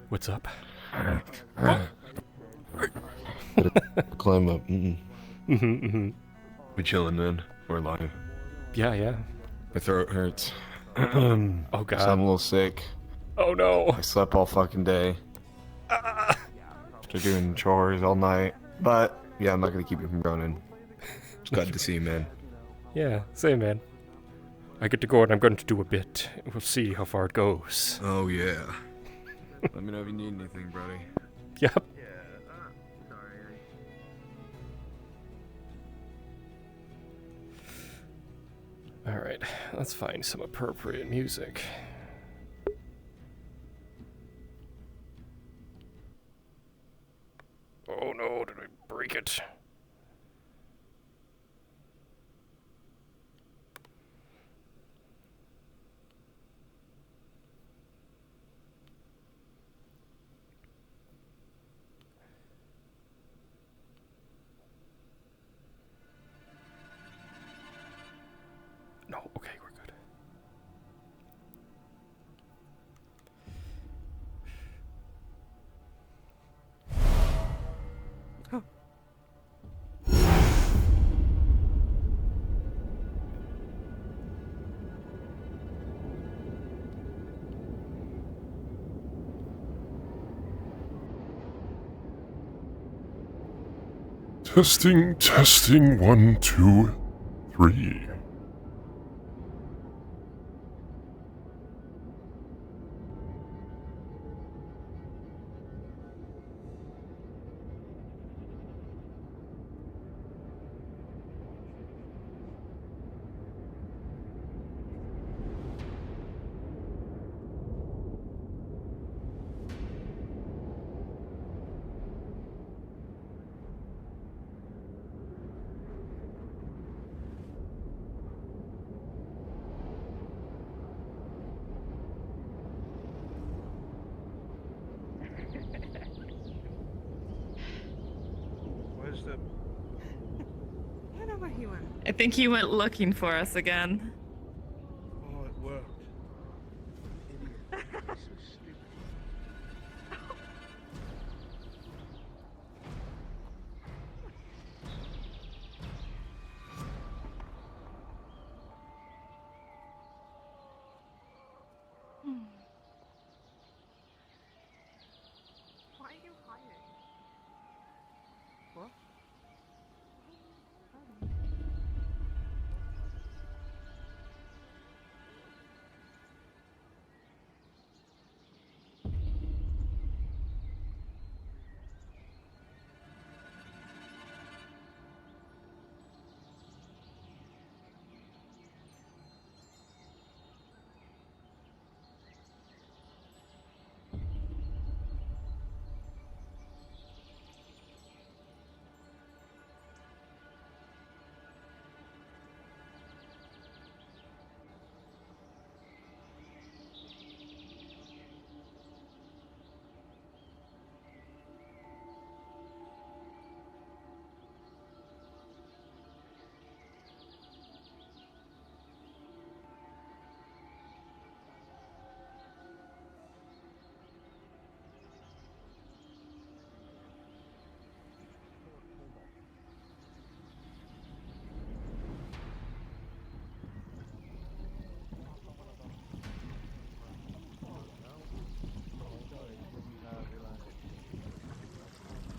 What's up? Climb up. We chilling, man. We're live. Yeah. My throat hurts. Oh god. So I'm a little sick. Oh no. I slept all fucking day. After doing chores all night. But, yeah, I'm not gonna keep you from going in. It's glad to see you, man. Yeah, same man. I get to go and I'm going to do a bit. We'll see how far it goes. Oh, yeah. Let me know if you need anything, buddy. Yep. Alright, let's find some appropriate music. Oh no, did I break it? No, okay, we're good. Oh. Testing, 1, 2, 3. Where's the... I don't know where he went. I think he went looking for us again. Oh, it worked. Idiot. So stupid. Why are you hiding? What?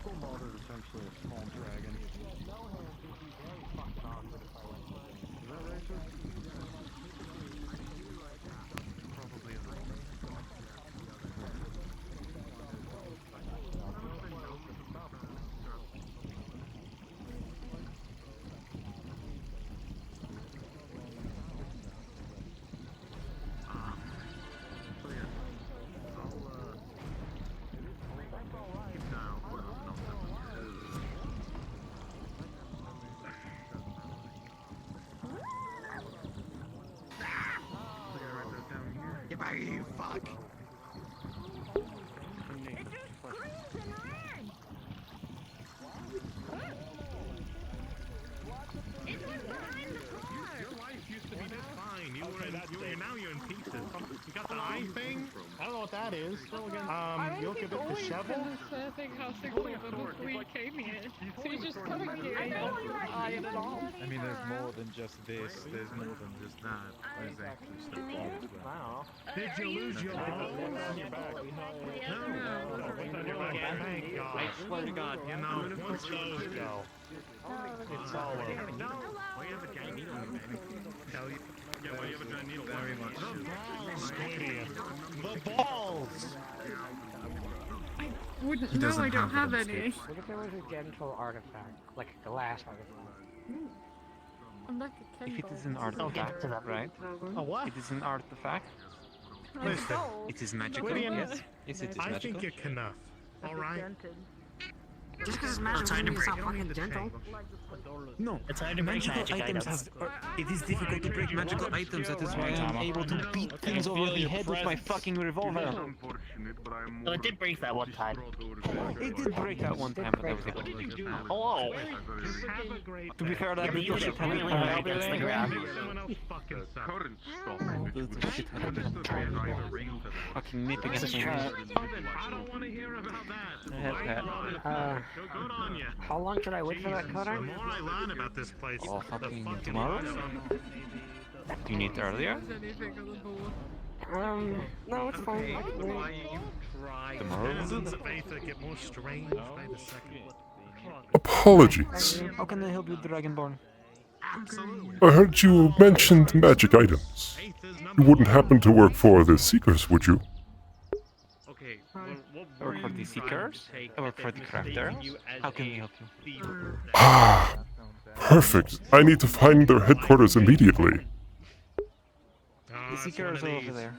Kobold is essentially a small dragon. Is that racist? Probably is. You fuck! Your life used to be just fine. Now you're in pieces. You got the eye thing? I don't know what that that is. You'll give it the shovel. before we came here. He's just coming here and iron it all. I mean, there's more than just this. There's more than just that. There's actually stuff as well. Wow. Did you lose your ball? No. Thank God. I swear to God. You know, once those go, It's all over. no. Why you have a giant needle in your belly? Yeah, why you have a giant needle? Very much. The balls! Wouldn't know, I don't have any. What if there was a gentle artifact, like a glass artifact? I'm like a If it Kendall. is an artifact, right? A what? It is an artifact. Listen, It is magical. William, Yes. Yes, it is I magical. think you're enough. All right. Just because it's magic doesn't mean it's not fucking gentle. No, It's hard to break magical magic items items. it is difficult to break magical items. That is why I'm able to beat things over the head with my fucking revolver. So it did break that one time. It did break that one time, but that was it. Hello. Have a great To be fair, that Yeah, but big you shit were really had hard against the ground. someone else fucking sucks. Current stuff. fucking nipping at This is me. true. I don't want to hear about that. I had that. Good on ya. How long should I wait for that The cutter? more I learn about this place, Oh, the fucking fucking tomorrow? Do you need it earlier? Anything on the board. No, it's fine. I can wait. Tomorrow? Citizens of Aether get more strange by the second. Apologies. How can I help you, Dragonborn? Absolutely. I heard you mentioned magic items. Aether's You number wouldn't one. happen to work for the Seekers, would you? Okay, I work for the Seekers? I work for the Crafters? How can we help you? Ah, perfect. I need to find their headquarters immediately. The Seekers are over there.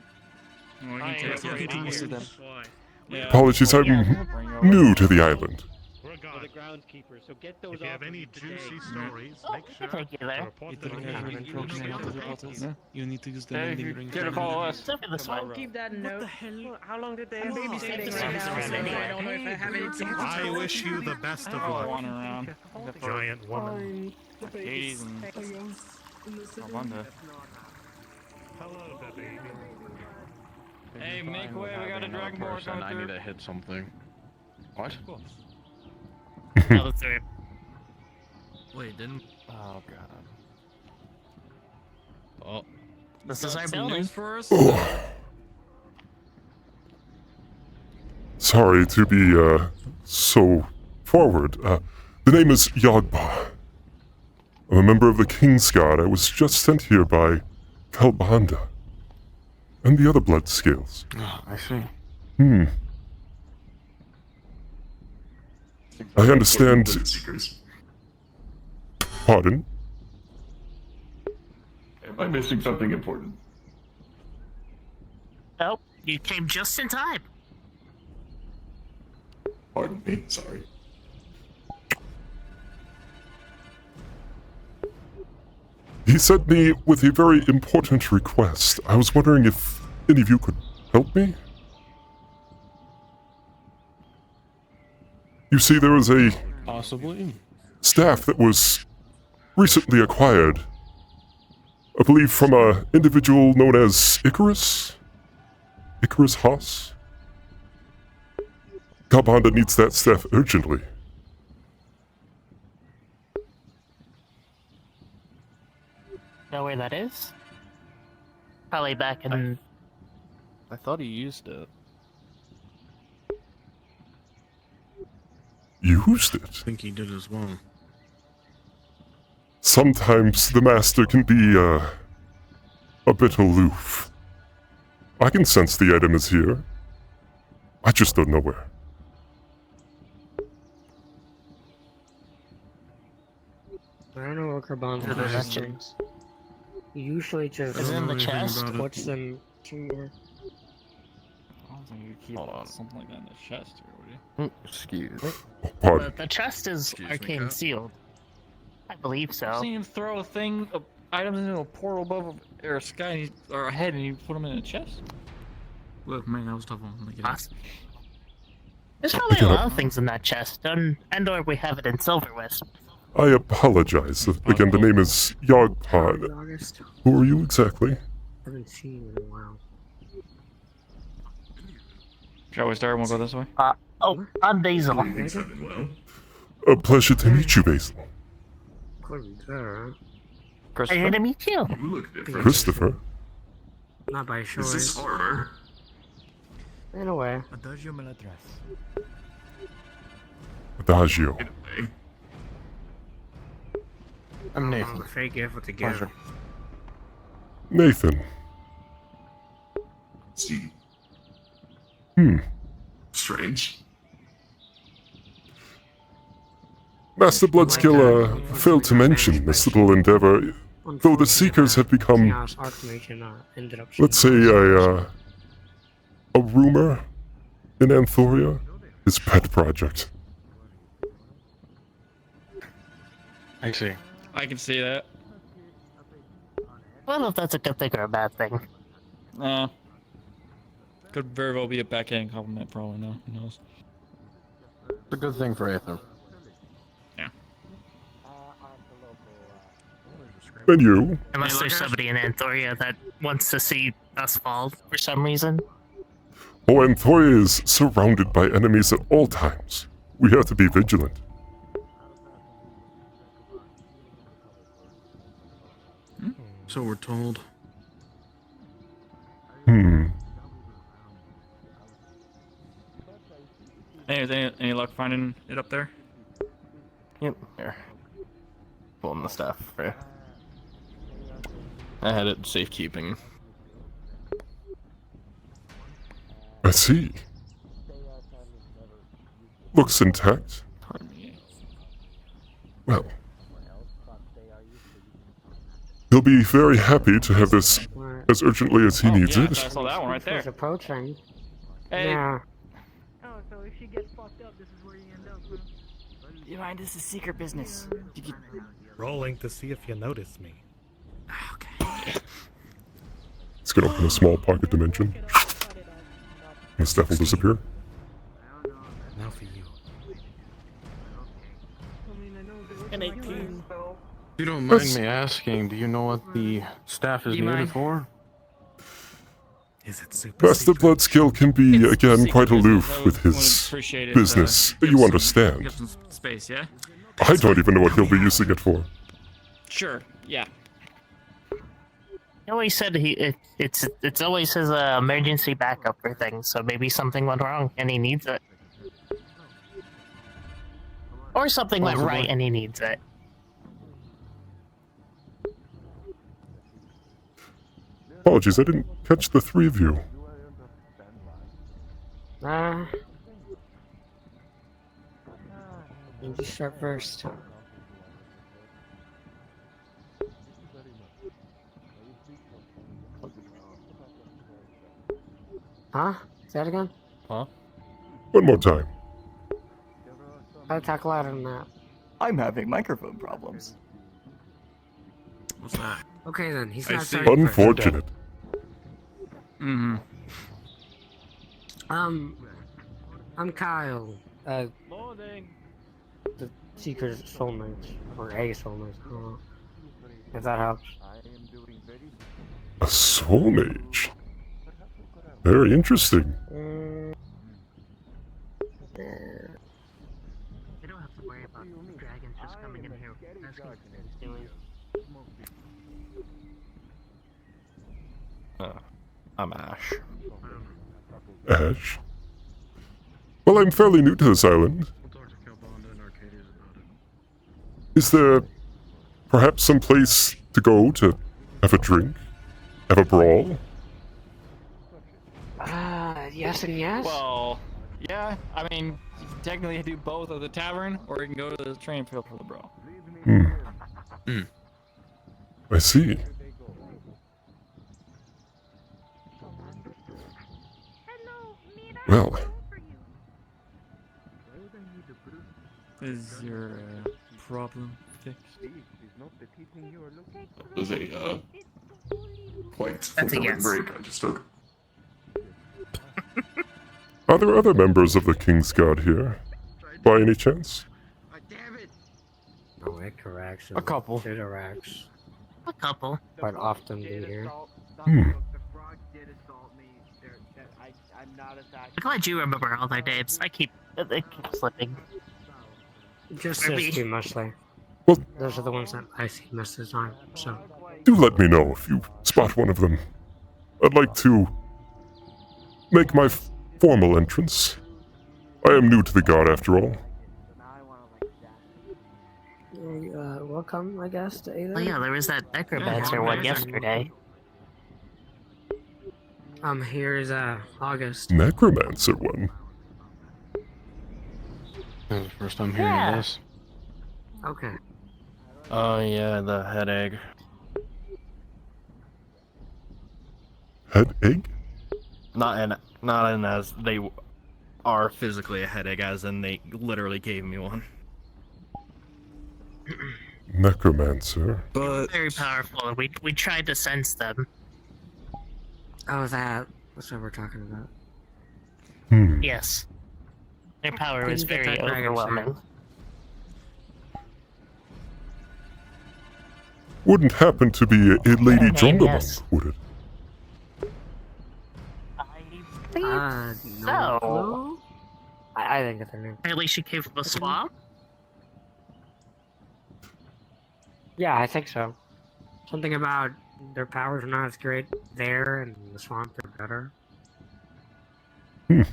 You can use them. Apologies, I'm new to the island. We're gone. groundskeeper, so get those If you have any juicy stories, make I sure can take you to there. report them immediately. You need to use them Hey, in the you ring. gotta follow us. It's over this way. Keep that note. How long did they have It's babysitting just right now? around So anyway. I don't know if I have anything. I wish you the best of luck, around. giant woman. Arcadies and Wanda. Hello, baby. Hey, make way, we got a Dragonborn coming I need through. to hit something. What? No, that's right. Wait, didn't... Oh, God. Oh, This is our some building. news for us? Sorry to be, so forward. The name is Yogpa. I'm a member of the King's Guard. I was just sent here by Kalbanda. And the other blood scales. I see. I understand... Pardon? Am I missing something important? Oh, you came just in time. Pardon me, sorry. He sent me with a very important request. I was wondering if any of you could help me? You see, there was a Possibly. staff that was recently acquired. I believe from a individual known as Icarus? Icarus Haas? Kabanda needs that staff urgently. Know where that is? Probably back in. I thought he used it. Used it? I think he did as well. Sometimes the master can be, a bit aloof. I can sense the item is here. I just don't know where. I don't know where Carbon Is it in that puts things. He usually just Is it in the chest? puts them somewhere. I don't think you keep Hold on. something like that in the chest here, would you? Excuse me. Pardon. The chest is Excuse me, arcane Kat? sealed. I believe I've so. seen him throw a thing, items into a portal above or a sky, and or a head, and you put them in a chest. Look, man, that was a tough one. Let me get it. Awesome. There's probably a lot of things in that chest, and/or we have it in Silver Wisp. I apologize. Again, the name is Yogpa. August. Who are you exactly? Haven't seen you in a while. Shall we start? We'll go this way. Oh, I'm Basil. A pleasure to meet you, Basil. Pleasure Christopher. to meet you. You look different. Christopher. Not by Is this choice. horror? In a way. Adagio. I'm Nathan. Fake gift with the gift. Nathan. See. Strange. Master Bloodskill failed to mention this little endeavor, though the Seekers have become, let's say, a rumor in Anthoria, his pet project. I see. I can see that. I don't know if that's a good thing or a bad thing. Could very well be a backhand compliment for all we know. Who knows? It's a good thing for Aether. And you? Unless there's somebody in Anthoria that wants to see us fall for some reason. Oh, Anthoria is surrounded by enemies at all times. We have to be vigilant. So we're told. Any luck finding it up there? Yep. Here. Pulling the stuff. Right. I had it safekeeping. I see. Looks intact. Pardon me. Well. He'll be very happy to have this as urgently as he needs yeah, it. I saw that one right there. It's approaching. Hey. Yeah. Oh, so if she gets fucked up, this is where you end up, huh? You mind, this is secret business. Rolling to see if you notice me. He's gonna open a small pocket dimension. And Steph will disappear. Now for you. An 18. If you don't mind me asking, do you know what the staff is You needed mind? for? Is it super Master secret? Bloodskill can be, It's again, secret quite business. aloof I with would his appreciate it, business. give You some- understand. Give some space, yeah? I don't even know what he'll be using it for. Sure, yeah. He always said it's always his emergency backup for things, so maybe something went wrong and he needs it. Or something went right and he needs it. Apologies, I didn't catch the three of you. You start first. Huh? Say that again? Huh? One more time. I'll talk louder than that. I'm having microphone problems. What's that? Okay then, he's I not see. starting first. Unfortunate. Mm-hmm. I'm Kyle. The Seeker's soulmate. Or a soulmate. I don't know. If that helps. A soul mage. Very interesting. You don't have to worry about dragons just coming in here asking what he's doing. I'm Ash. Ash? Well, I'm fairly new to this island. We'll talk to Kobold and Arcadies about it. Is there perhaps some place to go to have a drink? Have a brawl? Yes and yes? Well, yeah, I mean, you can technically do both at the tavern, or you can go to the training field for the brawl. I see. Well, Is your problem fixed? It was a quite That's a fulfilling yes. break I just took. are there other members of the King's Guard here? By any chance? No, it corrects. A couple. Interacts. A couple. Quite often be here. Hmm. The frog did assault me. I I'm glad you remember all their names. They keep slipping. Just For those me. two, mostly. Well, Those are the ones that I see most of the time, so. do let me know if you spot one of them. I'd like to make my formal entrance. I am new to the guard after all. Welcome, I guess, to Aether. Oh yeah, there was that necromancer one yesterday. Here's, August. Necromancer one? This is the first time hearing of this. Okay. Oh yeah, the head egg. Head egg? Not in as they are physically a head egg, as in they literally gave me one. Necromancer. But Very powerful. We tried to sense them. Oh, that's what we're talking about. Yes. Their power was Didn't get very that dragon overwhelming. Wouldn't happen to be a Lady name, Jongamon, yes. would it? No So, clue? I think that's her name. apparently she came from a swamp? Yeah, I think so. Something about their powers are not as great there, and the swamp are better. The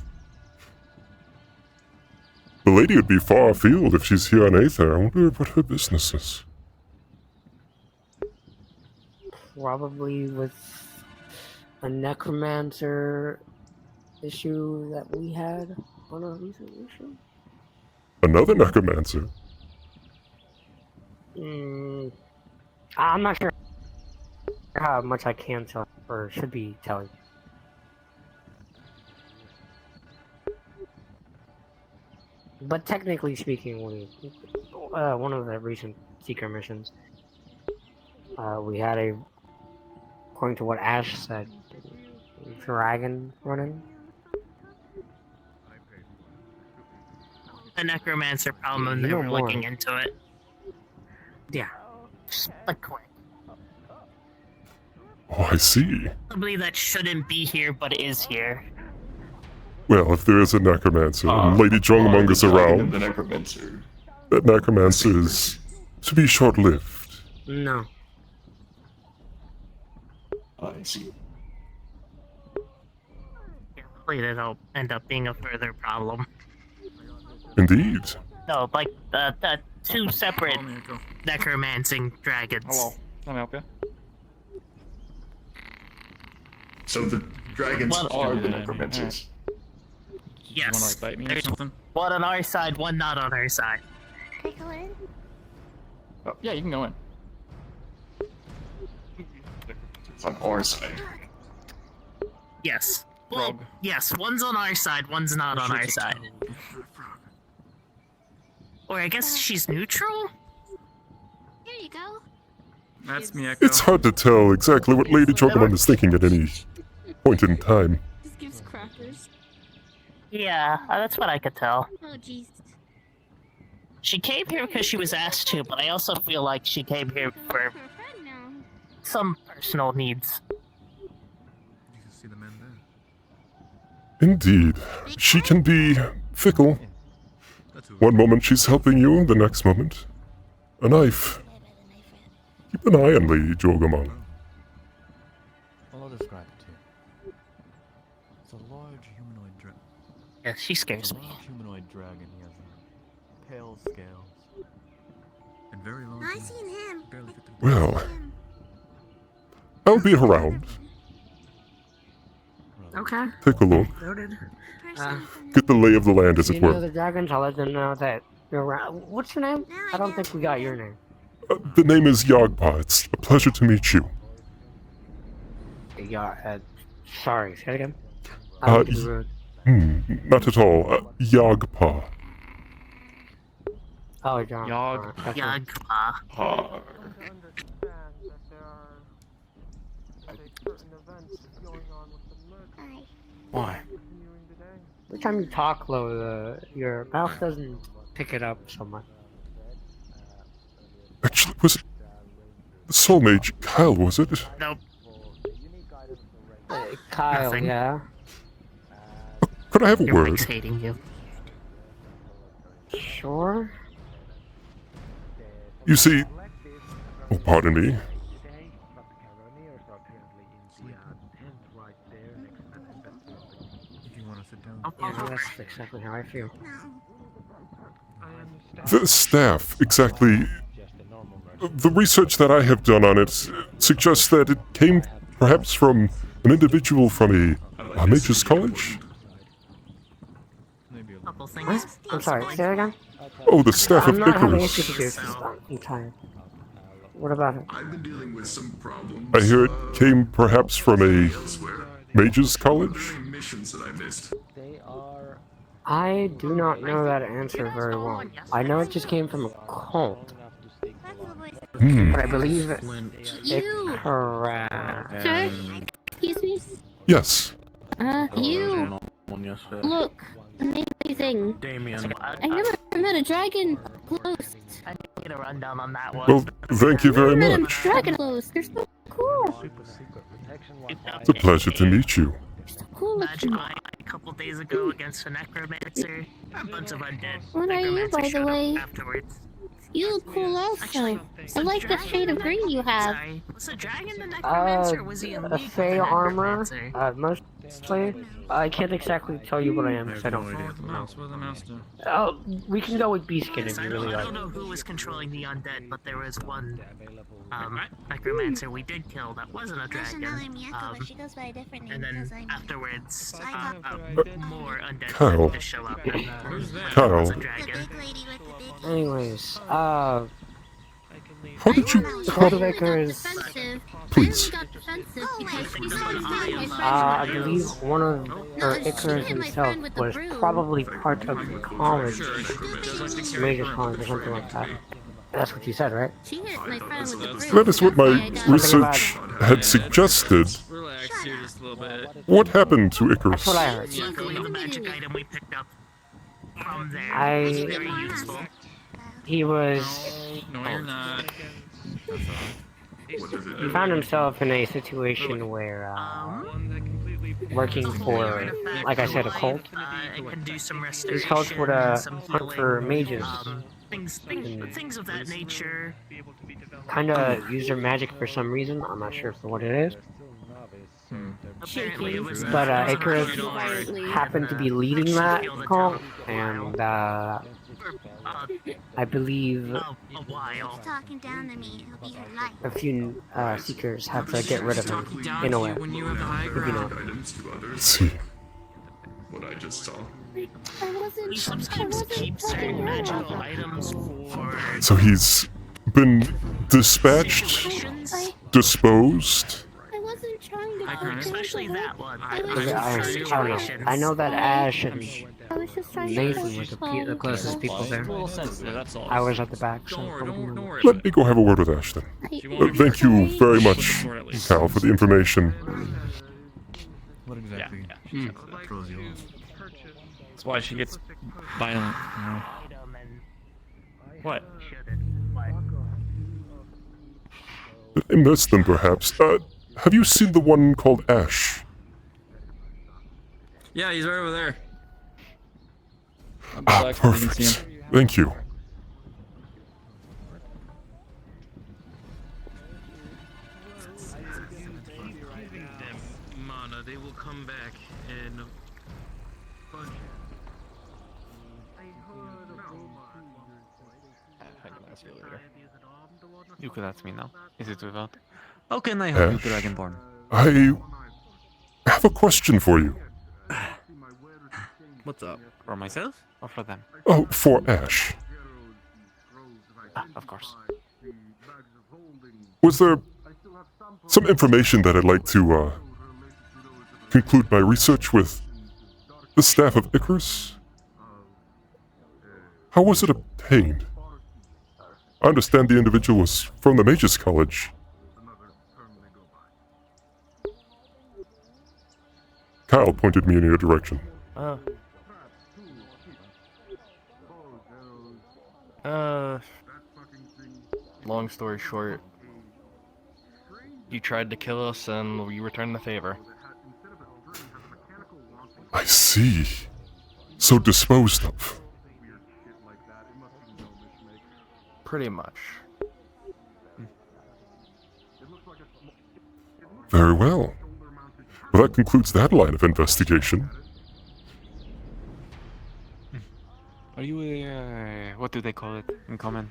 lady would be far afield if she's here on Aether. I wonder what her business is. Probably with a necromancer issue that we had on a recent issue. Another necromancer? I'm not sure how much I can tell, or should be telling. But technically speaking, one of the recent secret missions, we had according to what Ash said, dragon running. The necromancer problem, they No were more. looking into it. Yeah. Just a quick. Oh, I see. Probably that shouldn't be here, but is here. Well, if there is a necromancer and Lady Jongamon is around, The necromancer. that necromancer is to be short-lived. No. I see. Yeah, hopefully it'll end up being a further problem. Indeed. No, like the two separate Oh, there you go. necromancing dragons. Hello. Let me help you. So the dragons Well, are the yeah, necromancers. You wanna Yes. like bite me or There's something? one on our side, one not on our side. Can I go in? Yeah, you can go in. It's on our side. Yes. Well, Frog. yes, one's on our side, one's not on our side. Or I guess she's neutral? Here you go. That's me, Echo. It's hard to tell exactly what Lady Jongamon is thinking at any point in time. Just gives crackers. Yeah, that's what I could tell. Oh jeez. She came here because she was asked to, but I also feel like she came here for Her friend now. some personal needs. You can see the men there. Indeed. She can be fickle. That's who. One moment she's helping you, the next moment, a knife. Keep an eye on Lady Jongamon. I'll describe it to you. It's a large humanoid dragon. Yeah, she scares me. Humanoid dragon. He has pale scales and very long. I seen him. Barely fit the Well, I'll be around. Okay. Take a look. Noted. Get the lay of the land, as You it know were. the dragons, I'll let them know that you're around. What's your name? I don't think we got your name. The name is Yogpa. It's a pleasure to meet you. Yeah, sorry, say it again. Uh, be rude. Not at all. Yogpa. Oh, John. Yog. Yogpa. Har. Why? Every time you talk low, your mouth doesn't pick it up so much. Actually, was it the Soul Mage Kyle, was it? Nope. Kyle, Nothing. yeah. Could I have a You're word? fixating you. Sure. You see... Oh, pardon me. Yeah, that's exactly how I feel. The staff, exactly... The research that I have done on it suggests that it came perhaps from an individual from a mage's college? What? I'm sorry, say that again? Oh, the staff of I'm not having issues Icarus. with this. I'm tired. What about it? I've been dealing with some problems. I hear it came perhaps from a mage's college? Missions that I missed. I do not know that answer very well. I know it just came from a cult. But I believe it correct. Sir? Excuse me? Yes. You look amazing. Damien. I never met a dragon close. I didn't get a rundown on that one. Well, thank you very I met a much. dragon close. They're so cool. It's a pleasure to meet you. Cool Magic Eye a couple days ago against a necromancer. A bunch of undead. What are you, by the way? Afterwards. You look cool also. I like the shade of green you have. Sorry. Was the dragon the necromancer? Was he in A league with Fey the armor, necromancer? mostly. I can't exactly tell you what I am because I don't know. Where's the mouse? Where's the mouse do? Oh, we can go with Beaskin if I you don't, really I like. don't know who was controlling the undead, but there was one necromancer we did kill that wasn't a dragon. And then afterwards, more undead Kyle. started to show up. Kyle. Was a dragon. Anyways, How did you... the Cult of Icarus, Please. I believe one of, or Icarus himself was probably part of the college, major college or something like that. That's what you said, right? That is what my research had suggested. Relax here just a little bit. What happened to Icarus? That's what I heard. Luckily, the magic item we picked up from there was very useful. He was, No, you're not. he found himself in a situation where, working for, like I said, a cult. It can do some These cults would, some hunt for mages. things of that nature. Kinda use their magic for some reason. I'm not sure for what it is. Apparently, it was But Icarus happened to be leading that cult, and I believe a while. a few seekers have to get rid of him in a way. If you know. See. What I just saw. He sometimes keeps certain magical items for... So he's been dispatched? Disposed? I wasn't trying to Especially that one. I don't know. I know that Ash and I was just trying Nathan to were the closest people there. I was at the back, so I don't know. Let me go have a word with Ashton. Thank you very much, Cal, for the information. What exactly throws you off? That's why she gets violent, you know. What? I missed them, perhaps. Have you seen the one called Ash? Yeah, he's right over there. Ah, perfect. Thank you. Mana, they will come back and You could ask me now. Is it without? How can I help you, Ash, Dragonborn? I have a question for you. What's up? For myself or for them? Oh, for Ash. Of course. Was there some information that I'd like to conclude my research with the staff of Icarus? How was it obtained? I understand the individual was from the Mages College. Kyle pointed me in your direction. long story short, you tried to kill us and we returned the favor. I see. So disposed of. Pretty much. Very well. Well, that concludes that line of investigation. Are you a, what do they call it in common?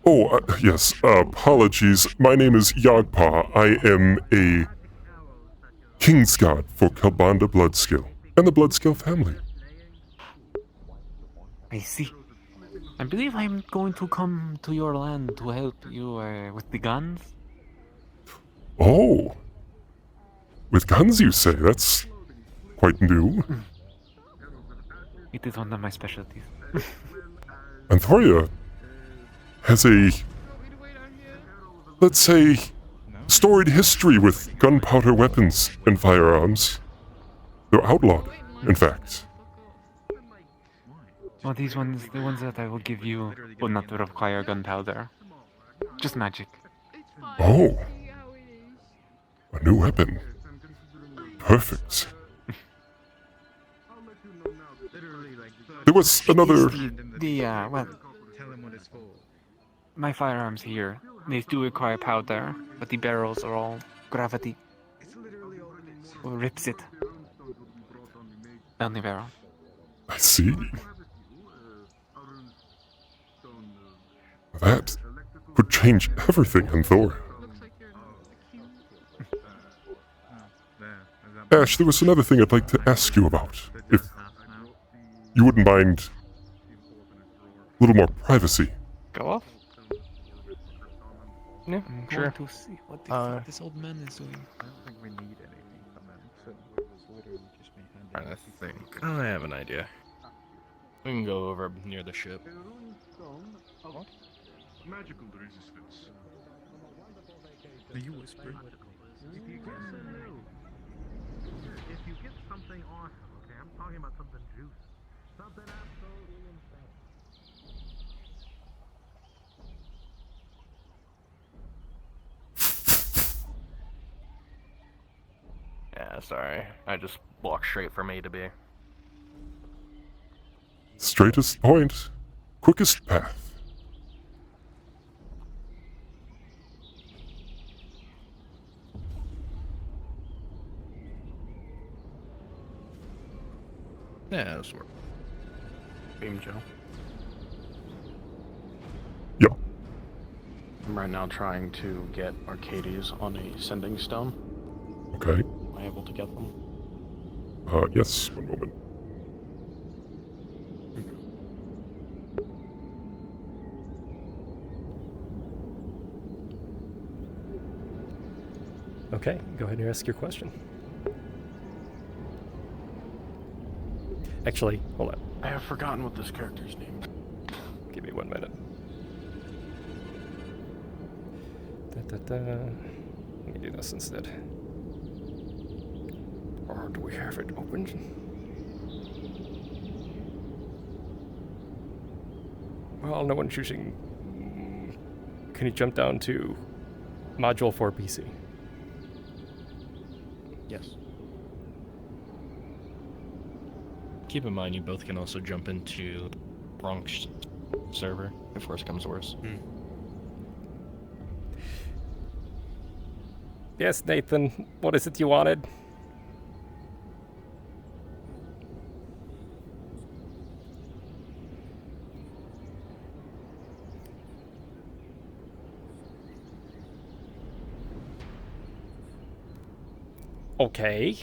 Oh, yes, apologies. My name is Yogpa. I am a King's God for Kalbanda Bloodskill and the Bloodskill family. I see. I believe I'm going to come to your land to help you with the guns. Oh. With guns, you say? That's quite new. It is one of my specialties. Anthoria has a, let's say, storied history with gunpowder weapons and firearms. They're outlawed, in fact. Well, these ones, the ones that I will give you, will not require gunpowder. Just magic. Oh. A new weapon. Perfect. There was another... Well... My firearms here, they do require powder, but the barrels are all gravity. Rips it. Down the barrel. I see. That would change everything in Thor. Ash, there was another thing I'd like to ask you about, if you wouldn't mind a little more privacy. Go off. Yeah, sure. To see what the fuck this old man is doing. I don't think we need anything from him. So it was literally just me handing I think I have an idea. We can go over near the ship. Magical resistance. Are you whispering? If you get something awesome, okay? I'm talking about something juicy. Something absolutely insane. Yeah, sorry. I just walked straight from A to B. Straightest point. Quickest path. Yeah, this works. Beam Joe. Yep. I'm right now trying to get Arcadies on a sending stone. Okay. Am I able to get them? Yes, one moment. Okay, go ahead and ask your question. Actually, hold on. I have forgotten what this character's name is. Give me 1 minute. Let me do this instead. Or do we have it open? Well, no one's using... Can you jump down to Module 4 PC? Yes. Keep in mind, you both can also jump into Bronx server if worse comes to worse. Yes, Nathan, what is it you wanted? Okay.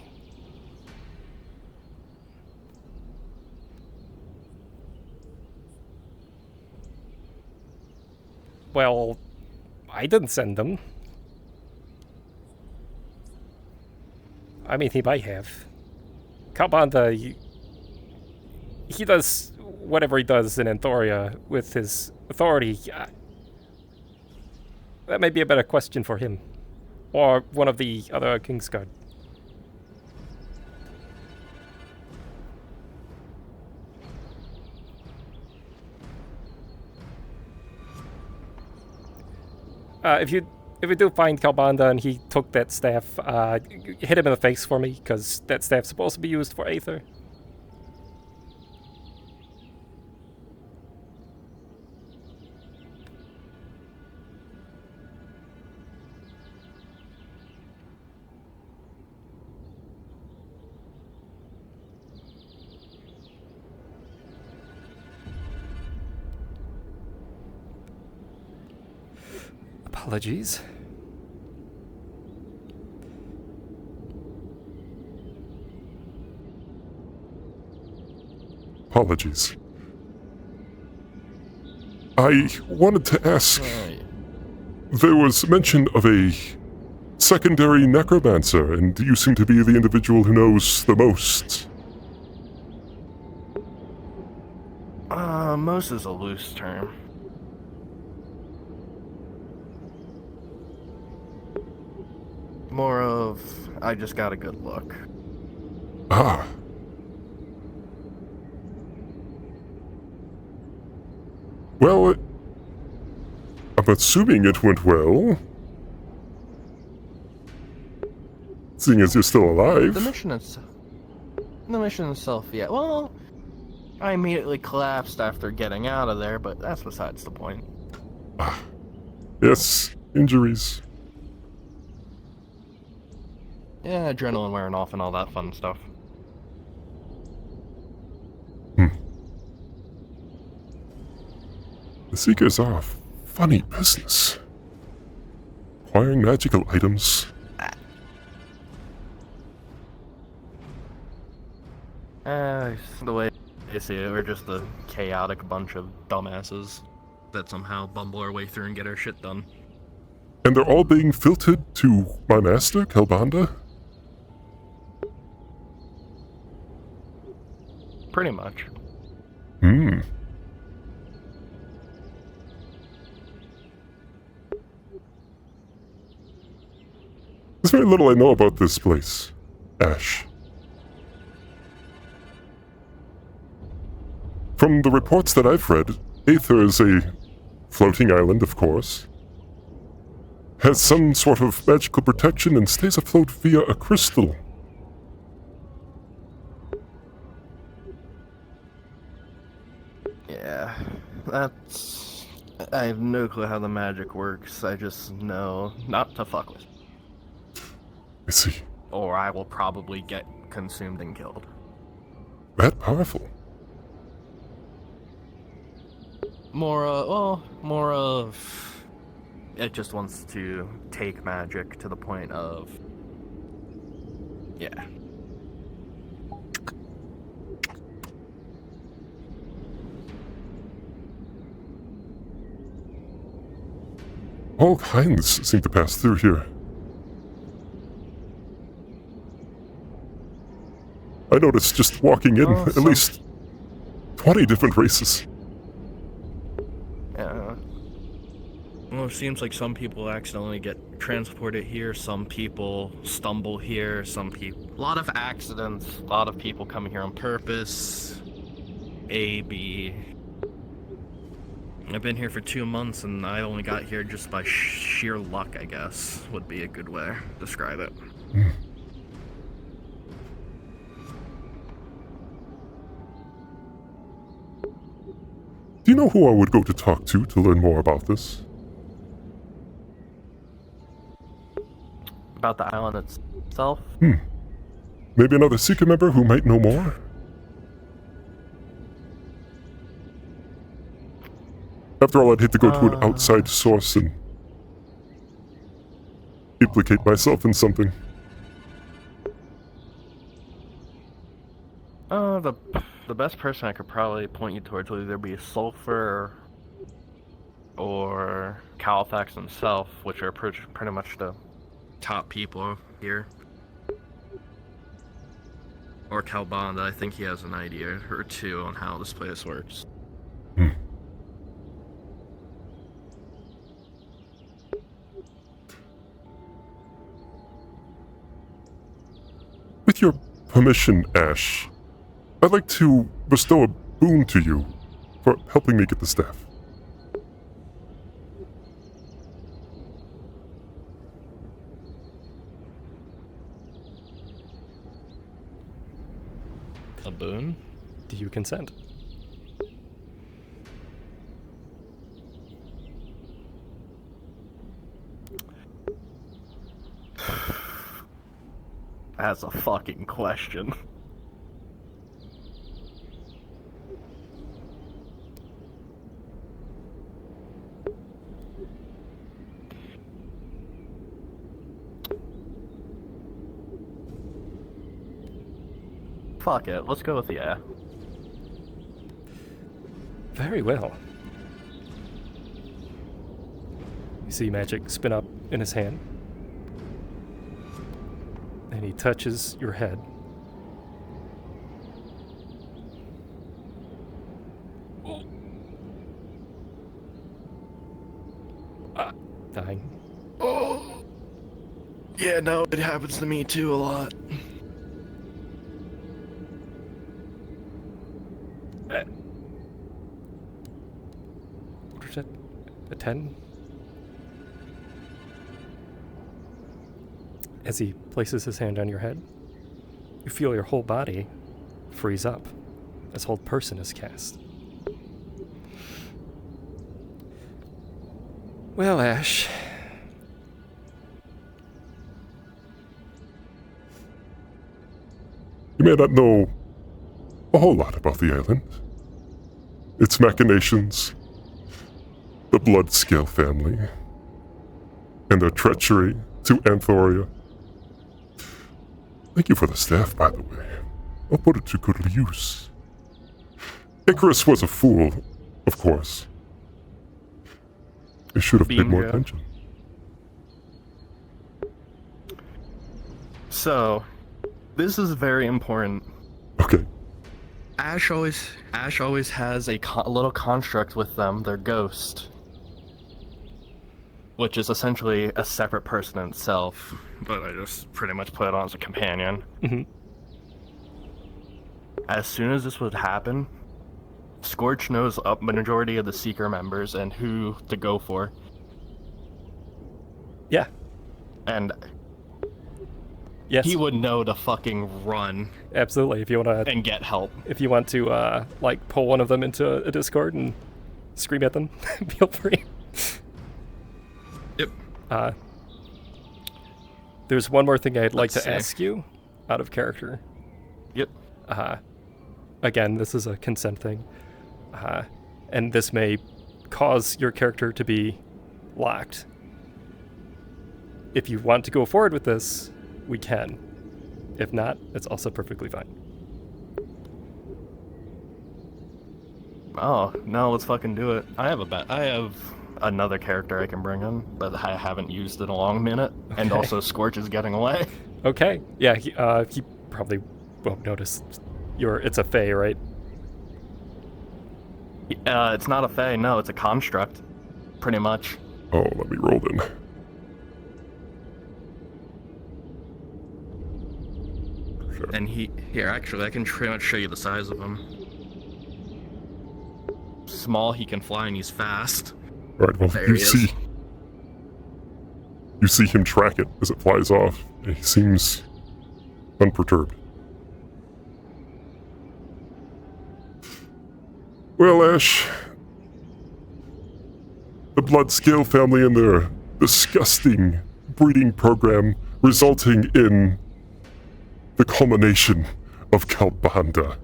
Well, I didn't send them. I mean, he might have. Kalbanda, he does whatever he does in Anthoria with his authority. That may be a better question for him. Or one of the other Kingsguard. If you do find Kalbanda and he took that staff, hit him in the face for me, because that staff's supposed to be used for Aether. Apologies. Apologies. I wanted to ask... There was mention of a secondary necromancer, and you seem to be the individual who knows the most. Most is a loose term. More of, I just got a good look. Ah. Well, I'm assuming it went well. Seeing as you're still alive. The mission itself, yeah. Well, I immediately collapsed after getting out of there, but that's besides the point. Ah. Yes, injuries. Yeah, adrenaline wearing off and all that fun stuff. The Seekers are a funny business. Acquiring magical items. The way I see it, we're just a chaotic bunch of dumbasses that somehow bumble our way through and get our shit done. And they're all being filtered to my master, Kalbanda? Pretty much. Hmm. There's very little I know about this place, Ash. From the reports that I've read, Aether is a floating island, of course. Has some sort of magical protection and stays afloat via a crystal. Yeah, that's... I have no clue how the magic works. I just know not to fuck with. I see. Or I will probably get consumed and killed. That powerful. More of... It just wants to take magic to the point of... Yeah. All kinds seem to pass through here. I noticed just walking in, at least 20 different races. Yeah. Well, it seems like some people accidentally get transported here, some people stumble here, some people... A lot of accidents, a lot of people coming here on purpose. A, B... I've been here for 2 months and I only got here just by sheer luck, I guess, would be a good way to describe it. Mm. Do you know who I would go to talk to learn more about this? About the island itself? Maybe another Seeker member who might know more? After all, I'd hate to go to an outside source and implicate myself in something. The best person I could probably point you towards would either be Sulfur or Califax himself, which are pretty much the top people here. Or Kalbanda, I think he has an idea or two on how this place works. With your permission, Ash, I'd like to bestow a boon to you for helping me get the staff. A boon? Do you consent? That's a fucking question. fuck it. Let's go with yeah. Very well. You see magic spin up in his hand. And he touches your head. Dying. Oh! Yeah, no, it happens to me too a lot. What is that? A 10? As he places his hand on your head, you feel your whole body freeze up as Hold Person is cast. Well, Ash. You may not know a whole lot about the island, its machinations, the Bloodscale family, and their treachery to Anthoria. Thank you for the staff, by the way. I'll put it to good use. Icarus was a fool, of course. He should have paid more attention. So, this is very important. Okay. Ash always has a little construct with them, their ghost, which is essentially a separate person in itself, but I just pretty much put it on as a companion. Mm-hmm. As soon as this would happen, Scorch knows a majority of the Seeker members and who to go for. Yeah. And yes, he would know to fucking run. Absolutely. If you want to and get help. If you want to like pull one of them into a Discord and scream at them, feel free. Yep. There's one more thing I'd like Let's to see. ask you out of character. Yep. Again, this is a consent thing. And this may cause your character to be locked. If you want to go forward with this, we can. If not, it's also perfectly fine. Oh, no, let's fucking do it. I have another character I can bring in, but I haven't used in a long minute. Okay. And also Scorch is getting away. Okay. Yeah, he probably won't notice. It's a Fae, right? It's not a Fae, no, it's a construct. Pretty much. Oh, let me roll then. And here, actually, I can pretty much show you the size of him. Small, he can fly, and he's fast. Alright, well, There you he is. see him track it as it flies off. He seems unperturbed. Well, Ash, the Bloodscale family and their disgusting breeding program resulting in the culmination of Kalbanda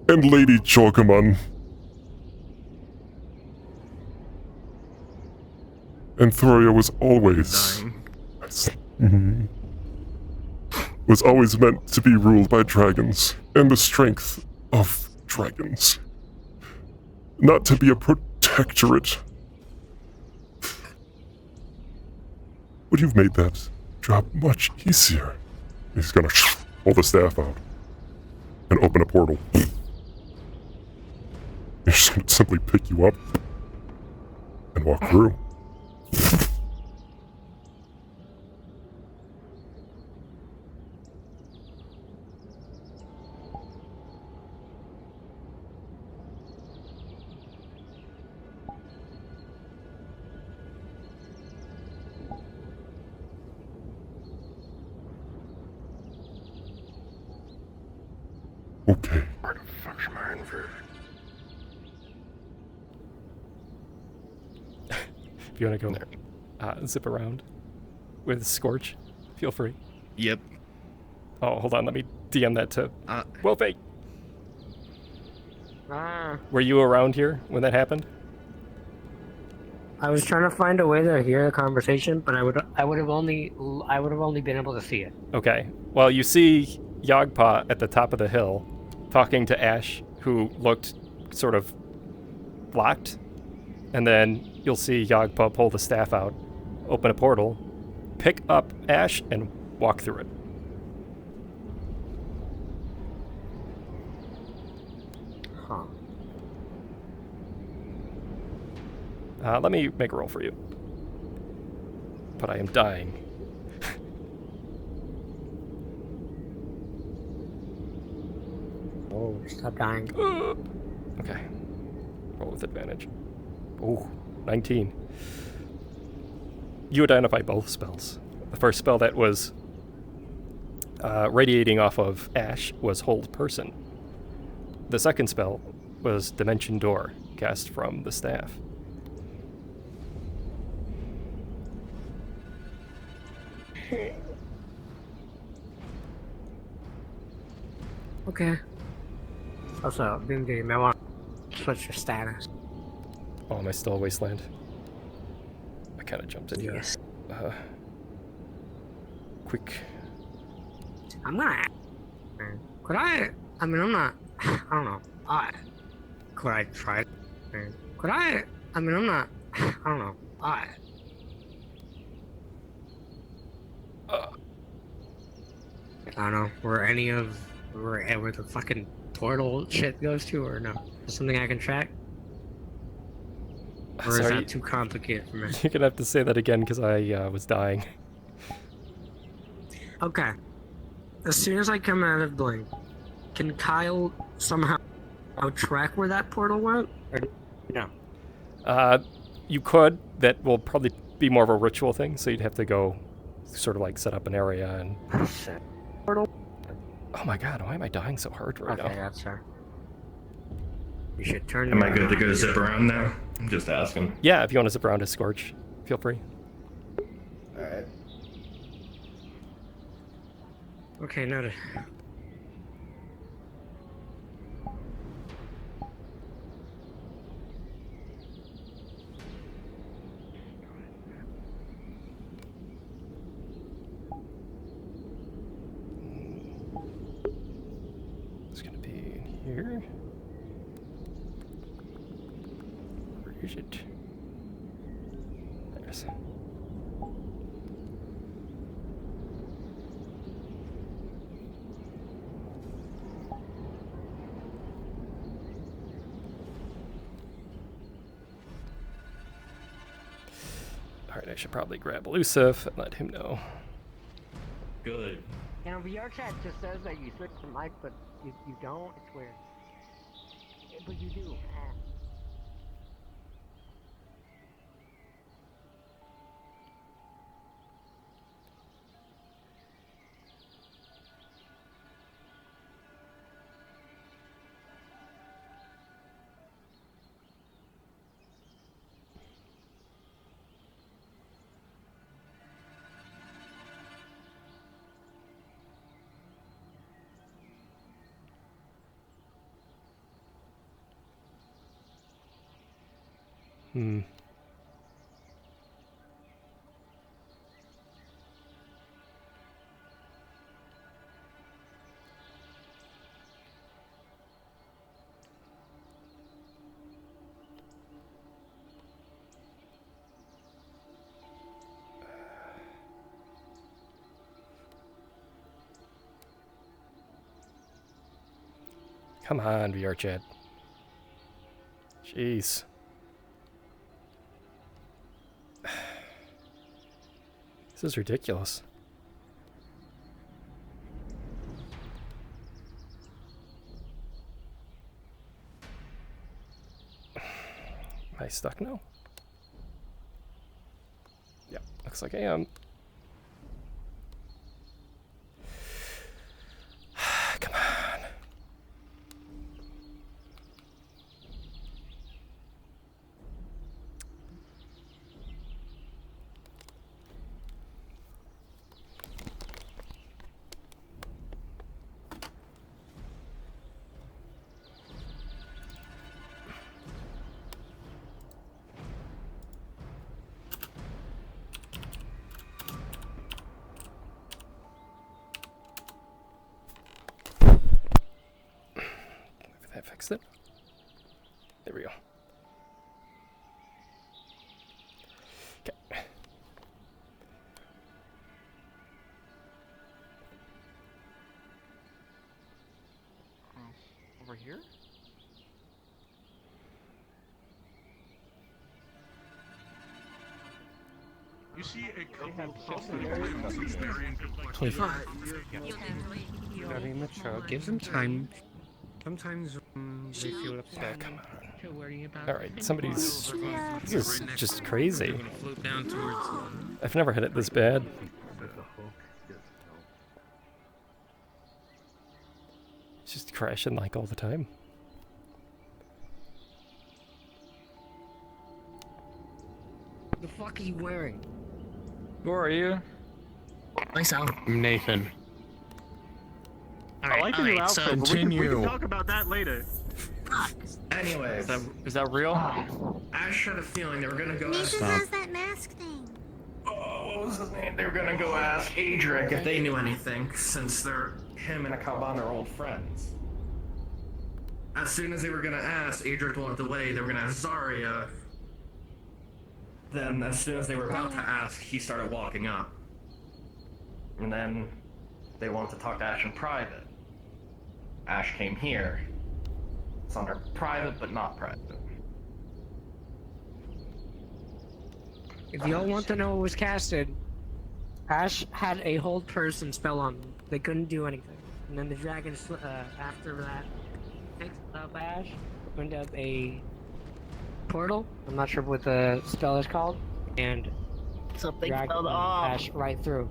and Lady Jogamon. Anthoria was always was always meant to be ruled by dragons and the strength of dragons. Not to be a protectorate. But you've made that job much easier. He's gonna pull the staff out and open a portal. He's just gonna simply pick you up and walk through. Okay. Where the fuck's my invert? If you want to go zip around with Scorch, feel free. Yep. Oh, hold on. Let me DM that to Wolfie. Were you around here when that happened? I was trying to find a way to hear the conversation, but I would have only been able to see it. Okay. Well, you see Yogpa at the top of the hill, talking to Ash, who looked sort of blocked. And then you'll see Yogpa pull the staff out, open a portal, pick up Ash, and walk through it. Huh. Let me make a roll for you. But I am dying. Oh, stop dying. Okay. Roll with advantage. Ooh, 19. You identify both spells. The first spell that was radiating off of Ash was Hold Person. The second spell was Dimension Door, cast from the staff. Okay. Also, Bimby, you may want to switch your status. Oh, am I still a Wasteland? I kind of jumped in Yes. here. Quick. I'm gonna. Could I? I mean, I'm not. I don't know. Could I try? Could I? I mean, I'm not. I don't know. I don't know. Where the fucking portal shit goes to, or no? Is something I can track? Or is that too complicated for me? You're gonna have to say that again because I was dying. Okay. As soon as I come out of Blink, can Kyle somehow track where that portal went? Or no? You could. That will probably be more of a ritual thing, so you'd have to go sort of like set up an area and... Portal? Oh my god, why am I dying so hard right now? Okay, that's fair. You should turn... Am I good to go zip around now? I'm just asking. Yeah, if you want to zip around to Scorch, feel free. Alright. Okay, noted. It's gonna be in here. Where is it? There it is. Alright, I should probably grab Elusive and let him know. Good. You know, VrChat just says that you switch the mic, but you don't. It's weird. But you do. Come on, VrChat. Jeez. This is ridiculous. Am I stuck now? Yeah, looks like I am. Come on. it? There we go. Okay. Over here? You see a couple of varying Very mature. Give them time. Sometimes they feel upset. Come on. Alright, somebody's... This is just crazy. I've never had it this bad. It's just crashing like all the time. What the fuck are you wearing? Who are you? Myself. I'm Nathan. I like the new outfit, but we continue. can talk about that later. Anyways, Is that real? I had a feeling they were gonna go ask. Nathan has that mask thing. Oh, what was his name? They were gonna go ask Adric if they knew anything, since him and Akaban are old friends. As soon as they were gonna ask, Adric walked away. They were gonna ask Zarya. Then, as soon as they were about to ask, he started walking up. And then they wanted to talk to Ash in private. Ash came here. It's under private, but not private. If y'all want to know what was casted, Ash had a hold person spell on them. They couldn't do anything. And then the dragon, after that, picked up Ash, opened up a portal. I'm not sure what the spell is called, and something dragged spelled off. Ash right through.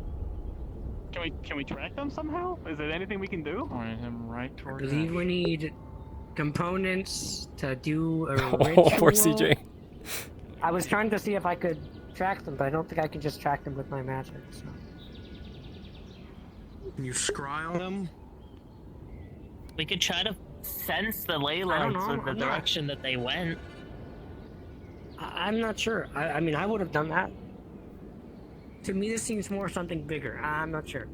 Can we track them somehow? Is there anything we can do? Point him right I towards believe Ash. we need components to do a Oh, ritual. poor CJ. I was trying to see if I could track them, but I don't think I can just track them with my magic. So. Can you scry on them? We could try to sense the ley I don't lines know, of the I'm not- direction that they went. I'm not sure. I mean, I would have done that. To me, this seems more something bigger. I'm not sure.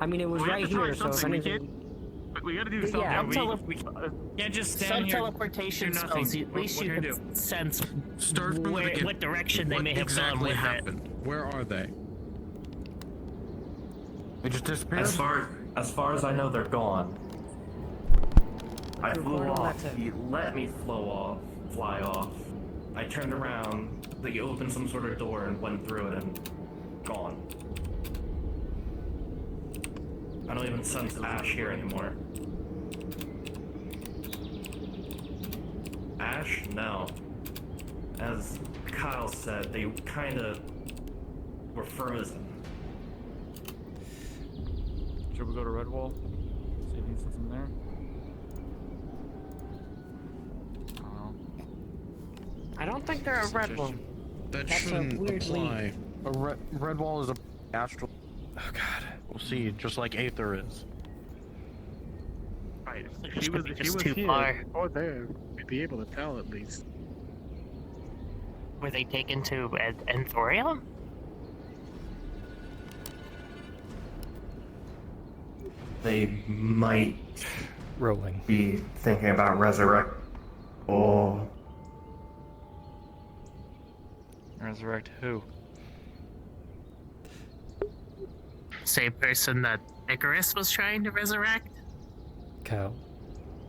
I mean, it was We have right to try here, so if something. We anything... We gotta do Yeah, something. I'm Yeah, just Some stand here. teleportation do nothing. spells, at least What you can I can sense Start from the beginning. what direction they What may have gone exactly with happened? Where are they? They just disappeared. As far as I know, they're gone. I flew Portal, off. that's it. He let me fly off. I turned around. They opened some sort of door and went through it and gone. I don't even sense Ash here anymore. Ash? No. As Kyle said, they kind of were frozen. Should we go to Red Wall? See if he's something there. I don't know. I don't think they're a red one. That That's a shouldn't weird apply. A red wall is a astral. Oh god. We'll see, just like Aether is. Right. It's If he was just too here far. or there, we'd be able to tell at least. Were they taken to Anthoria? They might Rolling. be thinking about resurrect or Resurrect who? Same person that Icarus was trying to resurrect? Cal,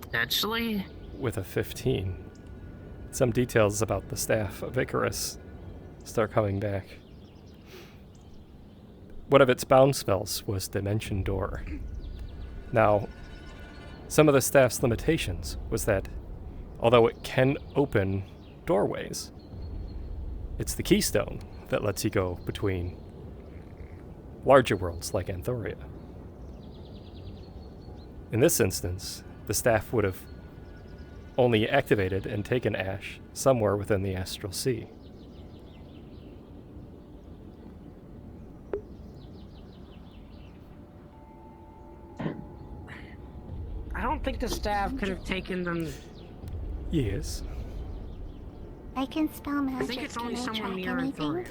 Potentially? with a 15. Some details about the staff of Icarus start coming back. One of its bound spells was Dimension Door. Now, some of the staff's limitations was that, although it can open doorways, it's the keystone that lets you go between larger worlds like Anthoria. In this instance, the staff would have only activated and taken Ash somewhere within the Astral Sea. I don't think the staff could have taken them. Yes. I can spell magic. I think it's only Can I someone track near anything? Anthoria.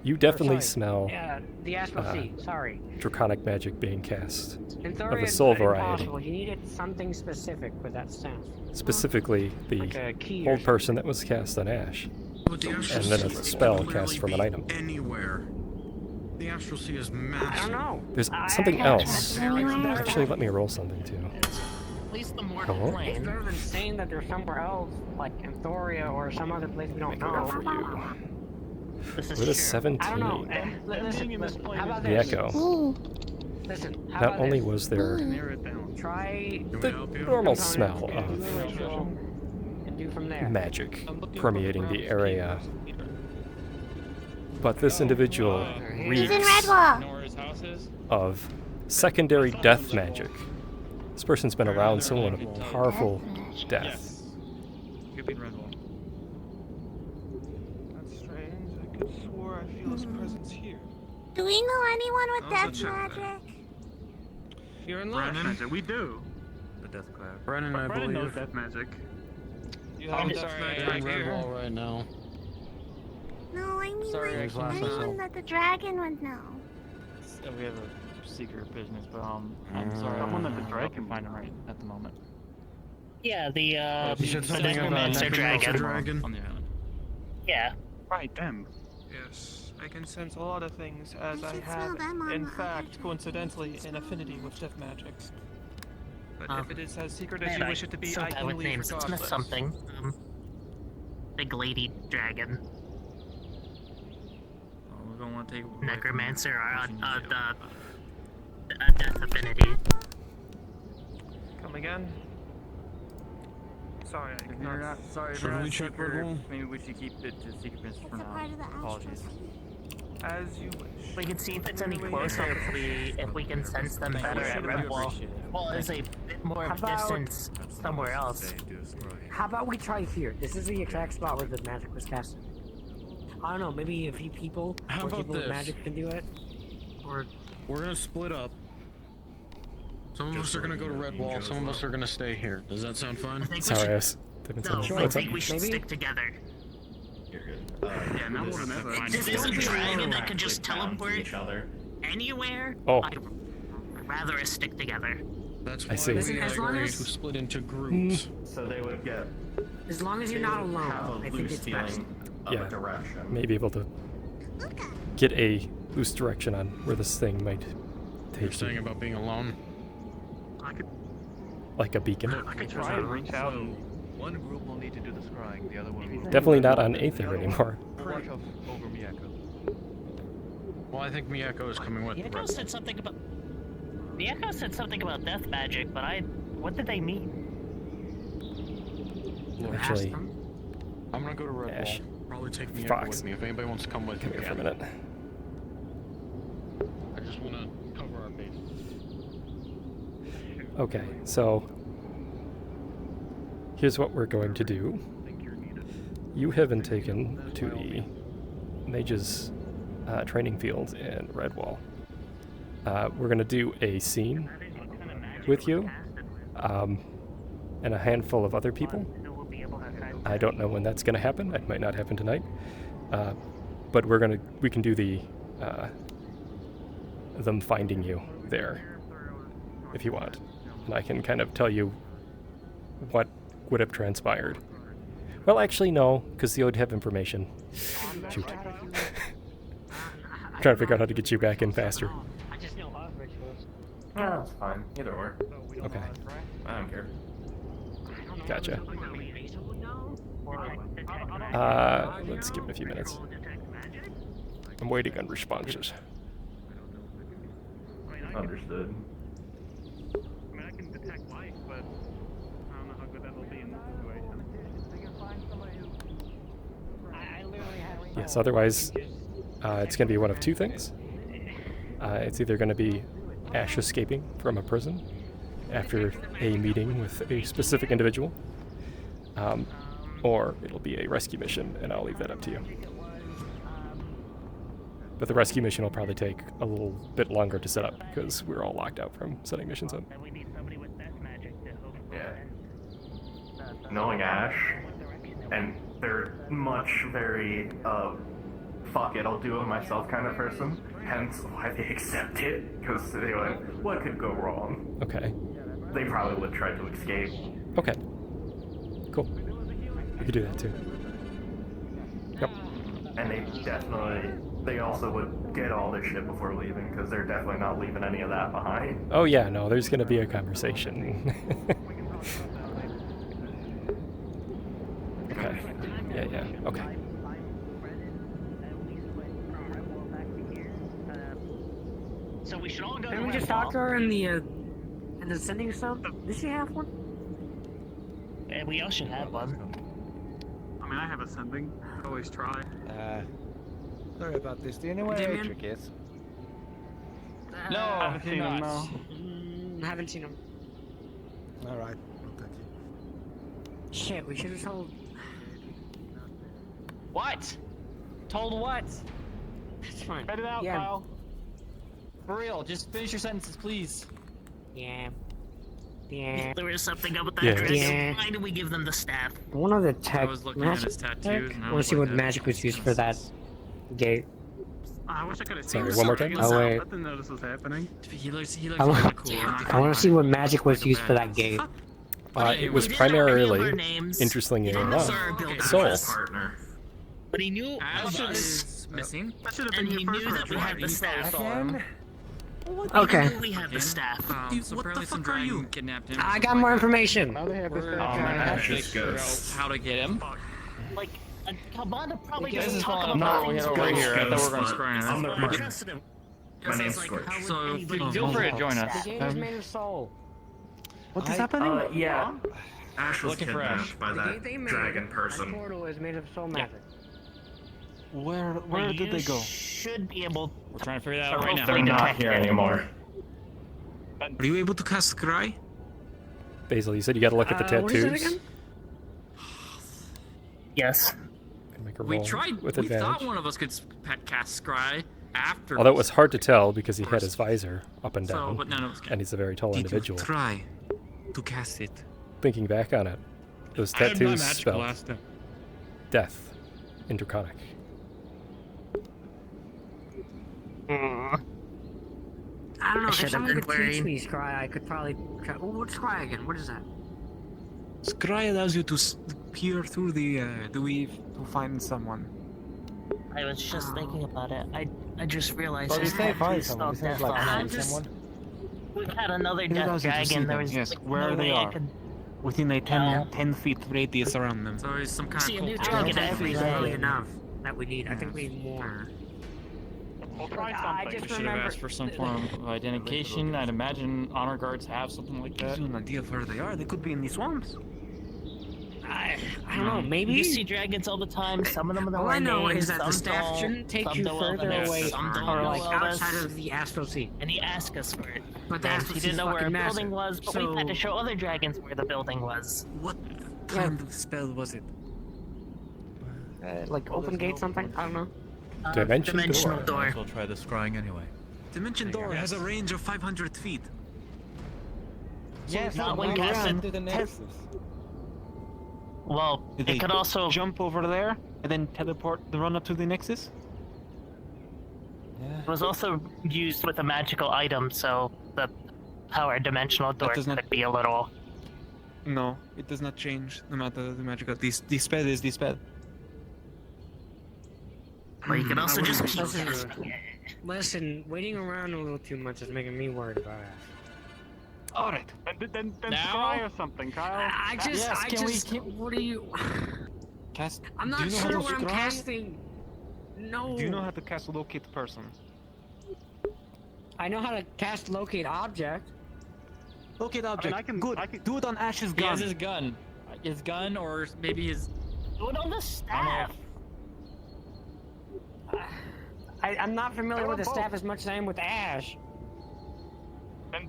You definitely Sorry. smell Yeah, the Astral Sea. Sorry. draconic magic being cast In of Thorian, the soul it's variety. impossible. You needed something specific with that staff. Specifically, Like a the key or hold person that was cast on Ash, But the Astral and then Sea a could spell literally cast from an be item. Anywhere. The Astral Sea is massive. I don't know. There's something else. Anywhere. Actually, let me roll something too. At least the mortal Hello? It's plane. better than saying that there's somewhere else, like in Thoria or some other place we don't Make a roll for know. you. This is With a true. 17, I don't know. Listen, how about the this? Echo. Ooh. Listen, how Not about only this? was there Narrow it down. Try the normal components, smell do of a ritual, and do from there. magic permeating the area, but this individual He's in reeks Redwall. Know where his house is? of secondary death magic. This person's been around someone of powerful death. Yes. Could be in Redwall. That's strange. I could swore I feel his presence here. Do we know anyone with I'll death check that. magic? You're in Brennan? magic. We do. The Death Cloud. Brennan, I Brennan knows believe. death magic. You have I'm death sorry, magic I'm right in here. Redwall right now. No, I mean Sorry, I like can't anyone that the dragon would know. We have a secret business, but I'm sorry. Someone that the I dragon can find him right at the moment. Yeah, the You said something about necromancer dragon. dragon. On the island. Yeah. Right, them. Yes, I can sense a lot of things as I I should have, smell them on in the other fact, dragon. coincidentally, Smell an them. affinity with death magic. But Um, if it is as secret as Man, you I wish it to be, so I bad can with leave names. It's regardless. something. Big lady dragon. Oh, we don't want to take. Necromancer or the death affinity. Come again? Sorry, I If cannot. you're not sorry, Should if you're we not check super, Redwall? maybe we should keep it to secret business It's for a now. part of the astral Apologies. sea. As you wish. We can see if it's any closer if we can sense them better at Redwall. Well, there's a bit more How of about- distance somewhere else. How about we try here? This is the exact spot where the magic was casted. I don't know, maybe a few people How or about people with this? magic can do it. Or We're gonna split up. Some of us are gonna go to Redwall, some of us are gonna stay here. Does that sound fun? Sorry, I was doing No, something. I What's up? think we should Maybe? stick together. Yeah, now more than ever. If there's a dragon that can just teleport anywhere, Oh. I'd rather us stick together. That's I why see. we Listen, as long agreed as- to split into groups. So they would get as long as you're not have alone, a I think loose it's best. feeling of Yeah. a direction. Maybe able to get a loose direction on where this thing might You're take saying you, about being alone? I could, like a beacon. I could try and reach out and One group will need to do the scrying, the other one will. Definitely not on Aether anymore. Watch over Miyako. Well, I think Miyako is coming with The the Echo Red said something about. The Echo said something about death magic, but what did they mean? Actually, I'm gonna go to Redwall. Ash. Probably take Miyako Fox. with me if anybody wants to come with come me. here for a Again. minute. I just want to cover our bases. Okay, so here's what we're going to do. You have been taken to the Mage's training field in Redwall. We're going to do a scene with you and a handful of other people. I don't know when that's going to happen. It might not happen tonight. But we can do the them finding you there if you want. And I can kind of tell you what would have transpired. Well, actually, no, because the would have information. Shoot. I'm trying to figure out how to get you back in faster. I just know of rituals. Yeah, that's fine. Either or. Okay, I don't care. gotcha. Let's give it a few minutes. I'm waiting on responses. Understood. I mean, I can detect life, but I don't know how good that'll be in this situation. Yes, otherwise, it's going to be one of two things. It's either going to be Ash escaping from a prison after a meeting with a specific individual, or it'll be a rescue mission, and I'll leave that up to you. But the rescue mission will probably take a little bit longer to set up because we're all locked out from setting missions up. Yeah. Knowing Ash, and they're very fuck it, I'll do it myself kind of person. Hence why they accept it, because they went, what could go wrong? Okay. They probably would try to escape. Okay. Cool. We could do that too. Yep. And they also would get all their shit before leaving, because they're definitely not leaving any of that behind. Oh yeah, no, there's gonna be a conversation. Okay. Yeah, okay. So we should all go Can to we Red just Wall. talk to her in the sending cell? Does she have one? Yeah, we all should have one. I mean, I have a sending. Could always try. Sorry about this. Do you know where Damien? Aether is? No, I haven't seen him, no. Haven't seen him. Alright. Shit, we should have told. What? Told what? That's fine. Cut it out, Yeah. Kyle. For real, just finish your sentences, please. Yeah. Yeah. There is something up with that Yeah. dress. Yeah. Why do we give them the staff? One of the tech. I was looking at his tattoos, and I I want was to see like, what magic was used for that gate. I wish I could have seen Sorry, it. one more time? Oh, wait. I didn't know this was happening. He looks I really want, cool. I want to see what magic was used for that gate. It was We didn't know any of our primarily, names. interestingly He didn't enough, know our building Soul. was. Partner. But he knew Ash of us, is missing. That should have and been he your knew first that we had the staff. Okay. He knew we had the staff. So apparently some dragon kidnapped him. I got more information. Now they have We're the trying Ash to is figure out ghost. how to get him. Like, Kabanda probably This doesn't is talk falling about apart. We things had over here. I thought we were going to Ghost, scry I'm the on I partner. trusted him. My name's Like, Scorch. how would So anybody feel free to join The us. gate is made of soul. What is happening? Yeah. Ash was Looking for Ash. kidnapped by The that gate they made. dragon The person. portal is made of soul magic. Where Well, did they go? Should be able. We're trying to figure that out right now. They're not here anymore. Are you able to cast Scry? Basil, you said you gotta look at the What is it tattoos. again? Yes. And make a We roll tried. with We thought advantage. one of us could cast Scry after. Although it was hard to tell because he had his visor up and So, down, but none of us can. and he's a very tall individual. Try to cast it. Thinking back on it, those I had my tattoos magical spelled last time. death in Draconic. I don't know. I If should have someone been could teach worried. me Scry, I could probably try. Oh, what's Scry again? What is that? Scry allows you to peer through the weave to find someone. I was just thinking about it. I just realized. Well, his you say find tattoos someone. spelled This is death like on find it. someone. We had another It death allows you to see dragon. There them, was yes, like, where no they way I are. could. Within a 10, No. 10 feet radius around them. So he's some kind See, a of new cult. dragon That's every really day. enough that we need. I think we need more. We'll try I something. just We should have remember. asked for some form of identification. I'd imagine honor guards have something like Gives that. you an idea of where they are. They could be in the swamps. I don't know. Maybe. You see dragons all the time. Some of them know All our I know names, is that the some staff don't, shouldn't take some you know further of us, away some don't or know like of outside us. of the Astral Sea. And he asked us for it. But the And Astral he Sea is didn't know where fucking our massive. building was, but we had to show other dragons where the building was. What kind of spell was it? Like open gate something? I don't know. Dimensional door. We'll try the scrying anyway. Dimension door has a range of 500 feet. Yes, not we when ran casted. to the Nexus. Well, Did it they could also. jump over there and then teleport the run up to the Nexus? It was also used with a magical item, so the power dimensional door does not- could be a little. No, it does not change no matter the magical. The spell is the spell. Or you could also just keep Listen, casting it. listen, waiting around a little too much is making me worried about it. Alright. Then Now? try or something, Kyle. What are you? Cast. I'm do not you know sure how what to I'm scry? casting. No. Do you know how to cast locate person? I know how to cast locate object. Locate object. I can- Good. I can- Do it on Ash's He gun. has his gun. His gun, or maybe his. Do it on the staff. I'm not familiar They're with the both. staff as much as I am with Ash.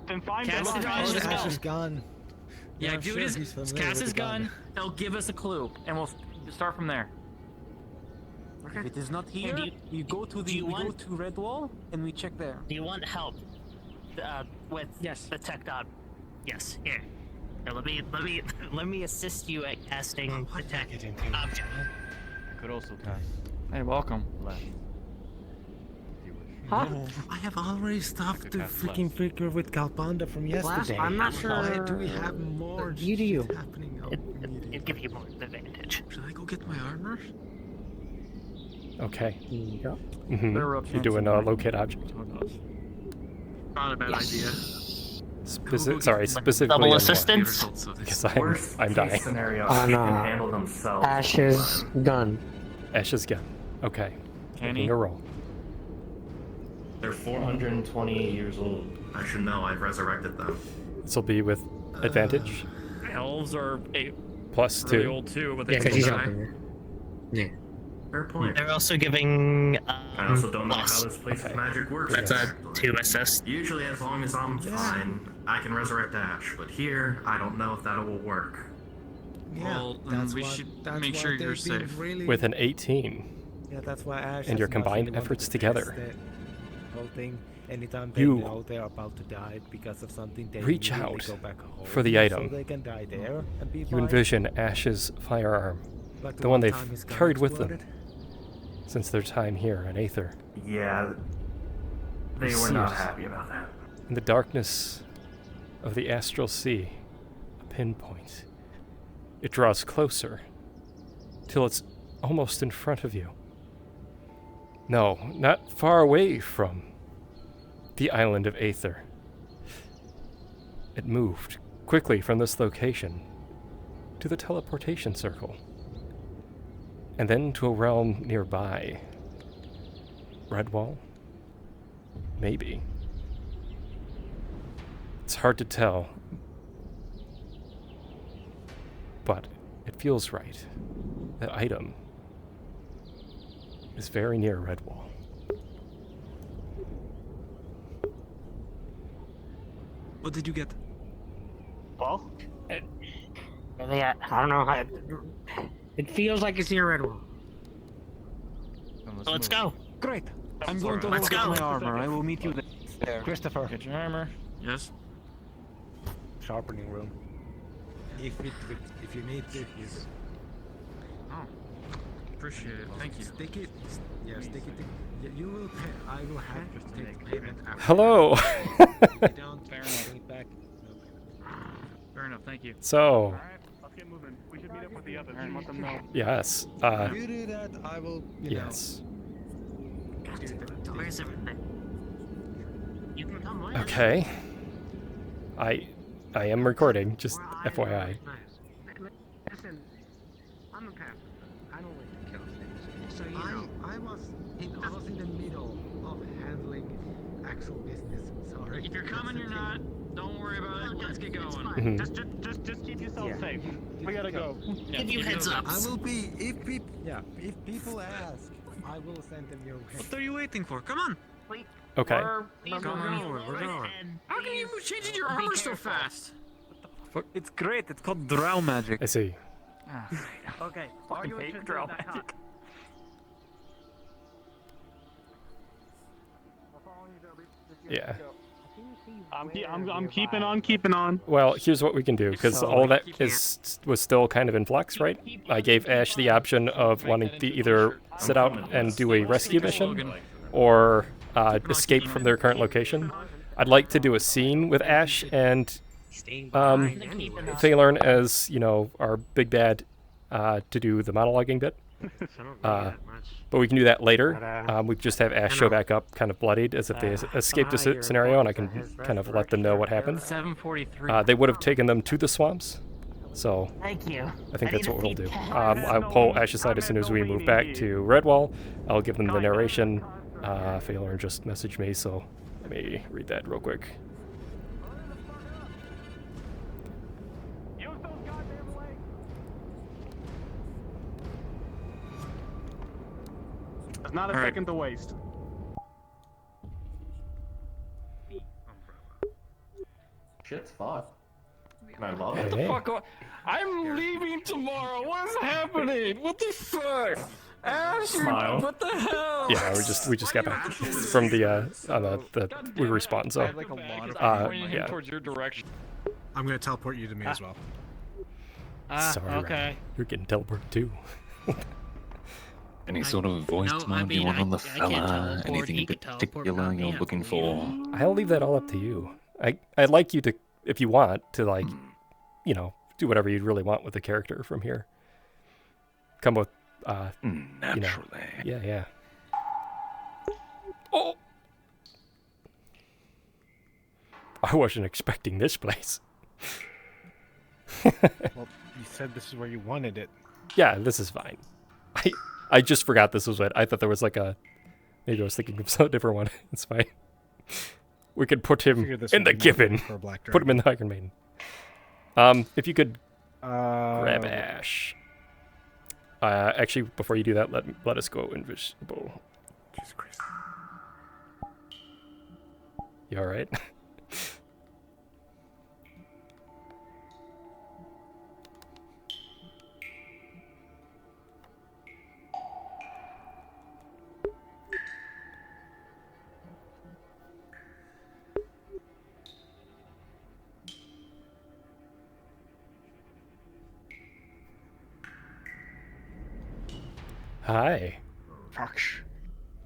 Then find Cast it. it on Oh, his Ash's gun. gun. Yeah, I'm dude, sure is he's familiar cast with his the gun. gun. They'll give us a clue, and we'll start from there. If it is not here, do you go to do the you we go want- to Red Wall and we check there. Do you want help with Yes. the tech dot? Yes. Here. Here, let me assist you at casting the tech object. I could also cast Hey, welcome. left. Huh? I have already stopped the freaking figure with Galbanda from yesterday. I'm not Why sure. do we have more You do you. shit happening out immediately? It'd give you more advantage. Should I go get my armor? Okay. Yeah. You're doing a locate object. Not a bad idea. Specifically. Double on what? assistance? Because Worst I'm case dying. scenario, On, they can handle themselves. Ash's gun. Ash's gun. Okay. Can Making he? a roll. They're 428 years old. I should know. I've resurrected them. This will be with advantage. Elves are Plus really 2. old too, but they Yeah, because still he's die. up Yeah. Fair point. They're also giving. I also don't know how this place's Okay. magic works. That's a 2 assist. Usually, as long as I'm fine, I can resurrect Ash. But here, I don't know if that will work. Well, then we should make sure you're safe. With an 18. Yeah, that's why Ash And your has much combined really wanted efforts to together. test the whole thing. Anytime You they know they're about to die because of something, they reach immediately out go back home for the so item. they can die there and be You fine. envision Ash's firearm, Like the one they've time his gun carried with them exploded. since their time here on Aether. Yeah, they You were see not it. happy about that. In the darkness of the astral sea, a pinpoint. It draws closer, till it's almost in front of you. No, not far away from the island of Aether. It moved quickly from this location to the teleportation circle, and then to a realm nearby. Redwall? Maybe. It's hard to tell, but it feels right. That item is very near Redwall. What did you get? Well, I don't know how. It feels like it's near Redwall. So let's go. Great. I'm going to Let's look at go. my armor. I will meet you there. Christopher. Get your armor. Yes. Sharpening room. If you need to, use. Oh. Appreciate it. Thank you. Stick it. Yeah, stick it. You will pay. I will have to take payment after. Hello! I don't. Fair enough. Bring it back. Fair enough. Thank you. So, alright, let's get moving. We should meet up with the others and let them know. yes. You do that. I will. Yes. Where's everything? You can come with. Okay. I am recording, just FYI. Listen, I'm a pacifist. I don't like to kill things. So you know. I was in the middle of handling actual business. Sorry. If you're coming, you're not. Don't worry about it. Let's get going. Mhm. Just keep yourself safe. We gotta go. Give you heads up. I will be if people ask, I will send them your way. What are you waiting for? Come on. Okay. We're going. How can you move changing your armor so fast? It's great. It's called drow magic. I see. Okay. Are you interested in that talk? Yeah. I'm keeping on keeping on. Well, here's what we can do, because So, all that was still kind of in flux, right? I gave Ash the option of wanting to either sit out and do a rescue mission, or escape from their current location. I'd like to do a scene with Ash and Thaylorn as, you know, our big bad to do the monologuing bit. But we can do that later. We just have Ash show back up kind of bloodied as if they escaped a scenario, and I can kind of let them know what happened. 7:43. They would have taken them to the swamps, so Thank you. I think that's what we'll do. I'll pull Ash aside as soon as we move back to Redwall. I'll give them the narration. Thaylorn just messaged me, so let me read that real quick. Not a second to waste. Shit's fun. And I love What it. the fuck? I'm leaving tomorrow. What's happening? What the fuck? Ash, Smile. what the hell? Yeah, we just got back from the we respawned, so yeah. Towards your direction. I'm gonna teleport you to me as well. Sorry, Ryan. You're getting teleported too. Any sort of voice mod you want on the fella? Anything in particular you're looking for? I'll leave that all up to you. I'd like you to, if you want, to like, you know, do whatever you'd really want with the character from here. Come with, naturally. You know, yeah. Oh! I wasn't expecting this place. Well, you said this is where you wanted it. Yeah, this is fine. I just forgot this was it. I thought there was like a... Maybe I was thinking of some different one. It's fine. We could put him in the Gibbon. Put him in the Iron Maiden. If you could grab Ash. Actually, before you do that, let us go invisible. Jesus Christ. You alright? Hi. Fox,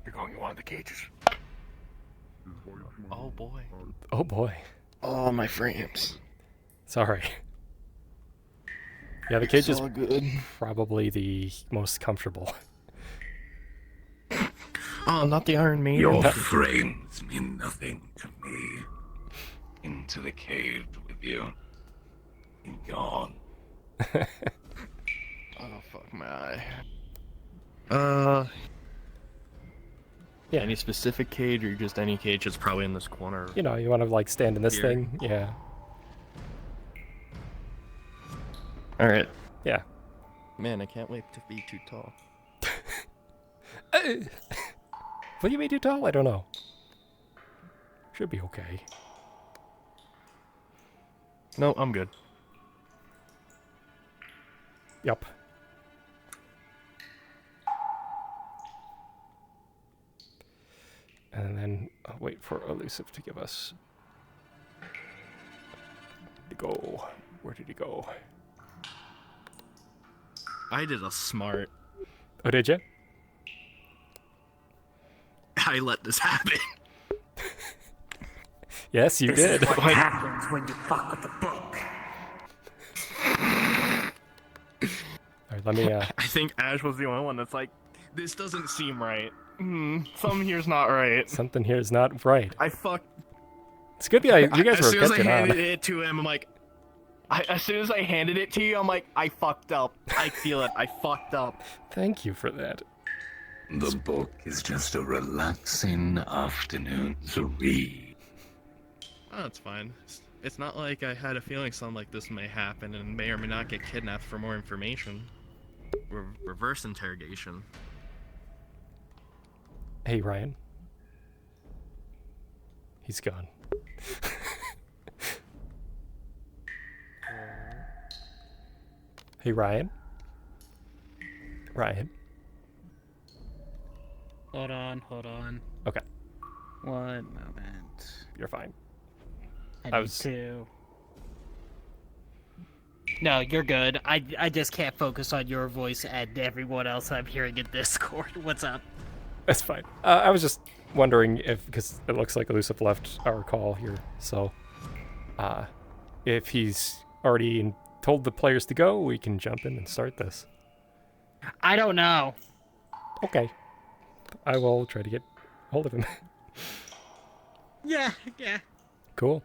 you're going to one of the cages. Oh boy. Oh boy. Oh, my frames. Sorry. Yeah, the cage It's is all good. probably the most comfortable. Oh, not the Iron Maiden. Your frames mean nothing to me. Into the cave with you. And gone. Oh, fuck my eye. Yeah, any specific cage or just any cage that's probably in this corner? You know, you want to like stand in this Here. thing? Yeah. Alright. Yeah. Man, I can't wait to be too tall. Will you be too tall? I don't know. Should be okay. No, I'm good. Yep. And then I'll wait for Elusive to give us... Go. Where did he go? I did a smart. Oh, did you? I let this happen. Yes, you did. What happens when you fuck with the book? Alright, let me, I think Ash was the only one that's like, this doesn't seem right. Something here's not right. Something here is not right. I fucked. It's good. Yeah, you guys as were soon as I catching on. handed it to him, I'm like, as soon as I handed it to you, I'm like, I fucked up. I feel it. I fucked up. Thank you for that. The book is just a relaxing afternoon to read. Oh, that's fine. It's not like I had a feeling something like this may happen and may or may not get kidnapped for more information. Reverse interrogation. Hey, Ryan. He's gone. Hey, Ryan. Ryan. Hold on. Okay. One moment. You're fine. I need to. No, you're good. I just can't focus on your voice and everyone else I'm hearing in Discord. What's up? That's fine. I was just wondering if, because it looks like Elusive left our call here, so if he's already told the players to go, we can jump in and start this. I don't know. Okay. I will try to get hold of him. Yeah. Cool.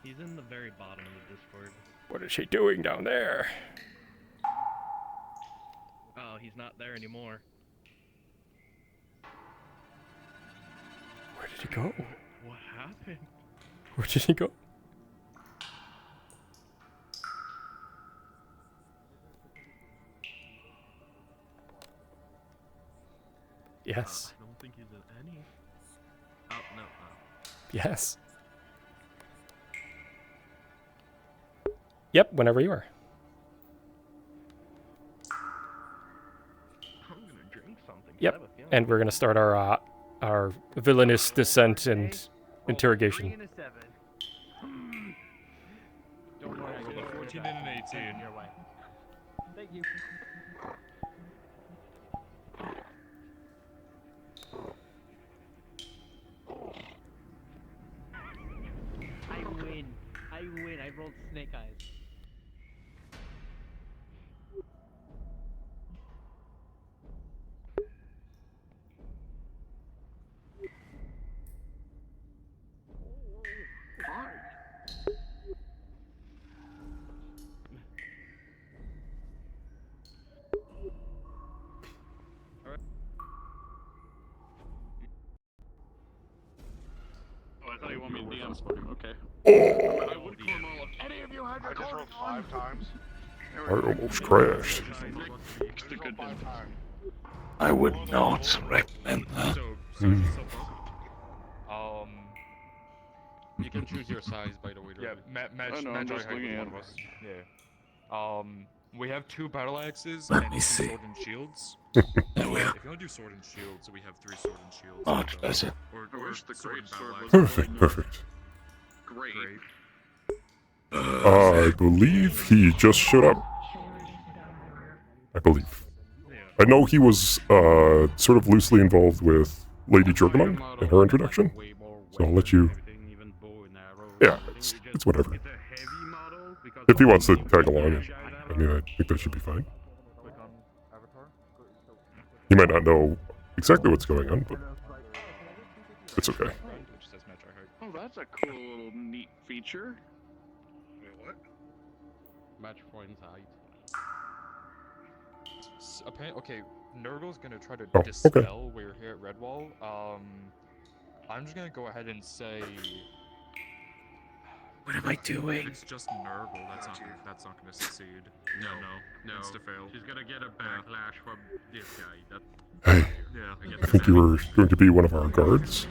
He's in the very bottom of the Discord. What is she doing down there? Oh, he's not there anymore. Where did he go? What happened? Where did he go? Yes. I don't think he's in any. Oh, no. Yes. Yep, whenever you are. I'm gonna drink something. Yep, and we're gonna start our villainous descent and interrogation. Don't worry, I got a 14 and an 18. Thank you. want me to DM? Okay. Oh, I would call them all if any of you had your I just rolled 5 times. I almost crashed. Extra good then. I would not recommend that. Hmm. You can choose your size, by the way. Yeah, match I'm just height looking with at one of us. Yeah. We have 2 battle axes Let and me 2 see. sword and shields. There we are. If you want to do sword and shields, we have 3 sword and shields. Much better. Or wish the sword great and battle sword was axes. Perfect. Great. I believe he just showed up. I believe. I know he was sort of loosely involved with Lady Jorgamon in her introduction, so I'll let you. Yeah, it's whatever. If he wants to tag along, I mean, I think that should be fine. He might not know exactly what's going on, but it's okay. Oh, that's a cool little neat feature. Wait, what? Match points height. Okay, Nurgle's gonna try to okay. dispel we're here at Redwall. I'm just gonna go ahead and say. What am I doing? If it's just Nurgle, that's not gonna succeed. No. It's to fail. She's gonna get a backlash from this guy. Hey, Yeah. I think you were going to be one of our guards.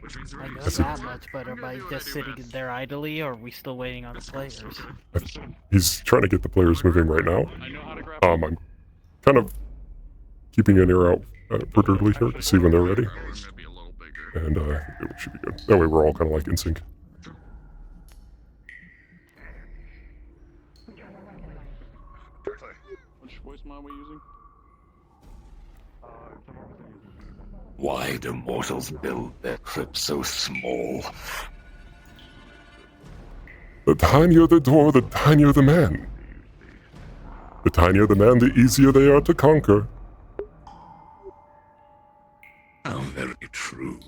Which means I know that much, but am I just sitting there idly, or are we still waiting on the players? He's trying to get the players moving right now. I'm kind of keeping an ear out perturbedly here to see when they're ready. And it should be good. That way we're all kind of like in sync. Which voice mod are we using? Why do mortals build their crypts so small? The tinier the door, the tinier the man. The tinier the man, the easier they are to conquer. How very true.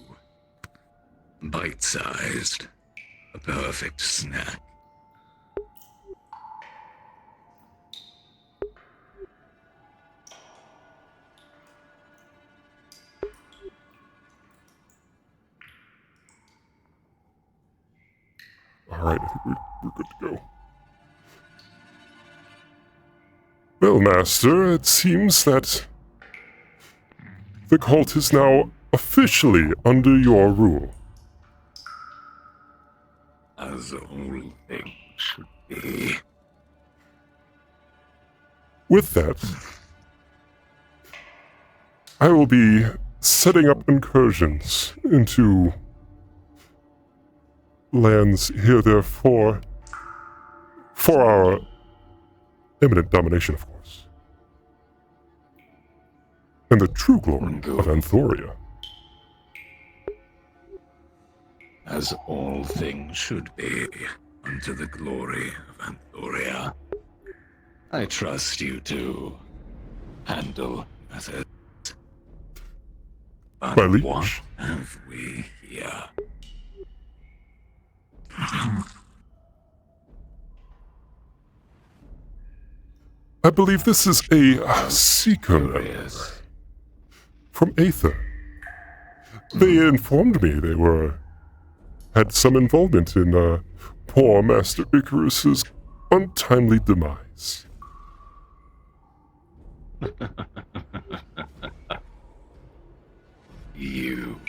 Bite-sized. A perfect snack. Alright, I think we're good to go. Well, Master, it seems that the cult is now officially under your rule. As all things should be. With that, I will be setting up incursions into lands here, therefore, for our imminent domination, of course. And the true glory of Anthoria. As all things should be, unto the glory of Anthoria. I trust you to handle matters. My But liege. what have we here? I believe this is a Seeker member from Aether. They informed me they had some involvement in poor Master Icarus's untimely demise. You,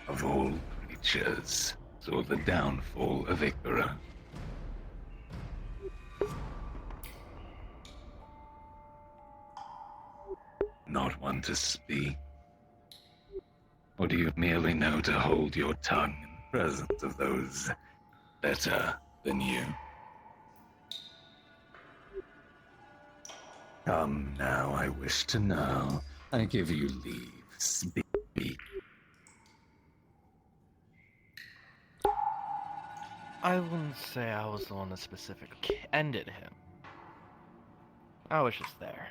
of all creatures, saw the downfall of Icarus. Not one to speak? Or do you merely know to hold your tongue in presence of those better than you? Come now, I wish to know. I give you leave. Speak. I wouldn't say I was the one that specifically ended him. I was just there.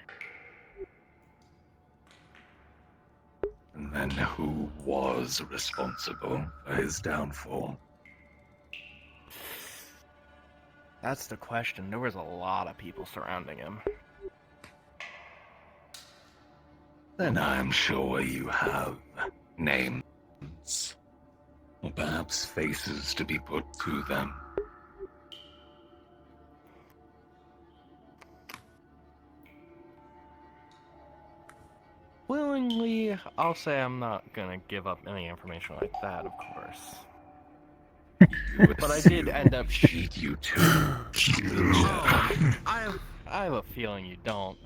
And then who was responsible for his downfall? That's the question. There was a lot of people surrounding him. Then I'm sure you have names. or perhaps faces to be put to them. Willingly, I'll say I'm not gonna give up any information like that, of course. But I did end up Cheat you too. I have a feeling you don't.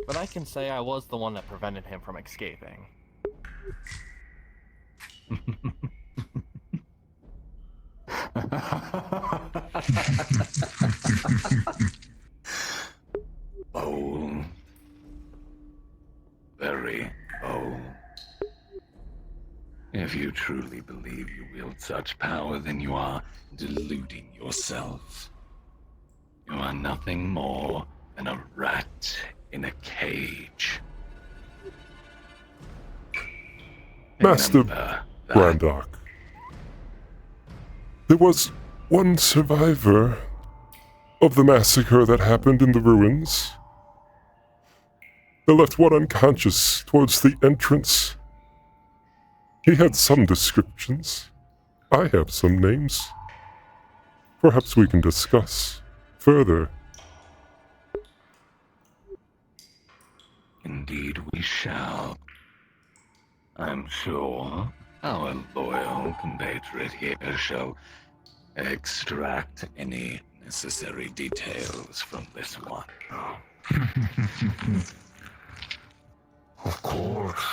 But I can say I was the one that prevented him from escaping. Bold. Very bold. If you truly believe you wield such power, then you are deluding yourself. You are nothing more than a rat in a cage. Master Remember that. Brandock, there was one survivor of the massacre that happened in the ruins. They left one unconscious towards the entrance. He had some descriptions. I have some names. Perhaps we can discuss further. Indeed we shall. I'm sure our loyal compatriot here shall extract any necessary details from this one. Of course.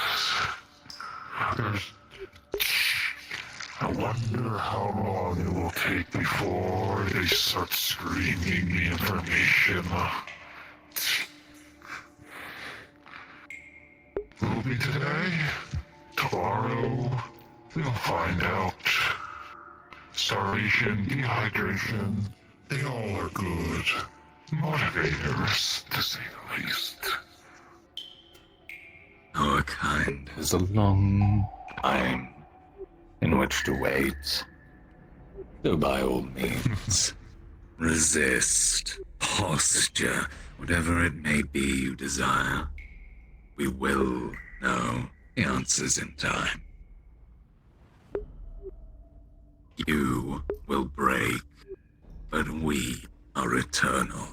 I wonder how long it will take before they start screaming the information. Will be today, tomorrow, we'll find out. Starvation, dehydration, they all are good motivators, to say the least. Our kind has a long time in which to wait. So by all means, resist, posture, whatever it may be you desire. We will know the answers in time. You will break, but we are eternal.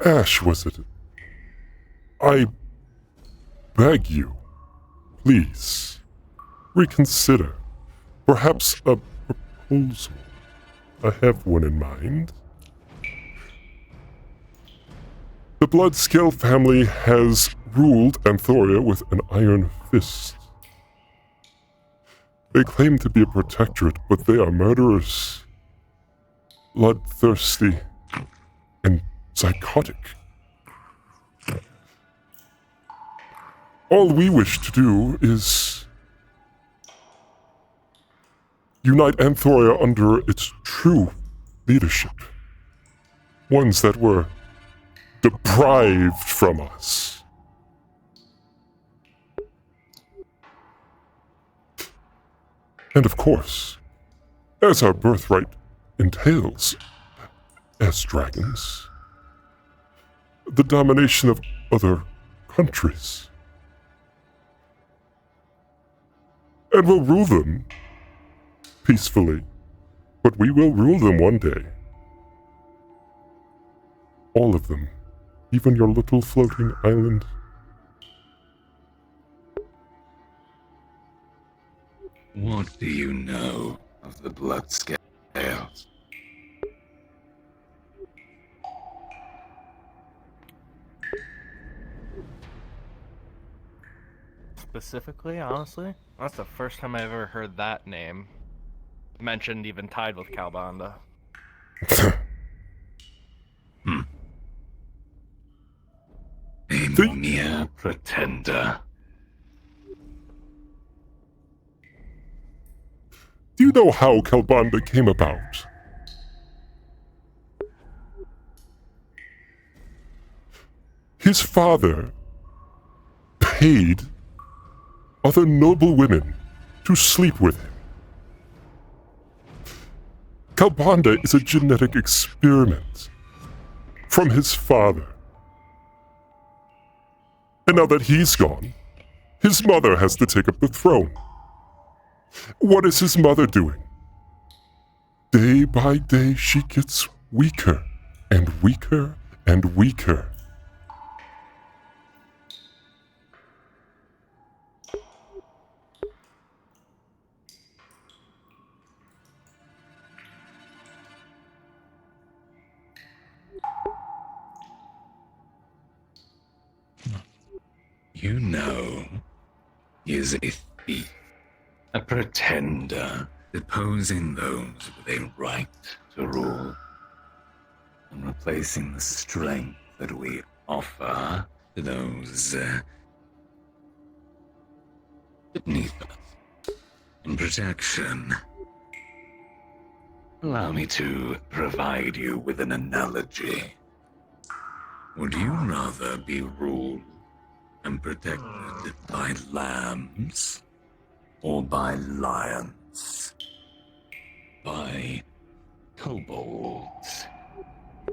Ash, was it? I beg you, please, reconsider. Perhaps a proposal. I have one in mind. The Bloodscale family has ruled Anthoria with an iron fist. They claim to be a protectorate, but they are murderers. Bloodthirsty and psychotic. All we wish to do is unite Anthoria under its true leadership. Ones that were deprived from us. And of course, as our birthright entails, as dragons, the domination of other countries. And we'll rule them peacefully, but we will rule them one day. All of them, even your little floating island. What do you know of the Bloodscales? Specifically, honestly, that's the first time I ever heard that name mentioned, even tied with Calbanda. A mere pretender. Do you know how Calbanda came about? His father paid other noble women to sleep with him. Calbanda is a genetic experiment from his father. And now that he's gone, his mother has to take up the throne. What is his mother doing? Day by day, she gets weaker and weaker and weaker. You know, he is a thief, a pretender, deposing those with a right to rule, and replacing the strength that we offer to those beneath us in protection. Allow me to provide you with an analogy. Would you rather be ruled and protected by lambs or by lions? By kobolds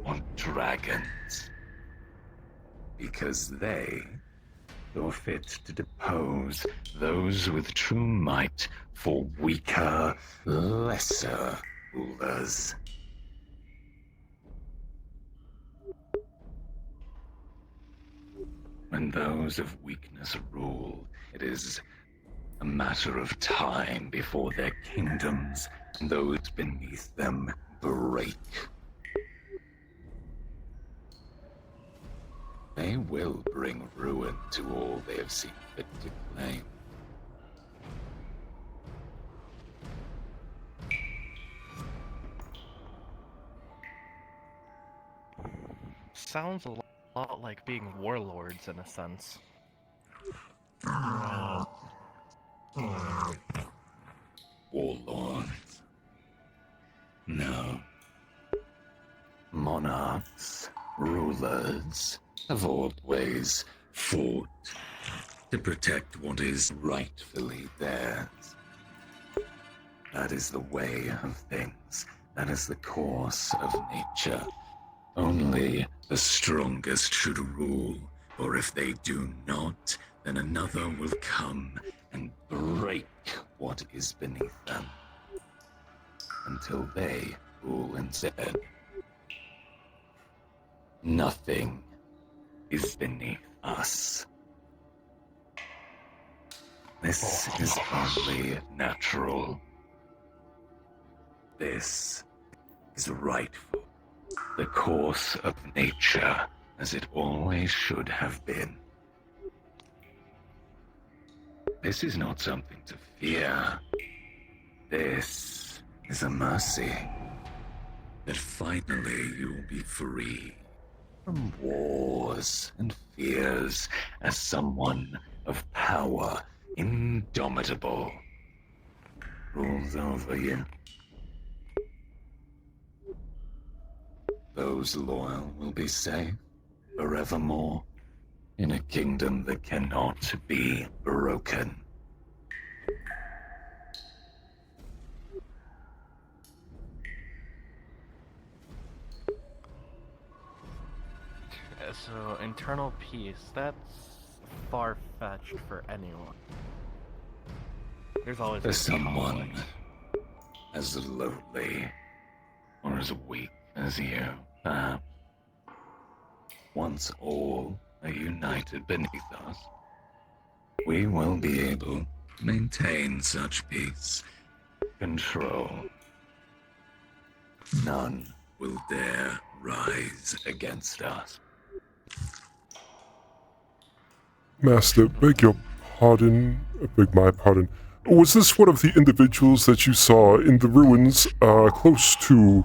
or dragons? Because they saw fit to depose those with true might for weaker, lesser rulers. When those of weakness rule, it is a matter of time before their kingdoms and those beneath them break. They will bring ruin to all they have seen fit to claim. Sounds a lot like being warlords in a sense. Warlords? No. Monarchs, rulers, have always fought to protect what is rightfully theirs. That is the way of things. That is the course of nature. Only the strongest should rule, or if they do not, then another will come and break what is beneath them, until they rule instead. Nothing is beneath us. This is only natural. This is rightful. The course of nature, as it always should have been. This is not something to fear. This is a mercy. That finally you will be free from wars and fears as someone of power, indomitable, rules over you. Those loyal will be safe forevermore in a kingdom that cannot be broken. So, internal peace, that's far-fetched for anyone. There's always For gonna be someone conflict. as lowly or as weak as you, perhaps. Once all are united beneath us, we will be able to maintain such peace, control. None will dare rise against us. Master, beg your pardon, beg my pardon. Was this one of the individuals that you saw in the ruins close to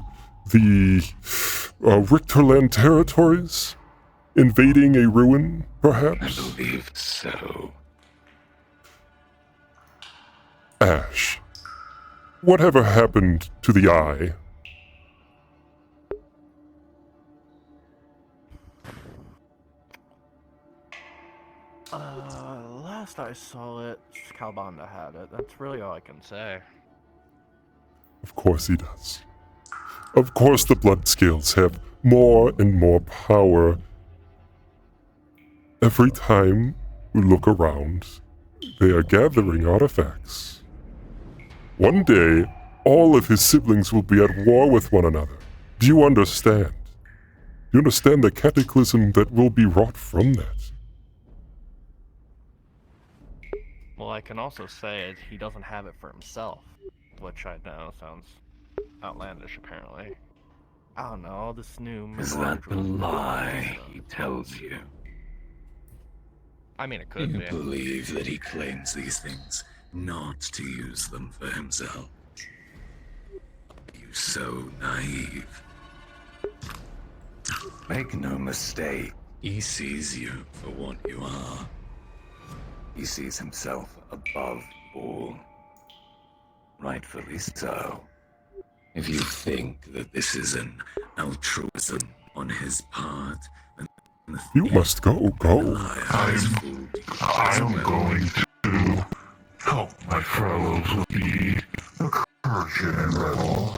the Richterland territories? Invading a ruin, perhaps? I believe so. Ash, whatever happened to the eye? Last I saw it, Calbanda had it. That's really all I can say. Of course he does. Of course the blood scales have more and more power every time who look around. They are gathering artifacts. One day, all of his siblings will be at war with one another. Do you understand? Do you understand the cataclysm that will be wrought from that? Well, I can also say he doesn't have it for himself, which I know sounds outlandish, apparently. I don't know, all this new Is that the mythological lie stuff. he tells you? I mean, it could You be. believe that he claims these things not to use them for himself. You so naive. Make no mistake, he sees you for what you are. He sees himself above all. Rightfully so. If you think that this is an altruism on his part, You must go. I'm going to help my fellows with the incursion and rebel.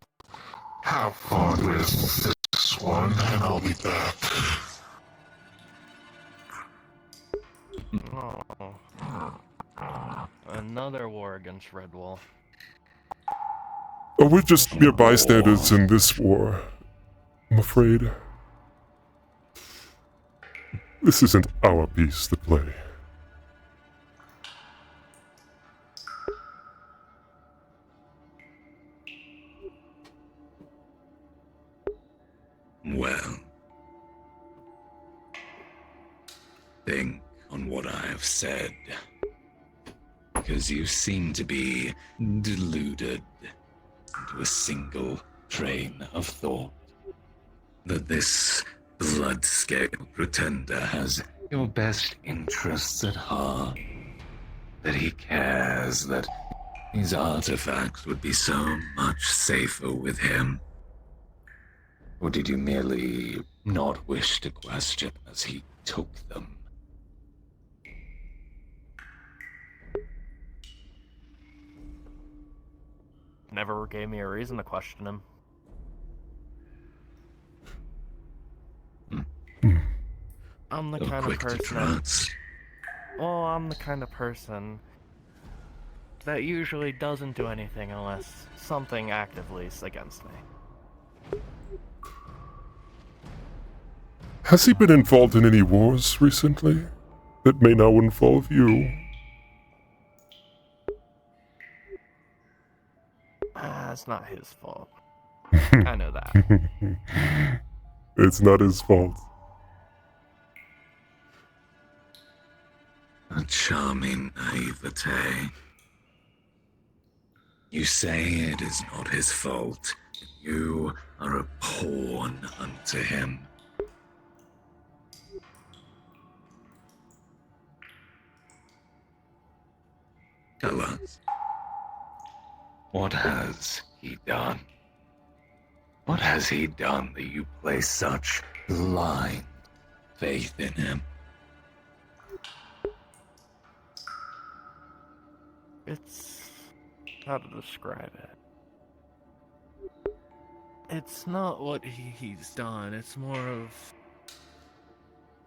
Have fun with this one, and I'll be back. Oh. Another war against Redwall. Oh, we're just mere bystanders in this war. I'm afraid. This isn't our piece to play. well, think on what I have said, because you seem to be deluded into a single train of thought. That this blood-scale pretender has your best interests at heart. That he cares that these artifacts would be so much safer with him. Or did you merely not wish to question as he took them? Never gave me a reason to question him. I'm the So kind of quick to person. trust. Well, I'm the kind of person that usually doesn't do anything unless something actively is against me. Has he been involved in any wars recently that may now involve you? It's not his fault. I know that. It's not his fault. A charming naivete. You say it is not his fault. You are a pawn unto him. Tell us, what has he done? What has he done that you place such blind faith in him? It's... how to describe it? It's not what he's done, it's more of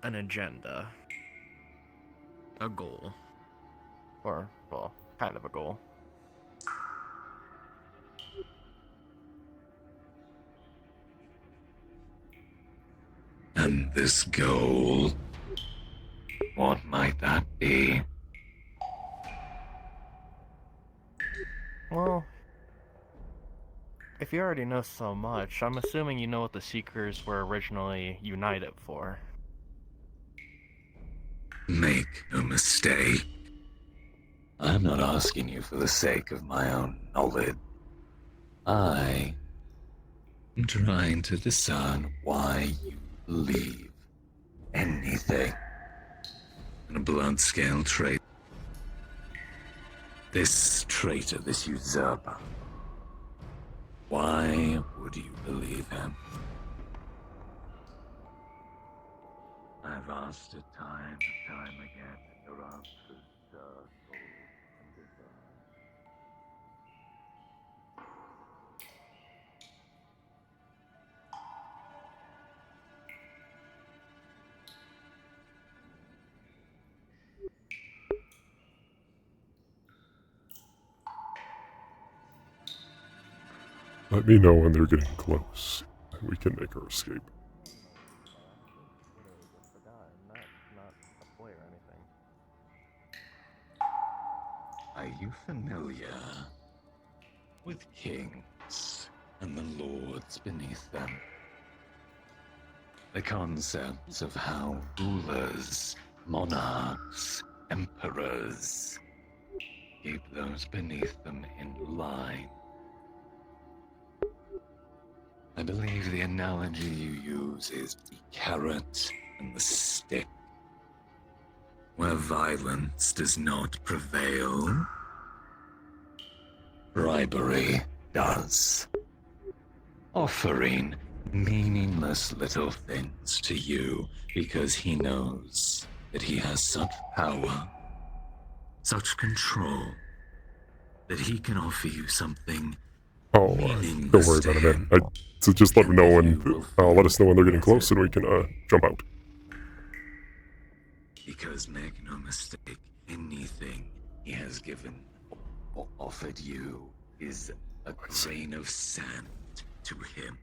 an agenda. A goal. Or, well, kind of a goal. And this goal, what might that be? Well, if you already know so much, I'm assuming you know what the Seekers were originally united for. Make no mistake. I'm not asking you for the sake of my own knowledge. I am trying to discern why you believe anything in a blood-scale traitor. This traitor, this usurper. Why would you believe him? I've asked it time and time again, and your answers are cold and divine. Let me know when they're getting close, and we can make our escape. Are you familiar with kings and the lords beneath them? The concepts of how rulers, monarchs, emperors keep those beneath them in line. I believe the analogy you use is the carrot and the stick. Where violence does not prevail, bribery does. Offering meaningless little things to you because he knows that he has such power, such control, that he can offer you something Oh, don't worry about it, man. So just let me know when, let us know when they're getting close, and we can jump out. Because make no mistake, anything he has given or offered you is a grain of sand to him.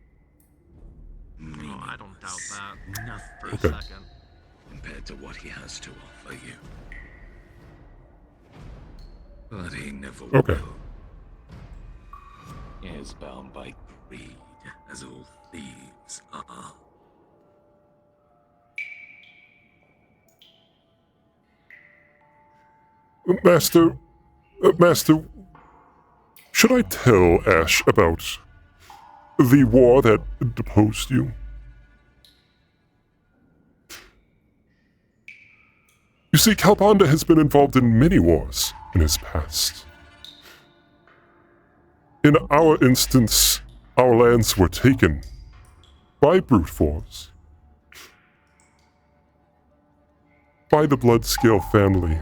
Oh, I don't doubt that. Nothing For a second. compared to what he has to offer you. But he never will. He is bound by greed, as all thieves are. Master, should I tell Ash about the war that deposed you? You see, Kalbanda has been involved in many wars in his past. In our instance, our lands were taken by brute force, by the Bloodscale family.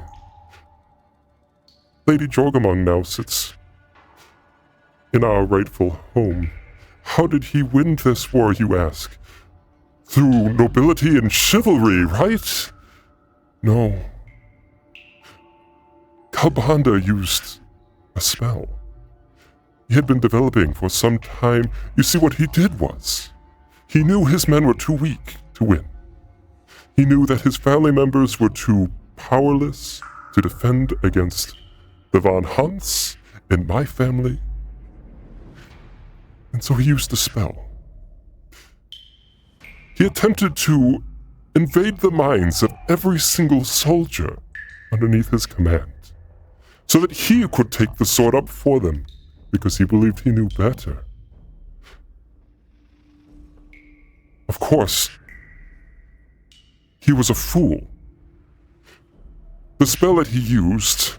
Lady Jorgamong now sits in our rightful home. How did he win this war, you ask? Through nobility and chivalry, right? No. Kalbanda used a spell he had been developing for some time. You see, what he did was, he knew his men were too weak to win. He knew that his family members were too powerless to defend against the Von Hunts and my family. And so he used a spell. He attempted to invade the minds of every single soldier underneath his command, so that he could take the sword up for them, because he believed he knew better. Of course, he was a fool. The spell that he used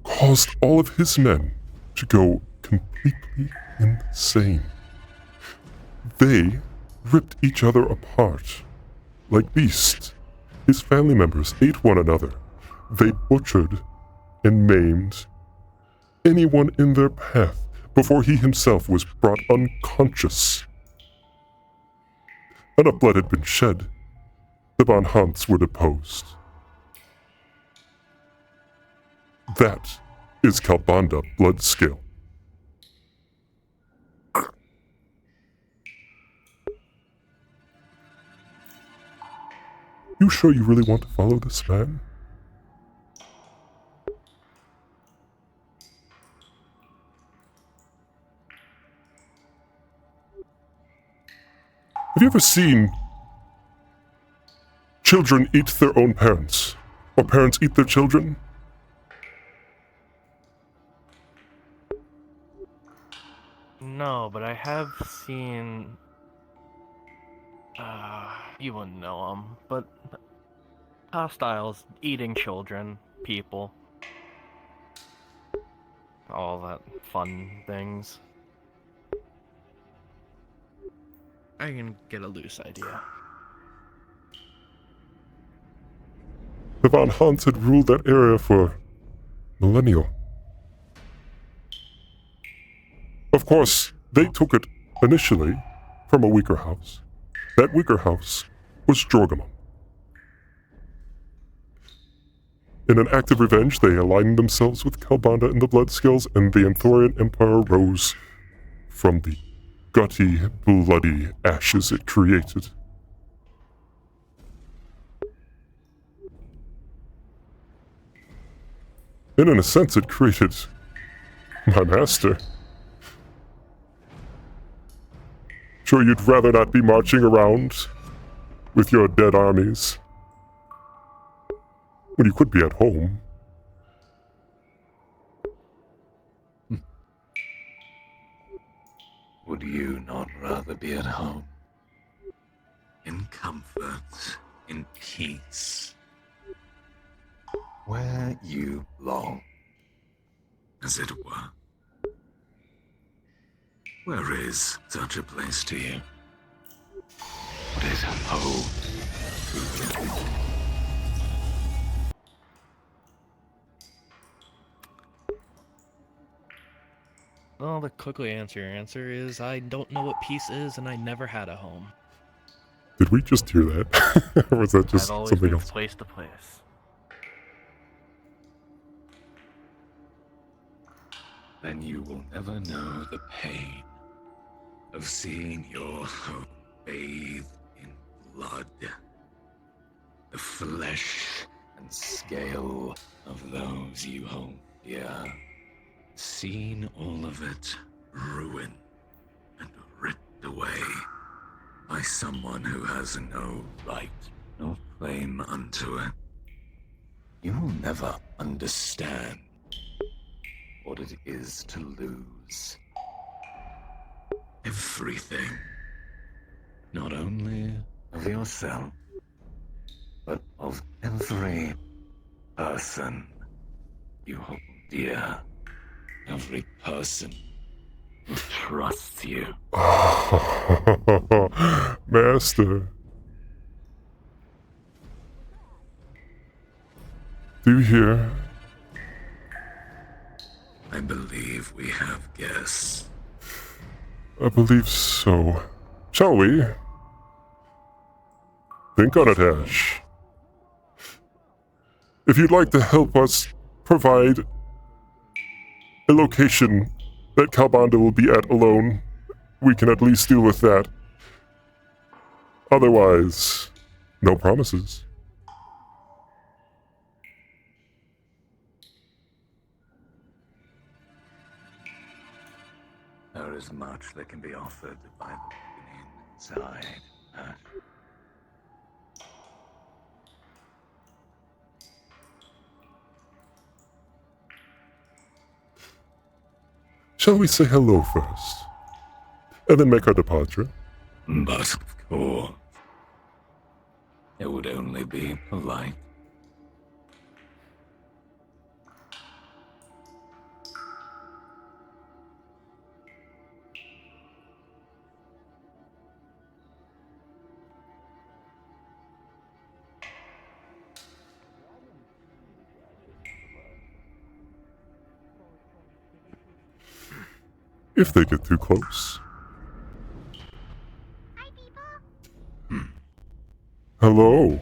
caused all of his men to go completely insane. They ripped each other apart like beasts. His family members ate one another. They butchered and maimed anyone in their path before he himself was brought unconscious. Enough blood had been shed. The Von Hunts were deposed. That is Kalbanda Bloodscale. You sure you really want to follow this man? Have you ever seen children eat their own parents? Or parents eat their children? No, but I have seen... you wouldn't know them, but... hostiles, eating children, people. All that fun things. I can get a loose idea. The Von Hunts had ruled that area for millennia. Of course, they took it initially from a weaker house. That weaker house was Jorgamon. In an act of revenge, they aligned themselves with Kalbanda and the Bloodskills, and the Anthorian Empire rose from the gutty, bloody ashes it created. And in a sense, it created my master. Sure, you'd rather not be marching around with your dead armies when you could be at home. Would you not rather be at home? In comfort, in peace, where you belong, as it were. Where is such a place to you? What is home to you? Well, to quickly answer your answer is I don't know what peace is, and I never had a home. Did we just hear that? Or was that just I've always something moved else? place to place. Then you will never know the pain of seeing your home bathed in blood. The flesh and scale of those you hold dear. Seen all of it ruined and ripped away by someone who has no right, no claim unto it. You will never understand what it is to lose everything, not only of yourself, but of every person you hold dear, every person who trusts you. Master. Do you hear? I believe we have guests. I believe so. Shall we? Think on it, Ash. If you'd like to help us provide a location that Kalbanda will be at alone, we can at least deal with that. Otherwise, no promises. There is much that can be offered by the beginning inside. Shall we say hello first? And then make our departure? But of course, it would only be polite. If they get too close. Hello.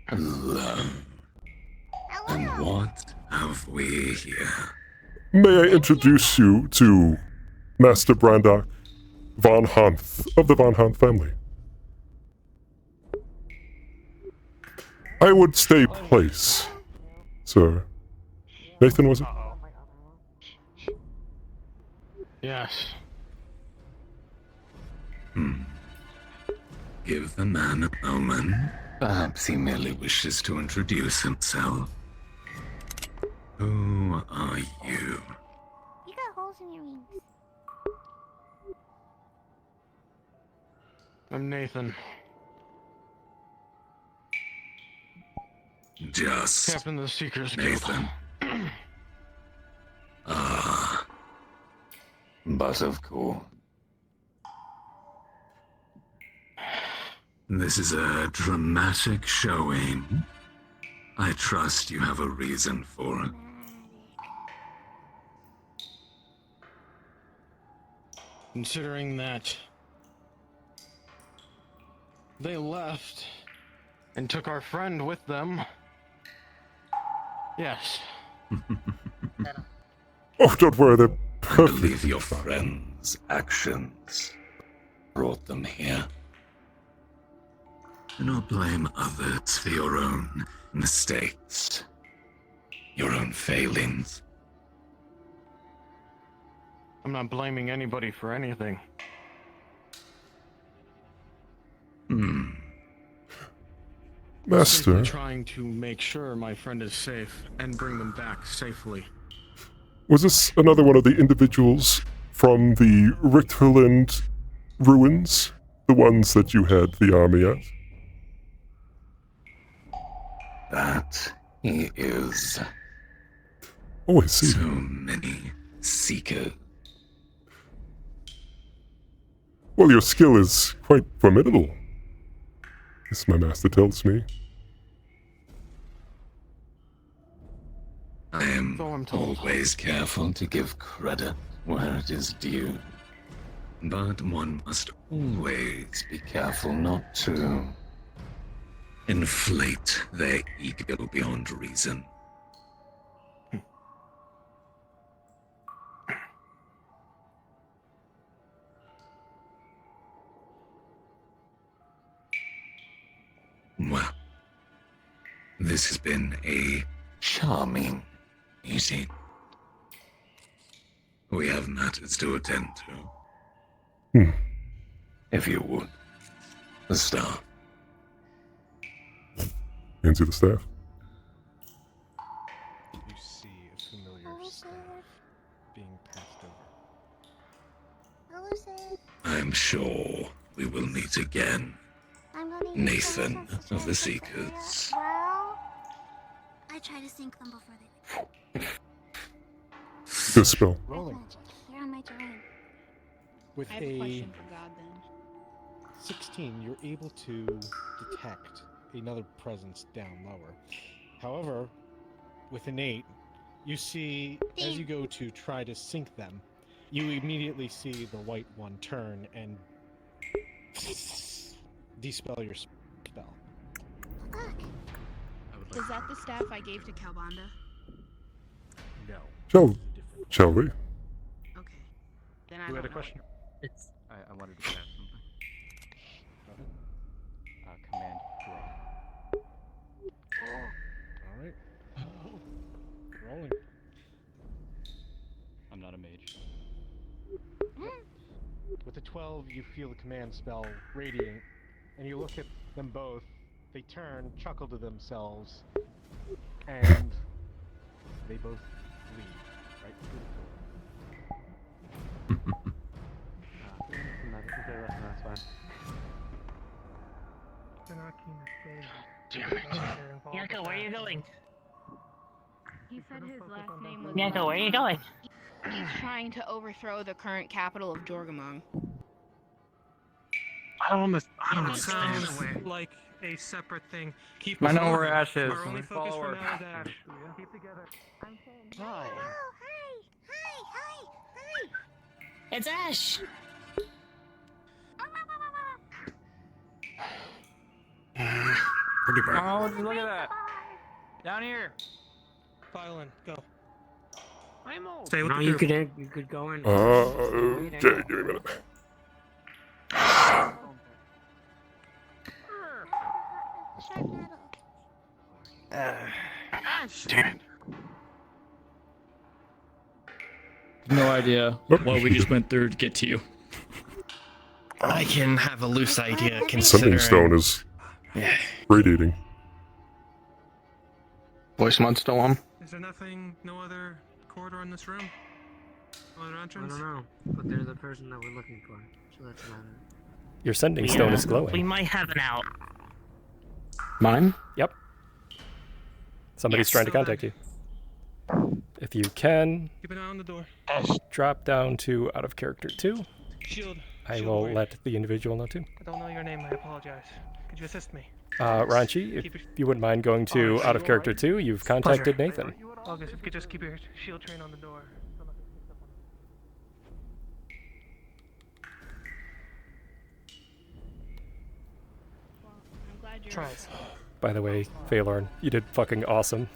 Hello. And what have we here? May I introduce you to Master Brandock von Hanth of the von Hanth family. I would stay place, sir. Nathan, was it? Yes. Give the man a moment. Perhaps he merely wishes to introduce himself. Who are you? You got holes in your wings. I'm Nathan. Just Captain of the Seekers Guild. Nathan. Ah. But of course. This is a dramatic showing. I trust you have a reason for it. Considering that they left and took our friend with them. Yes. Oh, don't worry, they're I perfect. believe your friend's actions brought them here. Do not blame others for your own mistakes, your own failings. I'm not blaming anybody for anything. Master. Simply trying to make sure my friend is safe and bring them back safely. Was this another one of the individuals from the Richterland ruins? The ones that you had the army at? That he is. Oh, I see. So many seekers. Well, your skill is quite formidable. This my master tells me. I am always careful to give credit where it is due. But one must always be careful not to inflate their ego beyond reason. Well, this has been a charming meeting. We have matters to attend to. If you would. The staff. Into the staff. You see a familiar staff being passed over. I'm sure we will meet again. Nathan of the Seekers. Well, I try to sync them before they Dispel. Rolling. You're on my terrain. With I have a a question for God then. 16, you're able to detect another presence down lower. However, with an 8, you see, as you go to try to sync them, you immediately see the white one turn and dispel your spell. Is that the staff I gave to Calbanda? No. Shall we? Okay. Then I Who don't had a know. question? It's. I wanted to ask something. Command draw. Alright. Rolling. I'm not a mage. With a 12, you feel the command spell radiate, and you look at them both. They turn, chuckle to themselves, and they both leave right through the door. That's fine. They're not keen to stay. Yanko, where are you going? He said his last name was. Yanko, where are you going? He's trying to overthrow the current capital of Jorgamon. I don't It understand. sounds like a separate thing. Keep I us know moving. where Ash is. Our only focus Follow for her. now is Ash. Keep together. Hi. It's Ash! Pretty bad. Oh, look at that. Down here. File in. Go. I'm Stay with No, the you group. could go in. Okay, give me a minute. No idea what we just went through to get to you. I can have a loose idea Sending considering. stone is radiating. Voice mod still on? Is there nothing, no other corridor in this room? No other I entrance? don't know, but they're the person that we're looking for, so that's about it. Your sending stone is glowing. We might have an out. Mine? Yep. Somebody's trying to contact you. If you can, Keep an eye on the door. drop down to out of character 2. Shield. I Shield will away. let the individual know too. I don't know your name. I apologize. Could you assist me? Ranchi, if you wouldn't mind going to out of character 2, you've contacted Nathan. August, if you could just keep your shield train on the door. I'm glad you're. Tries. By the way, Phalorn, you did fucking awesome.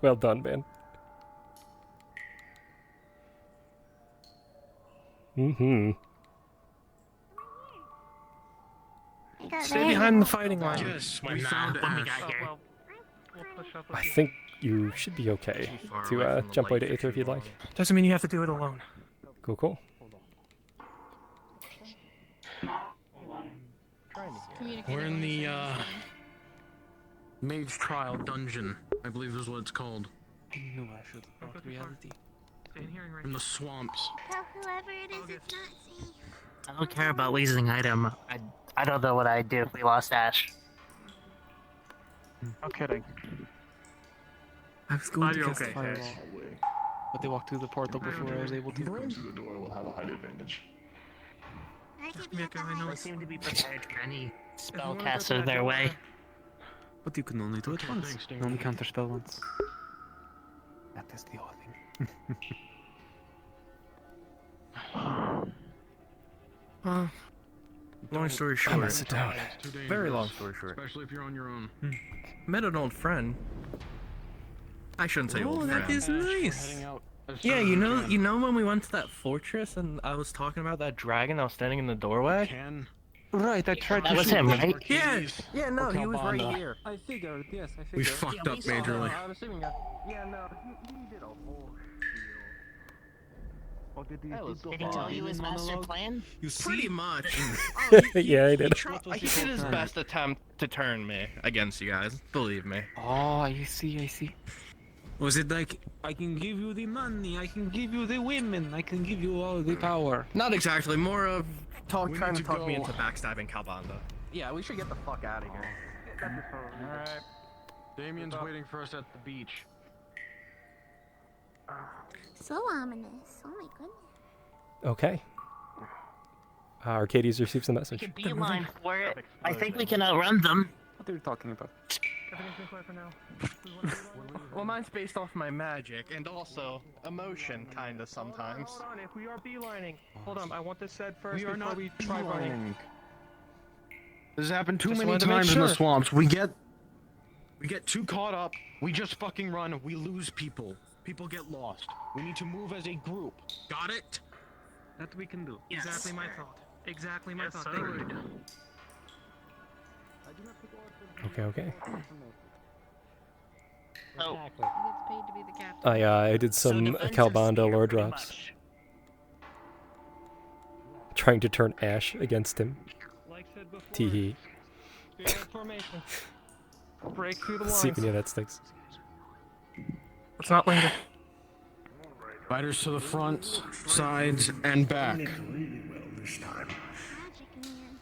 Well done, man. Mm-hmm. Stay behind the fighting line. Yes, we found when we Ash. got here. I think you should be okay to jump away to Aether if you'd like. Doesn't mean you have to do it alone. Cool, cool. We're in the Mage Trial Dungeon, I believe is what it's called. I knew I should have brought reality. In the swamps. Tell whoever it is it's not safe. I don't care about losing item. I don't know what I'd do if we lost Ash. No kidding. I was going to You're cast okay, Firewall, Ash. but they walked through the portal before I was able to. Going through the door will have a height advantage. I can be at the high They seem to be prepared for any spellcaster their way. But you can only do it once. Thanks, You Damien. only counter spell once. That is the whole thing. Long story I'm gonna short, sit down. It's too dangerous, very long story short. Especially if you're on your own. Met an old friend. I shouldn't say old friend. that is nice. Heading out as Yeah, fast you as know, can. you know when we went to that fortress and I was talking about that dragon that was standing in the doorway? Can. Right, I tried That to was shoot him, him. right? Yeah, no, he was right Calbanda. here. I figured, yes, I figured. We fucked up majorly. I'm assuming that. Yeah, no, he did a whole spiel. Did Did he tell you his master plan? You see? Pretty much. Yeah, I did. He did his best attempt to turn me against you guys. Believe me. Oh, I see, I see. Was it like, I can give you the money, I can give you the women, I can give you all the power? Not exactly. More of We trying need to to talk me go. into backstabbing Calbanda. Yeah, we should get the fuck out of here. Alright. Damien's waiting for us at the beach. So ominous. Oh my goodness. Okay. Arcadies receives the We message. can beeline for it. I think we can outrun them. What are you talking about? Everything's been quiet for now. Well, mine's based off my magic and also emotion, kinda sometimes. Hold on, if we are beelining, hold on, I want this said first We are before not we try running. beelining. This has happened too Just many wanted to make times in the sure. swamps. We get too caught up. We just fucking run. We lose people. People get lost. We need to move as a group. Got it? That we can do. Yes. Exactly my thought. Exactly my thought. sir. Thank you. Okay. Oh, He gets paid to be the captain. I did some defensive Calbanda spear, lore pretty drops. much. Trying to turn Ash against him. Like said before, Teehee. spirit formation. Break through the lines. See if any of that sticks. Let's not linger. Fighters to the front, sides, and back. Really well this time. Magic man.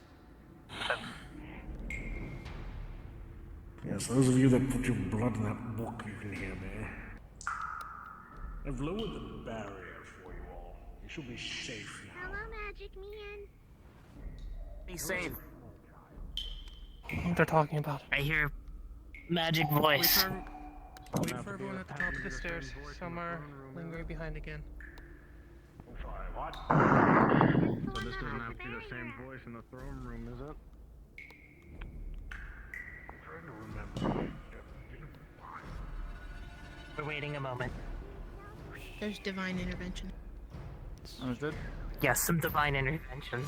Yes, those of you that put your blood in that book, you can hear me. I've lowered the barrier for you all. You should be safe now. Hello, magic man. Be safe. What they're talking about. I hear magic voice. Wait for everyone at the top of the stairs. Some are lingering behind again. So this doesn't have to be the same voice in the throne room, is it? We're waiting a moment. There's divine intervention. Understood? Yes, some divine intervention.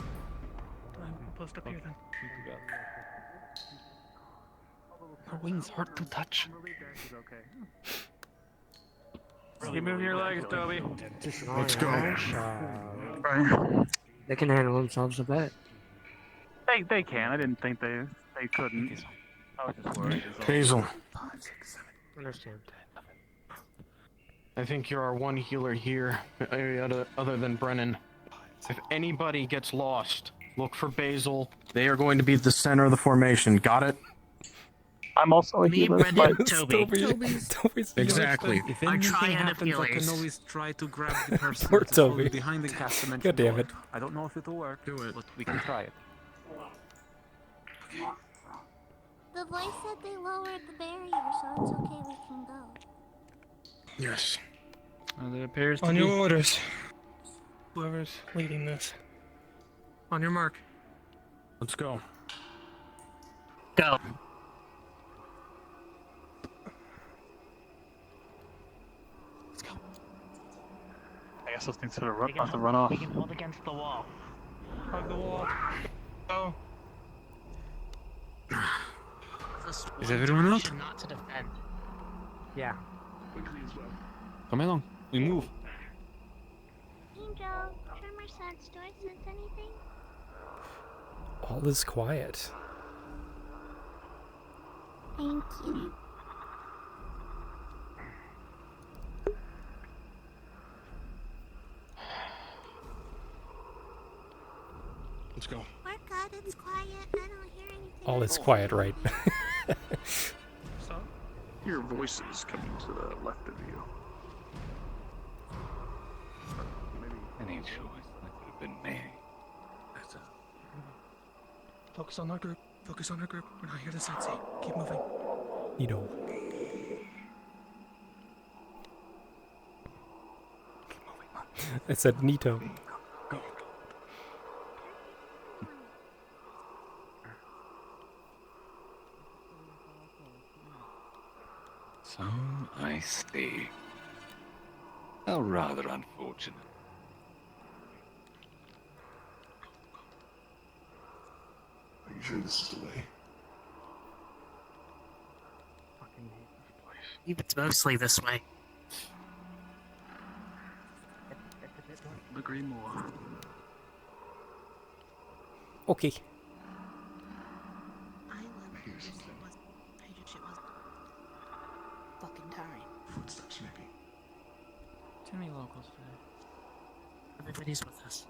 Post up here then. Her wings hurt to touch. Keep moving your legs, Toby. Let's go. They can handle themselves a bit. They can. I didn't think they couldn't. I was just worried. Hazel, Understand. I think you're our one healer here, other than Brennan. If anybody gets lost, look for Basil. They are going to be the center of the formation. Got it? I'm also a Me, healer. Brendan, Toby. Toby's Exactly. If Our anything triad of happens, I can healers. always try to grab the person Poor that's holding Toby. behind the cast dimension God damn door. it. I don't know if it'll work, Do it. but we can try it. The voice said they lowered the barrier, so it's okay, we can go. Yes. And it appears to On be. your orders. whoever's leading this. On your mark. Let's go. Go. I guess those things sort of have to run off. We can hold against the wall. Hug the wall. Go. Is everyone out? Not to defend. Yeah. Come along. We move. Angel, Tremor sense. Do I sense anything? All is quiet. Thank you. Let's go. We're good. It's quiet. I don't hear anything. All is quiet, right? So, your voice is coming to the left of you. Any choice that could have been made. Better. Focus on our group. Focus on our group. We're not here to sightsee. Keep moving. Nito. I said Nito. So I see. How rather unfortunate. Are you sure this is the way? It's mostly this way. Agree more. Okay. Fucking tiring. Footsteps, maybe. Too many locals today. Everybody's with us.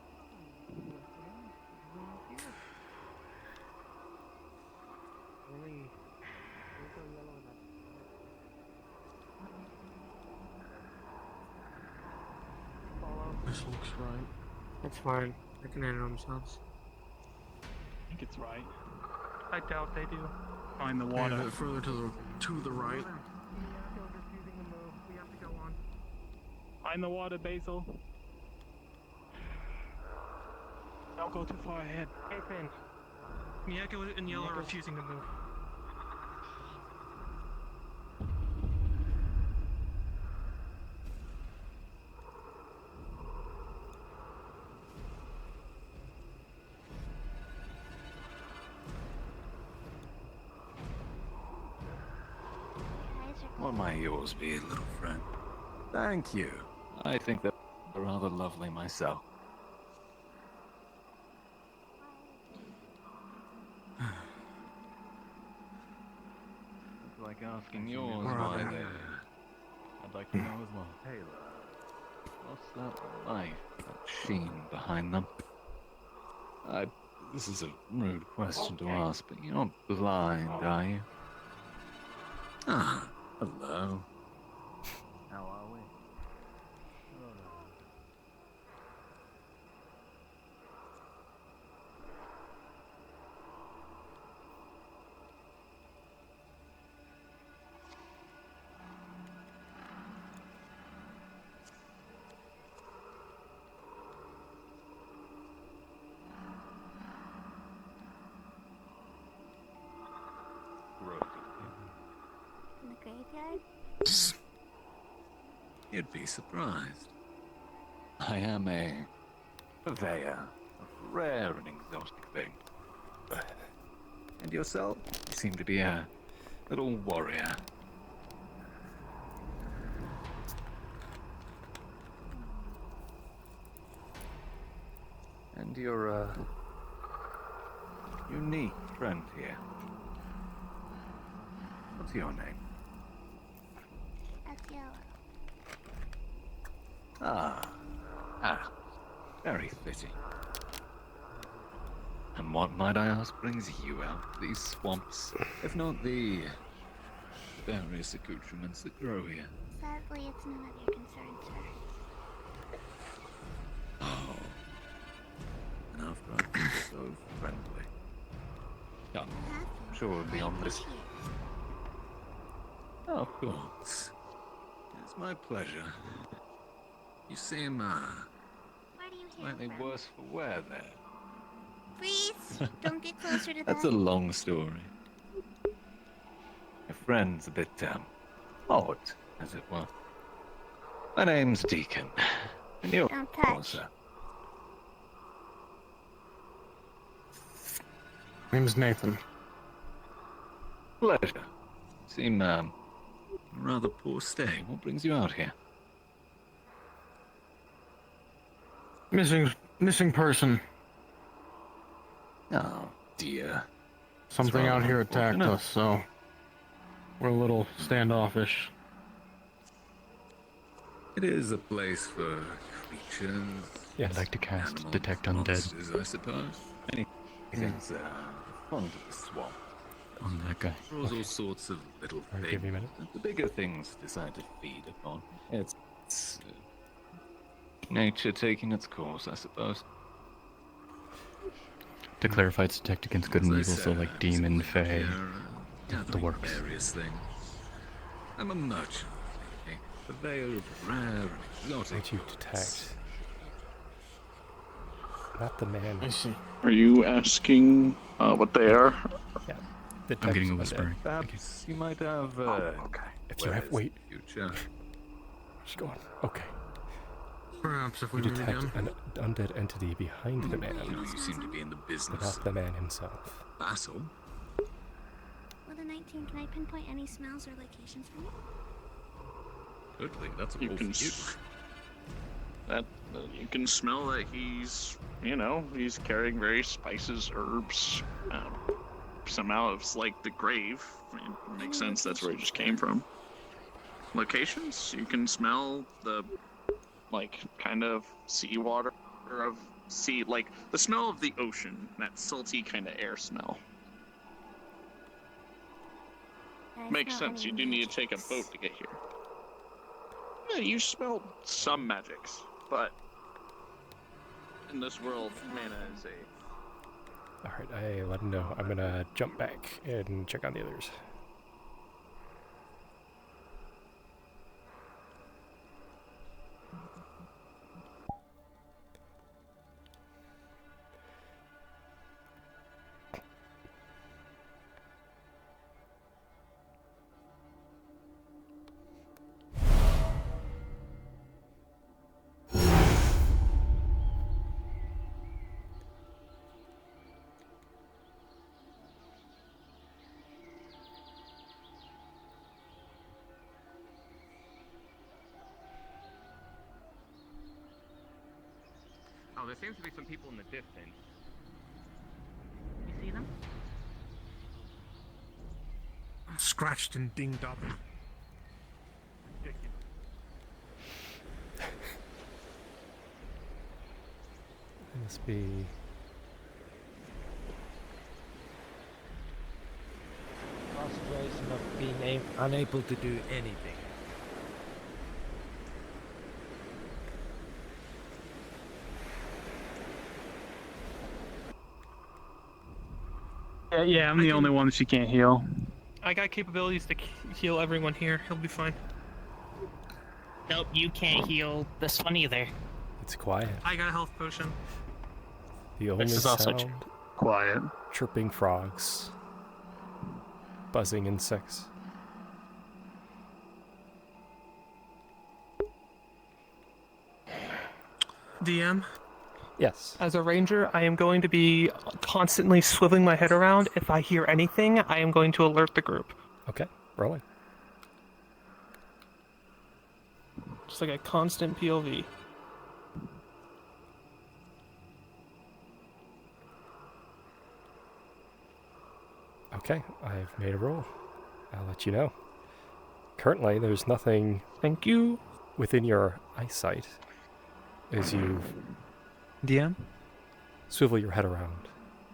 This looks right. That's fine. They can handle themselves. I think it's right. I doubt they do. Find the water. A bit further to the right. Find the water, Basil. Don't go too far ahead. Hey, Finn. Miyako and Yellow are refusing to move. What might yours be, little friend? Thank you. I think they're rather lovely myself. It's like asking Yours, why why they're- there? I'd like to know as well. What's that light, that sheen behind them? This is a rude question to ask, but you're not blind, are you? Ah, hello. How are we? In the graveyard? You'd be surprised. I am a purveyor of rare and exotic things. And yourself? You seem to be a little warrior. And you're a unique friend here. What's your name? That's Yellow. Ah, very fitting. And what, might I ask, brings you out to these swamps, if not the various accoutrements that grow here? Sadly, it's none of your concern, sir. Oh, and after I've been so friendly. Come, I'm sure we'll be on this. Of course. It's my pleasure. You seem, Where do you Slightly worse for wear there. Freeze! Don't get closer to That's that. a long story. My friend's a bit, odd, as it were. My name's Deacon. And you're Don't touch. closer. Name's Nathan. Pleasure. Seem, a rather poor stay. What brings you out here? Missing person. Oh, dear. Something That's out here rather attacked unfortunate. us, so we're a little standoffish. It is a place for creatures. I'd like to cast animals, Detect Undead. monsters, I suppose. Anything's fun to the swamp. On that guy. Draws all sorts of little Alright, things give me a minute. that the bigger things decide to feed upon. It's nature taking its course, I suppose. To clarify, it's detect against good and As I evil, so said, like demon, fae, here, the gathering works. various things. I'm a merchant, lately, purveyor of rare and exotic What you detect? Not the man. I see. Are you asking what they are? Yeah. I'm getting a whispering. Perhaps you might have. If you have wait. Future. She's going. Okay. Perhaps if You we meet detect again. an undead entity behind the man, You seem to be in the but business. not the man himself. Vassal. With a 19, can I pinpoint any smells or locations for you? Totally, that's You all can for you. That you can smell that he's, he's carrying various spices, herbs. Somehow it's like the grave. It makes sense. That's where it just came from. Locations, you can smell the, kind of seawater of sea, like the smell of the ocean. That salty kind of air smell. I Makes smell sense. any You do need to magics. take a boat to get here. Yeah, you smelled some magics, but in this world, mana is a. Alright, I let him know. I'm gonna jump back and check on the others. Oh, there seems to be some people in the distance. You see them? Scratched and dinged up. It must be. Frustration of being unable to do anything. Yeah, I'm the only one that she can't heal. I got capabilities to heal everyone here. He'll be fine. Nope, you can't heal this one either. It's quiet. I got a health potion. The only This is also sound, quiet. chirping frogs, buzzing insects. DM, Yes. as a ranger, I am going to be constantly swiveling my head around. If I hear anything, I am going to alert the group. Okay, rolling. Just like a constant POV. Okay, I've made a roll. I'll let you know. Currently, there's nothing. Thank you. Within your eyesight, as you DM? swivel your head around.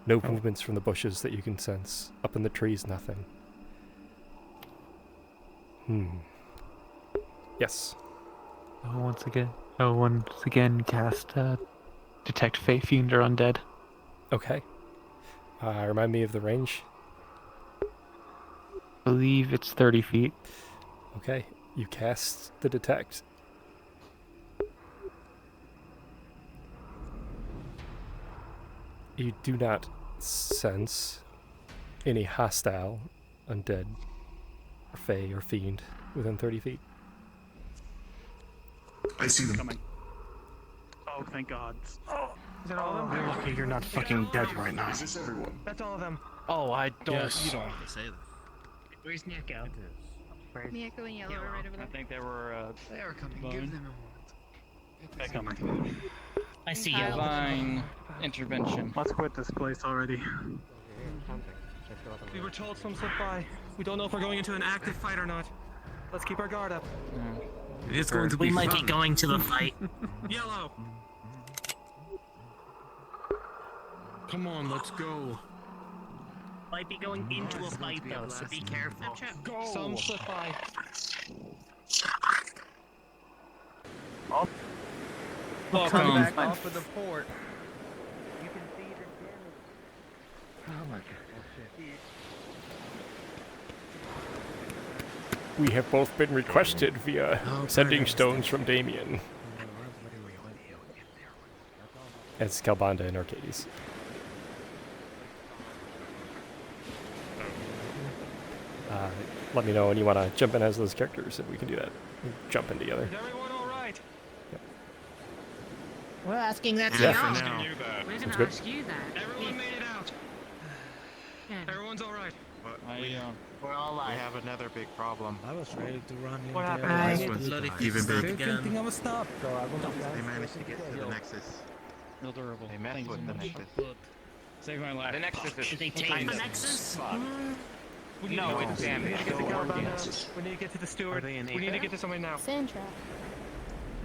No movements from the bushes that you can sense. Up in the trees, nothing. Yes. Once again cast Detect Fey, Fiend, or Undead. Okay. Remind me of the range. I believe it's 30 feet. Okay. You cast the detect. You do not sense any hostile undead or fey or fiend within 30 feet. I see them. Coming. Oh, thank God. Oh, is that all of them? You're lucky you're not fucking dead right now. Is this everyone? That's all of them. Oh, I don't. Yes. You don't have to say that. Where's Nieko? Miyako and Yellow are right over there. I think they were. They are coming. Bone. Give them a They're coming. I see Kyle. Yellow. Divine intervention. Let's quit this place already. We were told some slip by. We don't know if we're going into an active fight or not. Let's keep our guard up. It's going to be We might be going to the fight. Yellow! Come on, let's go. Might be going into a fight though, so be careful. Go! Some slip by. Welcome. Back off of the port. You can see the damage. Oh my god. We have both been requested via sending stones from Damien. It's Calbanda and Arcadies. Let me know when you want to jump in as those characters, and we can do that. Jump in together. Is everyone alright? We're asking that to Yeah. y'all. For now. We're Sounds gonna good. ask you that. Everyone made it out. Everyone's alright. We're all alive. We have another big problem. I was ready to run in What there. happened? This one's Bloody even I big. didn't think I was stopped, so I was They managed to get to the Nexus. No durable. They messed with the Nexus. Save my life. The Nexus is Did they take kind the of Nexus? No, it's We need damaged. to get to Calbanda. We need to get to the steward. Are they in We need to get to somebody now. Sand trap.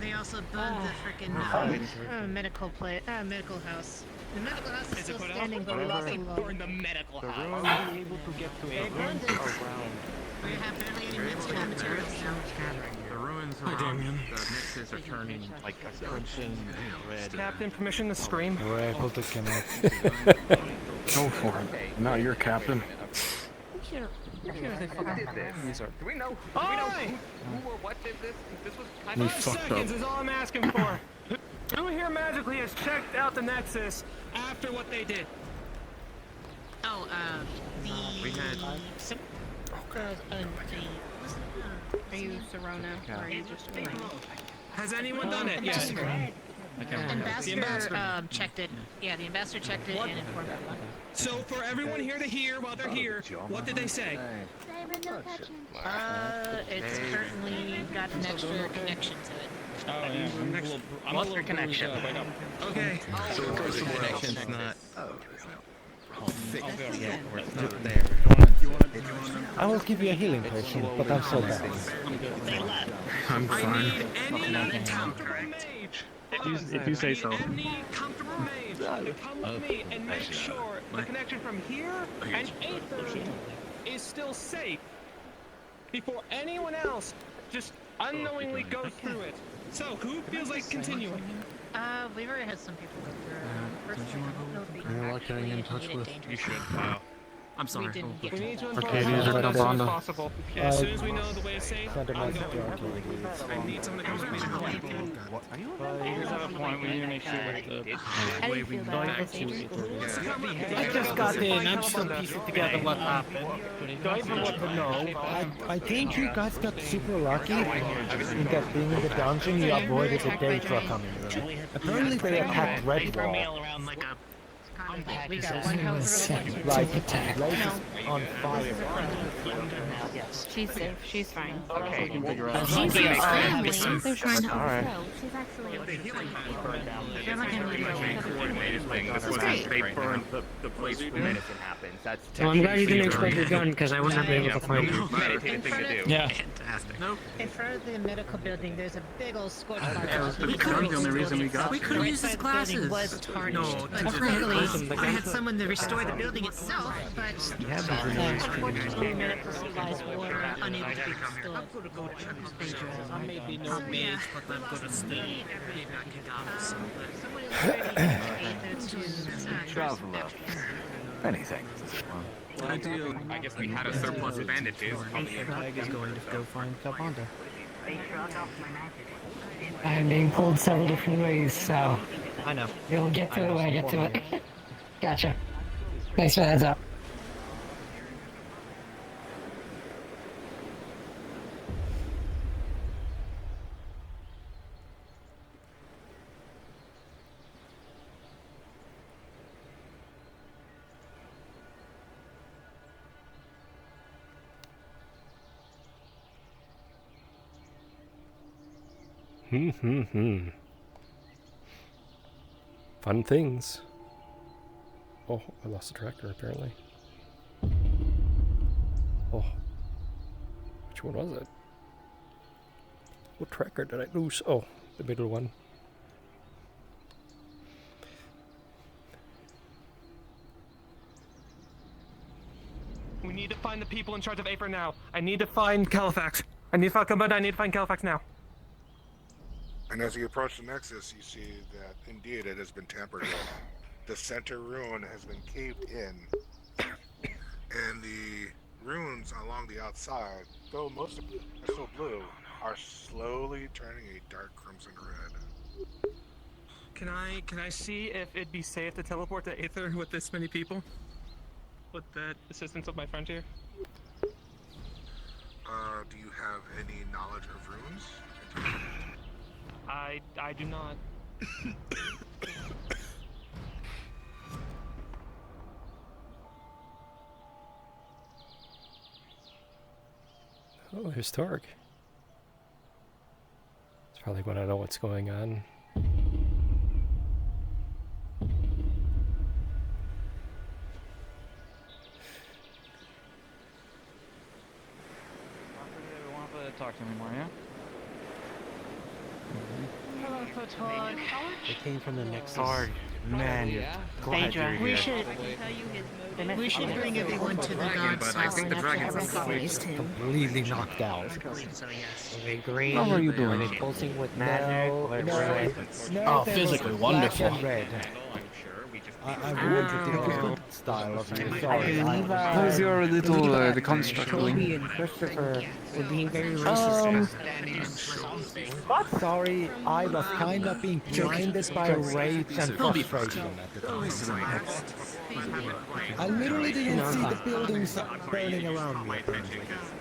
They also burned the frickin' medical house. The medical house is Is it still put out? standing, but we lost a lot. Burned the medical The house. ruins Are we able to get to a room around? We have barely any medical materials now. The ruins around the Nexus are turning like a crimson red. Captain, permission to scream? We're able to connect. Go for it. Now you're captain. Do we know? Do we know who or what did this? This was kind We of. 5 fucked seconds up. is all I'm asking for. Who here magically has checked out the Nexus after what they did? Oh, We had. Are you Serona, or are you just Has anyone done it yet? Ambassador checked it. Yeah, the ambassador checked it and informed everyone. So for everyone here to hear while they're here, what did they say? It's currently got an extra connection to it. Oh yeah. I'm a What's little your connection? bruised up. I know. Okay. So it goes somewhere else. Connection's not. I'll go. Yeah, it's not there. I will give you a healing potion, but I'm so bad. I'm good. I'm I fine. need any comfortable mage. If you say so. Any comfortable mage to come with me and make sure the connection from here and Aether is still safe before anyone else just unknowingly goes through it. So, who feels like continuing? We've already had some people go through. First, I don't know if we You're like actually getting in touch made it with. dangerous. You should. Wow. I'm sorry. We didn't get We to need to that. inform Arcadies everyone or as soon as Calbanda? possible. As soon as we know the way is safe, I'm going. I need someone to come with me. He does have a point. We need to make sure that How do you feel about back it? to Aether. I just got in. I'm still piecing together what happened. Don't even want to know. I think you guys got super lucky in that being in the dungeon, you avoided the Daedra coming. Apparently they attacked Redwall. Around like a We got one health Like blazes on fire. Yes. She's safe. She's fine. Okay. She's friendly. They're trying to help Alright. us out. She's actually. They're not gonna be This was they burned the place when medicine happens. That's Well, I'm glad you didn't expect your gun, because I wouldn't have been able to find you. meditated thing to do. Yeah. Fantastic. In front of the medical building, there's a big old scorch mark. The gun's the only reason we got We you. could have used his glasses. Was tarnished, but frankly, I had someone to restore the building itself, but unfortunately, medical supplies were unable to be restored. I may be no mage, but I'm gonna stay. Traveler. Anything. I guess we had a surplus of bandages. Flag is going to go find Calbanda. I'm being pulled several different ways, so I know. you'll get to it when I get to it. Gotcha. Thanks for the heads up. Fun things. Oh, I lost the tractor apparently. Oh. Which one was it? What tracker did I lose? Oh, the middle one. We need to find the people in charge of Aether now. I need to find Califax. I need to find Kobold. I need to find Califax now. And as you approach the Nexus, you see that indeed it has been tampered with. The center ruin has been caved in, and the runes along the outside, though most of them are still blue, are slowly turning a dark crimson red. Can I see if it'd be safe to teleport to Aether with this many people? With the assistance of my friend here? Do you have any knowledge of runes? I do not. Oh, there's Torg. It's probably want to know what's going on. We won't have to talk to him anymore, yeah? Hello, Photog. They came from the Nexus. Sorry. Man, you're glad you're We here. we should bring everyone to the God's house and after sacrificed him. Completely knocked out. So yes. Are they green? How are you doing? Are they pulsing with magic? Or red? Oh, physically wonderful. Red. I wanted to take a good style of you. Sorry. How's your little the construct Toby doing? and Christopher were being very racist. Sorry, I was kind of being blinded by rage and frustration at the time. I literally didn't see the buildings burning around me.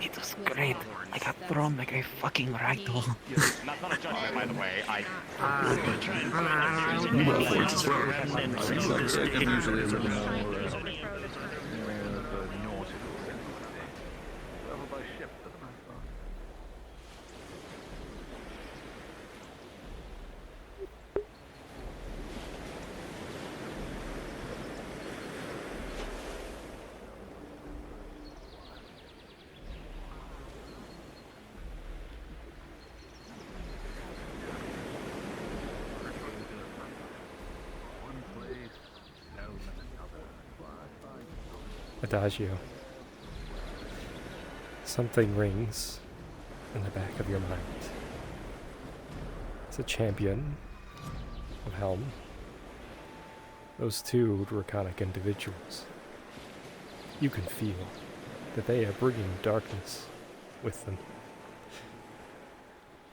It was great. I got thrown like a fucking ragdoll. Not a judgment, by the way. Usually a little more. Adagio. Something rings in the back of your mind. It's a champion of Helm. Those two draconic individuals. You can feel that they are bringing darkness with them.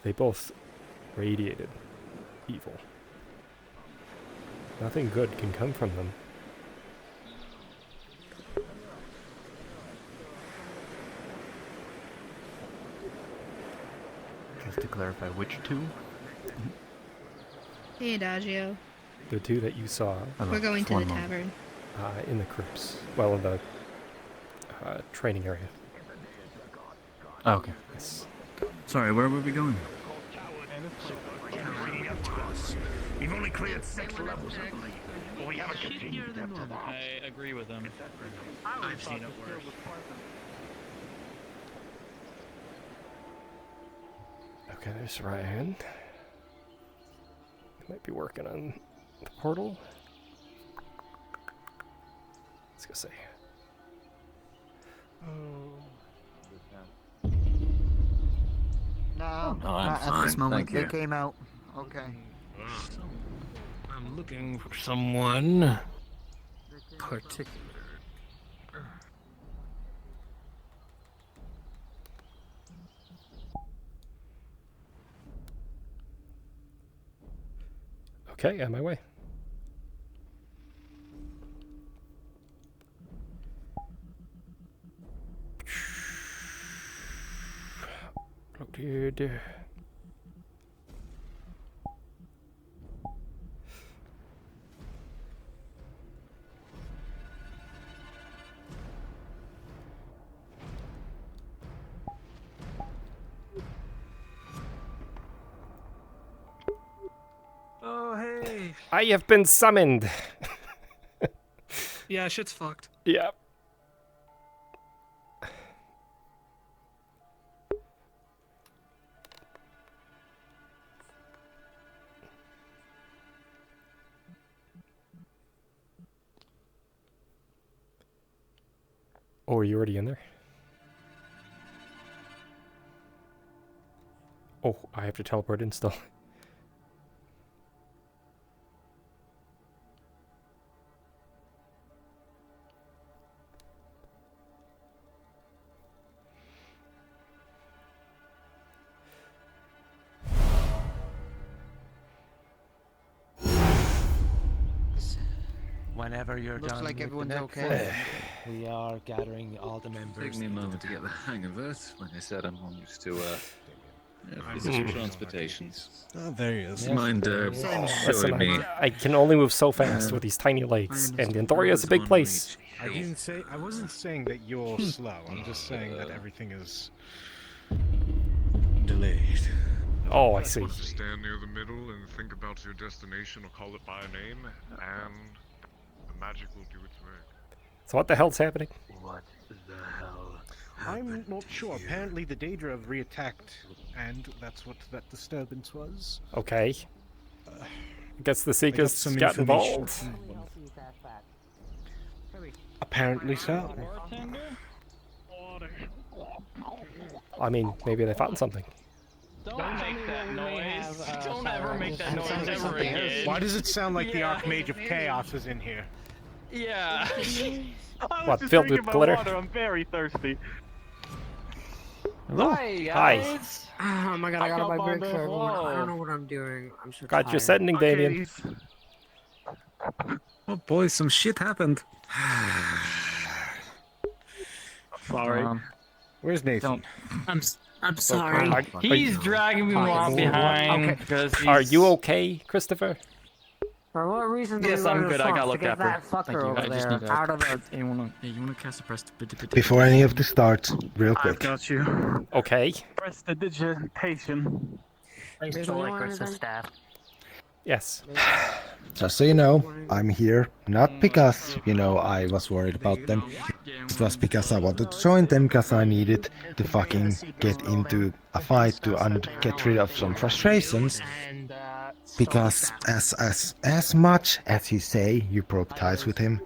They both radiated evil. Nothing good can come from them. Just to clarify, which two? Hey, Adagio. The two that you saw. We're going to the tavern. In the crypts. Well, in the training area. Oh, okay. Yes. Sorry, where were we going? We've only cleared 6 levels, I believe. But we haven't continued after that. I agree with him. I've seen it worse. Okay, there's Ryan. Might be working on the portal. Let's go see. No, Oh, I'm not at fine, this moment. thank you. They came out. Okay. I'm looking for someone particular. Okay, on my way. Oh dear, dear. Oh, hey. I have been summoned. Yeah, shit's fucked. Yeah. Oh, are you already in there? Oh, I have to teleport in still. Whenever you're Looks done like with everyone's the next okay. we are gathering all the members. Take me a moment to get the hang of it. Like I said, I'm not used to physical transportations. Oh, there he is. Do you mind Listen, showing me? I can only move so fast with these tiny legs, and Andoria is a big place. I wasn't saying that you're slow. I'm just saying that everything is delayed. Oh, I see. Stand near the middle and think about your destination or call it by a name, and the magic will do its work. So what the hell's happening? What the hell? I'm not sure. Apparently the Daedra have reattacked, and that's what that disturbance was. Okay. I guess the Seekers some got information. involved. Apparently so. I mean, maybe they found something. Don't make that noise. Don't ever make that noise ever again. Why does it sound like the Archmage of Chaos is in here? Yeah. What, filled with glitter? I'm very thirsty. Hello. Hi. Oh my god, I got my break for everyone. I don't know what I'm doing. I'm so Got tired. your sending, Damien. Oh boy, some shit happened. Sorry. Where's Nathan? I'm sorry. He's dragging me along behind because Are you okay, Christopher? For what reason do Yes, we go I'm to good. the I got swamp? looked To get after. that fucker over there out of the... You wanna cast a press? Before any of this starts, real quick. Got you. Okay. Prestidigitation. I still like Chris's staff. Yes. Just so you know, I'm here not because, I was worried about them. It was because I wanted to join them because I needed to fucking get into a fight to get rid of some frustrations. Because as much as you say you broke ties with him,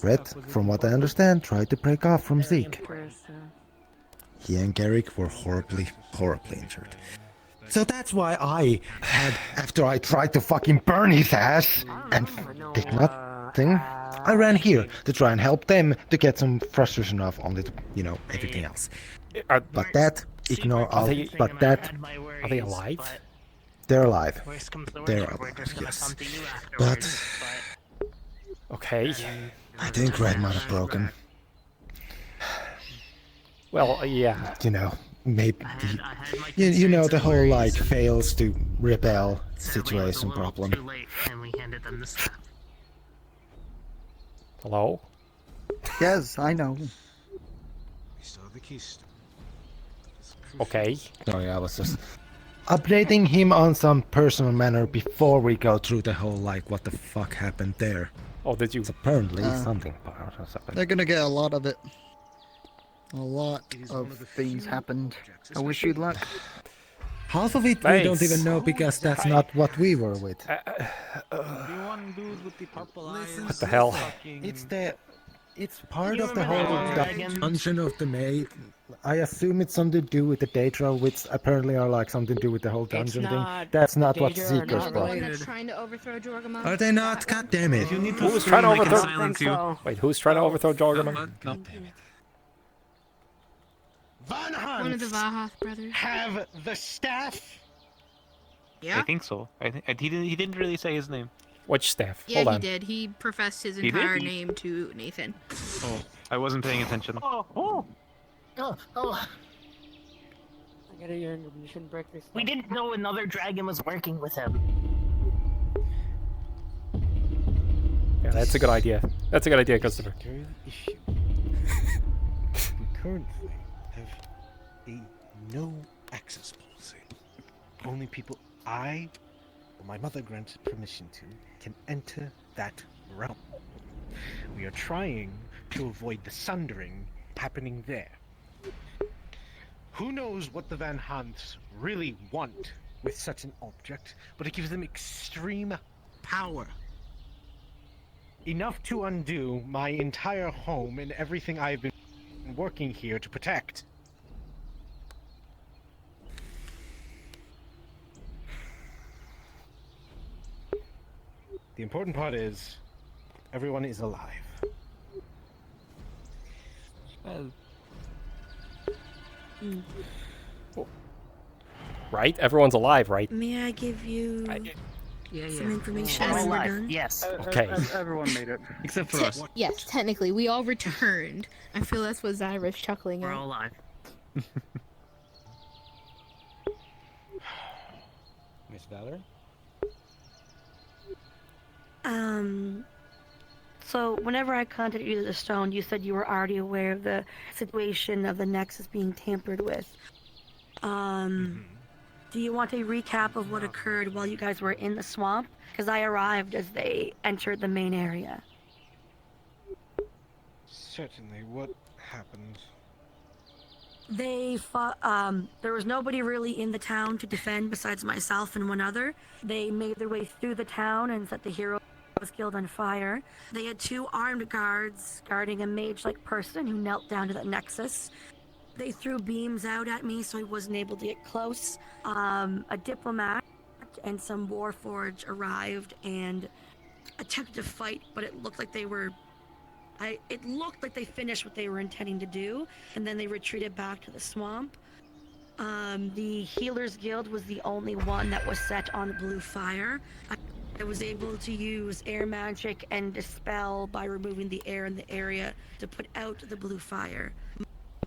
Red, from what I understand, tried to break off from Zeke. He and Garrick were horribly injured. So that's why after I tried to fucking burn his ass and did nothing, I ran here to try and help them to get some frustration off on the, everything else. But that, ignore all, but that... Are they alive? They're alive. They're alive, yes. But... Okay. I think Red might have broken. Well, yeah. Maybe the whole fails to rebel situation problem. Hello? Yes, I know. Okay. Sorry, I was just updating him on some personal manner before we go through the whole what the fuck happened there. Oh, did you? Apparently something. They're gonna get a lot of it. A lot of things happened. I wish you luck. Half of it we don't even know because that's not what we were with. What the hell? It's part of the whole dungeon of the maid. I assume it's something to do with the Daedra, which apparently are something to do with the whole dungeon thing. That's not what Seekers brought. Trying to overthrow Jorgamon. Are they not? God damn it! Who's trying to overthrow? Wait, who's trying to overthrow Jorgamon? God damn it! Von Hans One of the Vahath brothers. have the staff. Yeah. I think so. He didn't really say his name. Which staff? Yeah, Hold he on. did. He professed his He did? entire name to Nathan. Oh, I wasn't paying attention. I gotta you shouldn't break this. We didn't know another dragon was working with him. Yeah, that's a good idea. That's a good idea, Christopher. Security issue. We currently have a no access policy. Only people I or my mother granted permission to can enter that realm. We are trying to avoid the sundering happening there. Who knows what the Van Hunts really want with such an object, but it gives them extreme power. Enough to undo my entire home and everything I've been working here to protect. The important part is, everyone is alive. Well, Right? Everyone's alive, right? May I give you some information We're when we're alive, done? yes. Okay. Everyone made it. Except for us. Yes, technically, we all returned. I feel that's what Zyra's chuckling We're at. all alive. Miss Valerie? So whenever I contacted you to the stone, you said you were already aware of the situation of the Nexus being tampered with. Do you want a recap of what occurred while you guys were in the swamp? Because I arrived as they entered the main area. Certainly. What happened? They fought, there was nobody really in the town to defend besides myself and one other. They made their way through the town and set the Heroes Guild on fire. They had 2 armed guards guarding a mage-like person who knelt down to the Nexus. They threw beams out at me so I wasn't able to get close. A diplomat and some warforged arrived and attempted to fight, but it looked like they were... it looked like they finished what they were intending to do, and then they retreated back to the swamp. The Healers Guild was the only one that was set on blue fire. I was able to use air magic and dispel by removing the air in the area to put out the blue fire.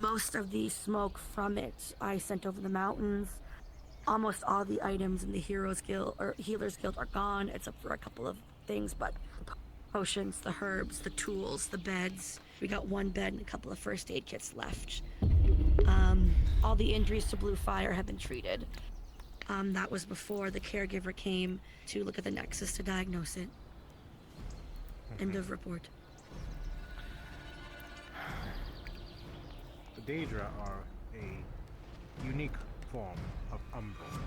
Most of the smoke from it I sent over the mountains. Almost all the items in the Heroes Guild or Healers Guild are gone, except for a couple of things, but the potions, the herbs, the tools, the beds. We got 1 bed and a couple of first aid kits left. All the injuries to blue fire have been treated. That was before the caregiver came to look at the Nexus to diagnose it. End of report. The Daedra are a unique form of Umbral.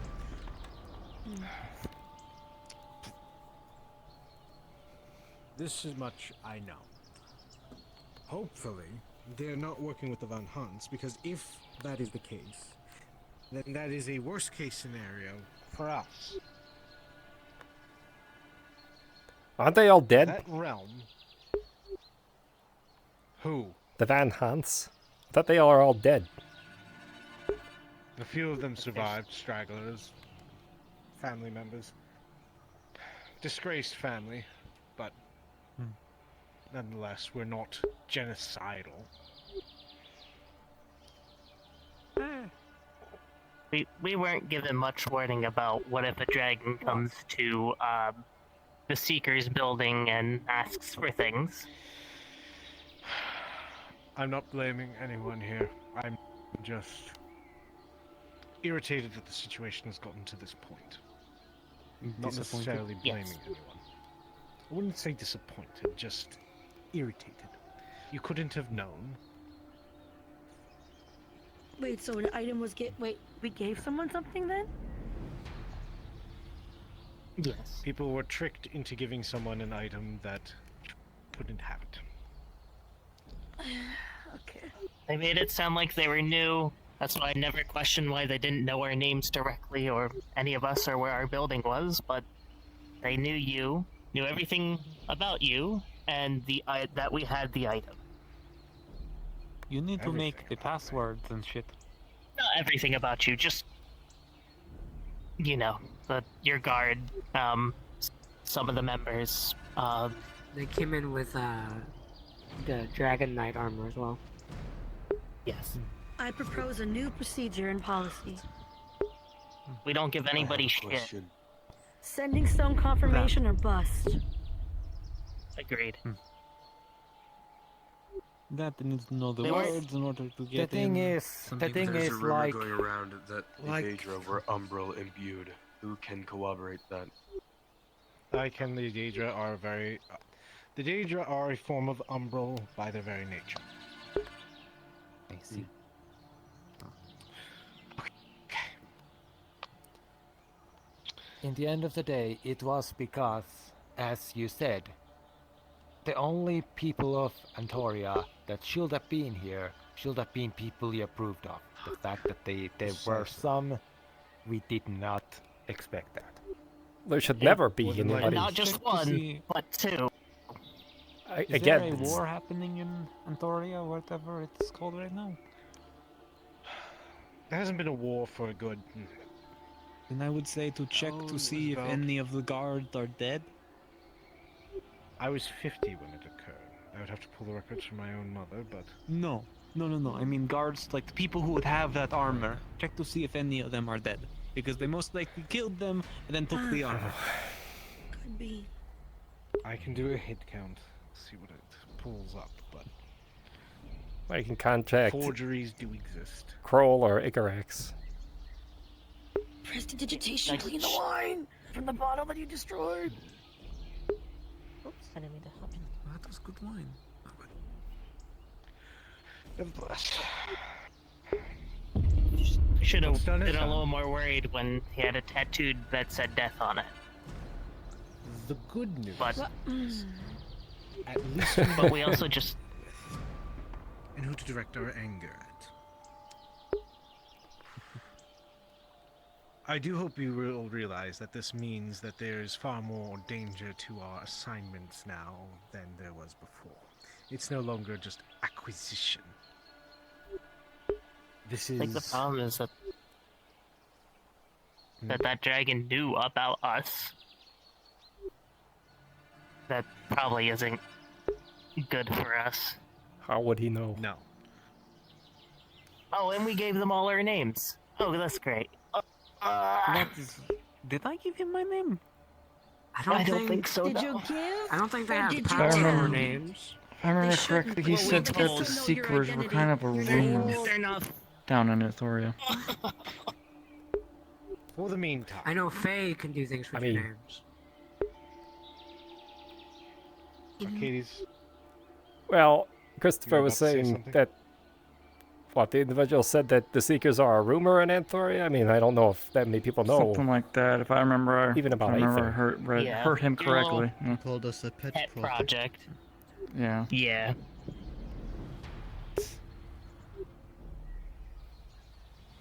This is much I know. Hopefully, they're not working with the Van Hunts, because if that is the case, then that is a worst case scenario for us. Aren't they all dead? That realm. Who? The Van Hunts? I thought they are all dead. A few of them survived, stragglers, family members. Disgraced family, but nonetheless, we're not genocidal. We weren't given much warning about what if a dragon comes to the Seeker's building and asks for things. I'm not blaming anyone here. I'm just irritated that the situation has gotten to this point. Not necessarily blaming anyone. I wouldn't say disappointed, just irritated. You couldn't have known. Wait, so an item was we gave someone something then? Yes. People were tricked into giving someone an item that couldn't have it. Okay. They made it sound like they were new. That's why I never questioned why they didn't know our names directly or any of us or where our building was, but they knew you, knew everything about you, and that we had the item. You need to make the passwords and shit. Not everything about you, just your guard, some of the members. They came in with the Dragon Knight armor as well. Yes. I propose a new procedure and policy. We don't give anybody shit. Sending stone confirmation or bust. Agreed. That needs to know the They were- words in order to The get thing in. is, the thing There's is a rumor like, going around that the like- Daedra were Umbral imbued. Who can corroborate that? I can. The Daedra are very. The Daedra are a form of Umbral by their very nature. I see. In the end of the day, it was because, as you said, the only people of Antoria that should have been here should have been people you approved of. The fact that there were some, we did not expect that. There should never be Wouldn't like anybody. Not just one, but two. Is Again, there a it's- war happening in Antoria, whatever it's called right now? There hasn't been a war for a good. Then I would say to check to see if about- any of the guards are dead. I was 50 when it occurred. I would have to pull the records from my own mother, but No. I mean guards, like the people who would have that armor. Check to see if any of them are dead. Because they most likely killed them and then took the armor. Could be. I can do a hit count, see what it pulls up. But I can contact forgeries do exist. Kroll or Icarax. Prestidigitation, clean the wine from the bottle that you destroyed. Oops, I didn't mean to hop in. That was good wine. Nevertheless. Should have What's done is been a done. little more worried when he had a tattooed that said death on it. The good news, But, at least, but we also just and who to direct our anger at. I do hope you will realize that this means that there is far more danger to our assignments now than there was before. It's no longer just acquisition. This I is. think the problem is that that dragon knew about us. That probably isn't good for us. How would he know? No. Oh, and we gave them all our names. Oh, that's great. Did I give him my name? I don't think so. Did no. you give? I don't think they Or have did power you over tell? names. If I remember They correctly, he shouldn't. said Well, that we the don't know your secrets were kind of a identity. rumor They're not. down in Euphoria. For the meantime. I know Faye can do things with your names. Arcadies. Well, Christopher You were was about to say saying something? that. What, the individual said that the Seekers are a rumor in Antoria? I mean, I don't know if that many people know. Something like that. If I remember, Even about if I remember Aether. Yeah, heard him your little correctly. Yeah. Called us a pet project. Yeah. Yeah.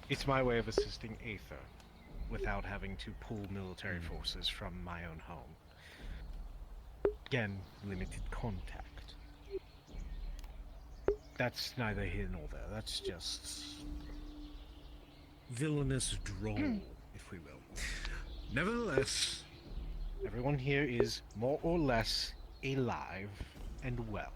It's my way of assisting Aether without having to pull military forces from my own home. Again, limited contact. That's neither here nor there. That's just villainous droll, if we will. Nevertheless, everyone here is more or less alive and well.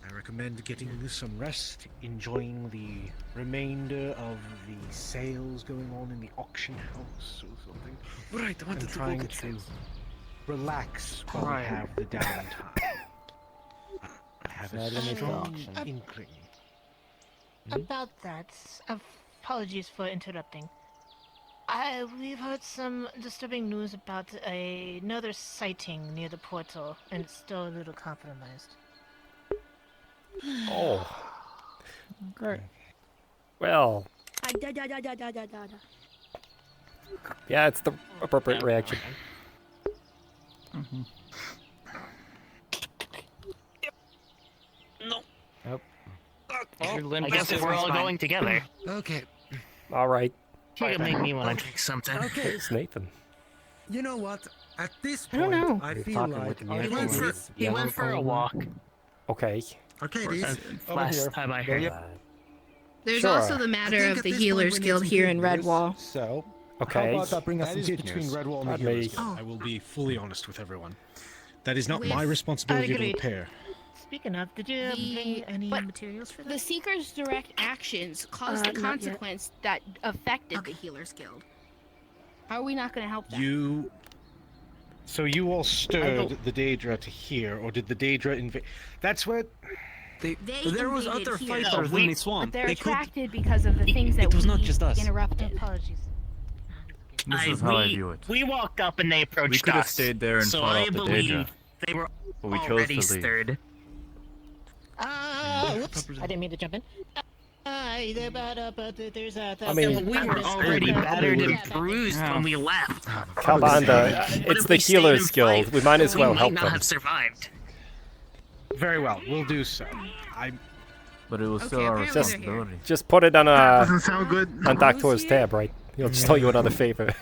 I recommend getting some rest, enjoying the remainder of the sales going on in the auction house or something. Right, I wanted and to go trying get to sales. relax while Right. we have the downtime. I have Not a in the strong auction. inkling. About that, apologies for interrupting. We've heard some disturbing news about another sighting near the portal, and it's still a little compromised. Oh. Great. Well, I da da da da da da da. yeah, it's the appropriate reaction. Mm-hmm. No. Nope. I guess if we're all going together. Okay. All right. You can make me want to drink something. Okay. It's Nathan. You know what? At this I don't point, know. I You're feel talking like with the our Yankees. voices- He went for a walk. Okay. Arcadies, Last time I heard. There's Sure. also the I matter think of at the this point Healers we need Guild some here good in news. Redwall. So, Okay. how about that bring us That some is good between news? Redwall and the Pardon me. Healers Guild. Oh. I will be fully honest with everyone. That is not With- my responsibility to agreed. repair. Speaking of, did you bring any materials for that? The Seeker's direct actions caused a not yet. consequence that affected the Healers Guild. How are we not going to help that? So you all stirred the Daedra to here, or did the Daedra invade? That's what... There was other here. fighters in the swamp. But they're They could. attracted because of the things that It was not just us. interrupted. Apologies. This is how I view it. We walked up and they approached us. We could have stayed there and so fought I off the believe Daedra. they were But we chose already to leave. stirred. Whoops. I didn't mean to jump in. There's a. I mean, we were already battered and bruised when we left. Kalbanda, it's the Healers Guild. We might as well we help might not them. have survived. Very well, we'll do so. But it was still our responsibility. Just put it on Doesn't sound good. on Doctor's tab, right? He'll just tell you another favor.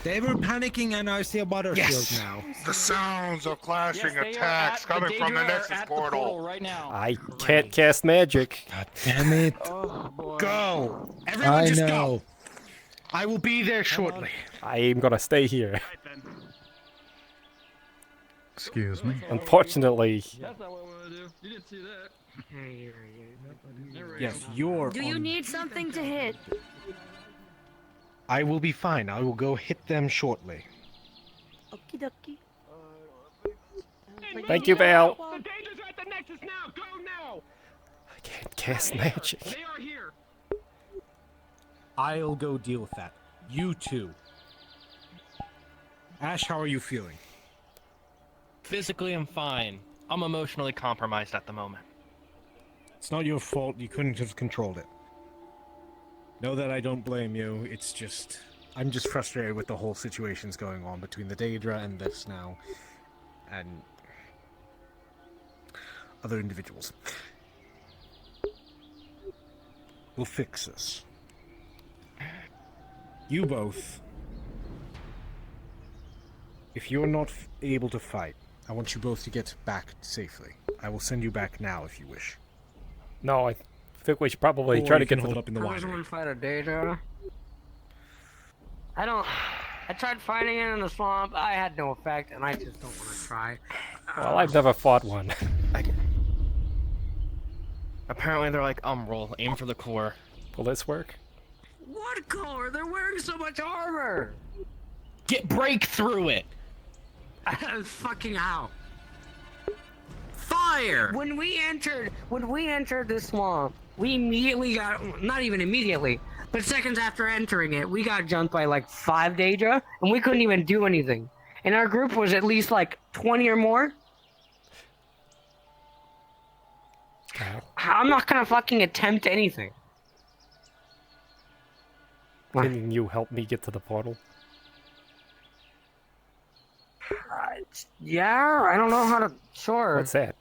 They were panicking and I see a butter shield now. The sounds of clashing attacks coming from the Nexus portal. right now. I can't cast magic. God damn it. Go! Everyone I just know. go! I will be there shortly. I am gonna stay here. Excuse me. Unfortunately, That's not what we want to do. You didn't see that. Yes, you're Do you on- need something to hit? I will be fine. I will go hit them shortly. Okie dokie. thank you, Val. The Daedra's at the Nexus now. Go now. I can't cast magic. They are here. I'll go deal with that. You too. Ash, how are you feeling? Physically, I'm fine. I'm emotionally compromised at the moment. It's not your fault. You couldn't have controlled it. Know that I don't blame you. It's just... I'm just frustrated with the whole situations going on between the Daedra and this now. And... other individuals. We'll fix this. You both... If you're not able to fight, I want you both to get back safely. I will send you back now if you wish. No, I think we should probably Or try you to get can to hold the... up in the How water. does one fight a Daedra? I tried fighting it in the swamp. I had no effect, and I just don't want to try. Well, I've never fought one. Apparently, they're like, roll, aim for the core. Will this work? What core? They're wearing so much armor. Break through it. Fucking how? Fire! When we entered this swamp, we immediately got, not even immediately, but seconds after entering it, we got jumped by like 5 Daedra, and we couldn't even do anything. And our group was at least like 20 or more. I'm not gonna fucking attempt anything. Can you help me get to the portal? Yeah, I don't know how to. Sure. What's that?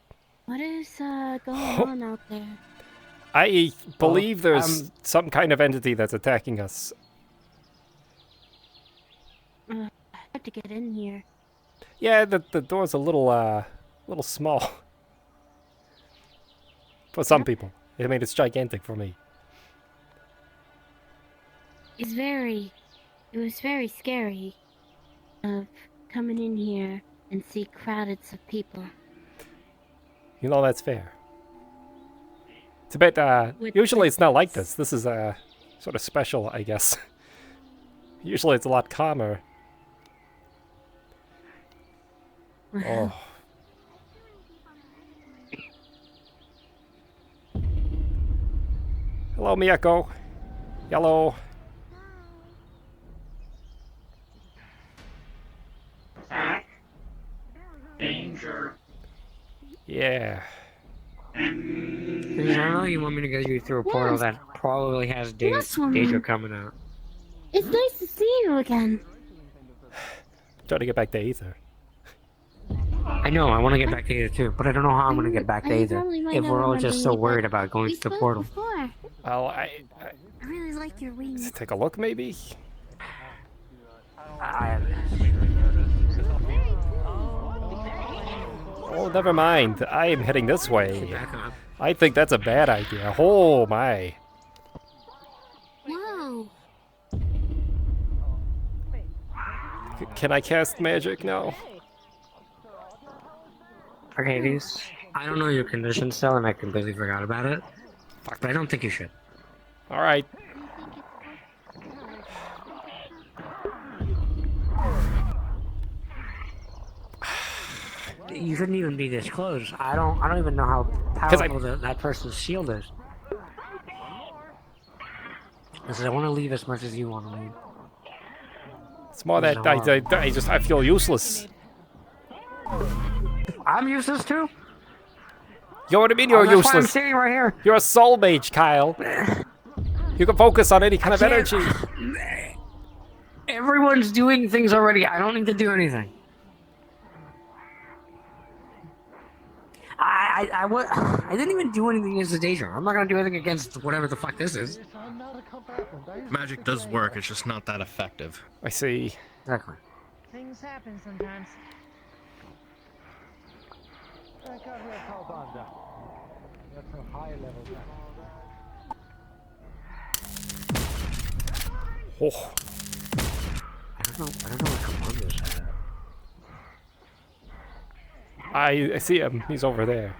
What is going on out there? I believe there's some kind of entity that's attacking us. I have to get in here. Yeah, the door's a little small. For some people. I mean, it's gigantic for me. It was very scary of coming in here and see crowds of people. You know, that's fair. It's a bit, usually it's not like this. This is, sort of special, I guess. Usually it's a lot calmer. Oh. Hello, Miyako. Hello. Danger. Yeah. I know you want me to get you through a portal that probably has Daedra coming out. It's nice to see you again. Trying to get back to Aether. I know, I want to get back to Aether too, but I don't know how I'm going to get back to Aether if we're all just so worried about going to the portal. Well, I really like your wings. Let's take a look, maybe? Oh, never mind. I am heading this way. I think that's a bad idea. Oh, my. Whoa. Can I cast magic now? Arcadies, I don't know your condition still, and I completely forgot about it. But I don't think you should. All right. You shouldn't even be this close. I don't even know how powerful that person's shield is. Because I want to leave as much as you want to leave. It's more that I feel useless. I'm useless too. You know what I mean? You're that's useless. Why I'm sitting right here. You're a soul mage, Kyle. You can focus on any kind of energy. Everyone's doing things already. I don't need to do anything. I didn't even do anything against the danger. I'm not gonna do anything against whatever the fuck this is. Magic does work, it's just not that effective. I see. Exactly. Things happen sometimes. Oh. I don't know what Kobold is at. I see him. He's over there.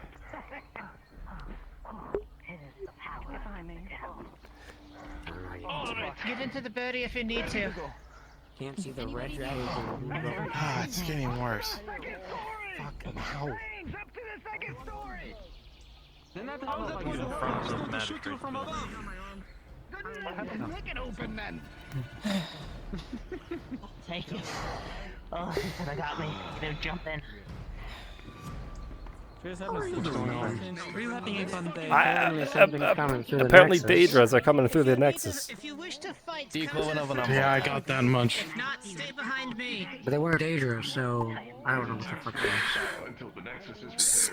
Get into the birdie if you need to. Can't see the red dragon. Ah, it's getting worse. Fucking hell. They're not like in front of magic from above. Lick it open then. Thank you. Oh, they got me. They're jumping. Apparently Daedras are coming through the Nexus. Yeah, I got that much. If not, stay behind me. But they were Daedra, so I don't know what the fuck it is.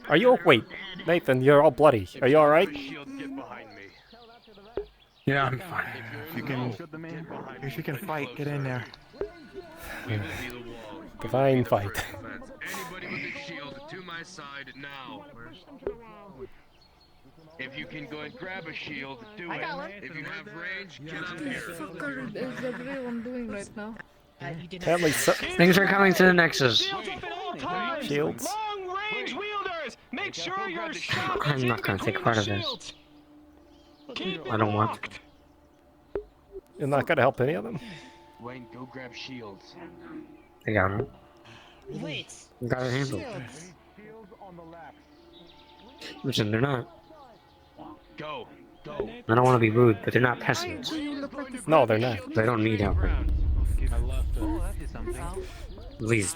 Are you? Wait, Nathan, you're all bloody. Are you all right? Yeah, I'm fine. If you can fight, get in there. Divine fight. Anybody with a shield to my side now. If you can go and grab a shield, do it. If you have range, get up here. What the fuck is everyone doing right now? Apparently Things are coming to the Nexus. Shields. Long-range wielders, make sure your shot I'm not gonna take part of this. I don't want to. You're not gonna help any of them? Wayne, go grab shields. I got him. Wait. Got it handled. Listen, they're not. Go. Go. I don't want to be rude, but they're not peasants. No, they're not. They don't need help. Please.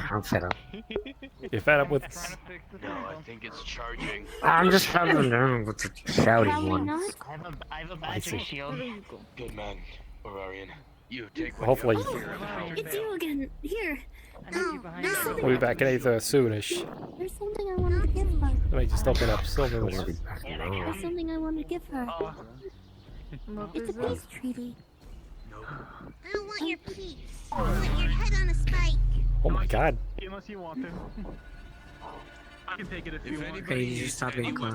I'm fed up. You're fed up with... No, I think it's charging. I'm just having down with the shouting one. I have a magic shield. Good man, Aurorian. You take what Hopefully. It's you again. Here. We'll be back in Aether soonish. There's something I wanted to give her. Let me just open up Silver. There's something I wanted to give her. It's a peace treaty. I don't want your peace. I want your head on a spike. Oh my god. Unless you want to. I can take it if you want. Okay, you just stop being close.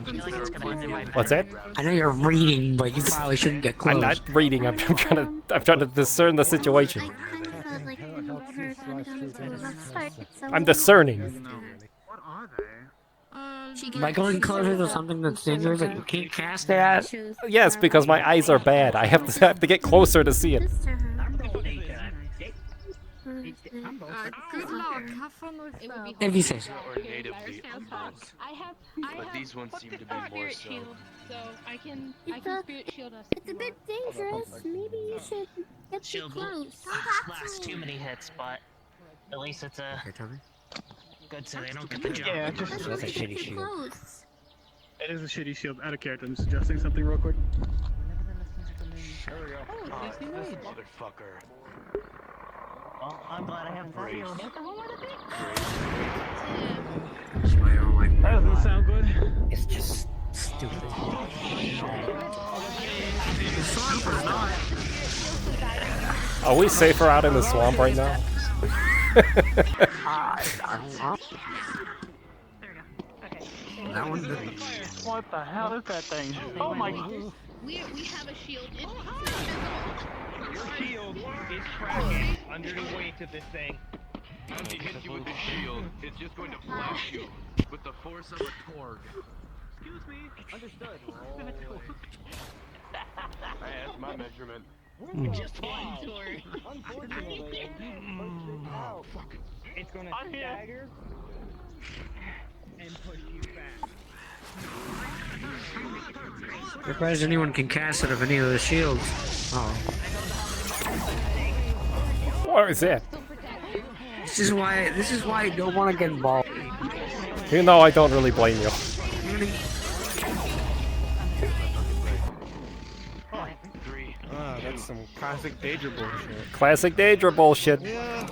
What's that? I know you're reading, but you probably shouldn't get close. I'm not reading. I'm trying to discern the situation. I'm discerning. By going closer to something that's dangerous that you can't cast at? Yes, because my eyes are bad. I have to get closer to see it. Good luck. Have fun with them. If you say so. Or natively unlocked. But these ones seem to be more so. So I can spirit shield us. It's a bit dangerous. Maybe you should get too Shield close. lasts too many hits, but at least it's a good so they don't get the jump. Yeah, just That's a shitty shield. Close. It is a shitty shield. Out of character. I'm suggesting something real quick. There we go. Oh, This motherfucker. Well, I'm glad I have that shield. That doesn't sound good. It's just stupid. Are we safer out in the swamp right now? That one didn't. What the hell is that thing? Oh my god. We have a shield. Your shield is cracking under the weight of this thing. As he hits you with the shield, it's just going to flash you with the force of a torg. Excuse me. Understood. Hey, that's my measurement. Just one torg. Unfortunately, oh fuck. It's gonna stagger and push you back. Surprised anyone can cast out of any of the shields. Oh. What is that? This is why I don't want to get involved. You know, I don't really blame you. Ah, that's some classic Daedra bullshit. Classic Daedra bullshit. Yeah.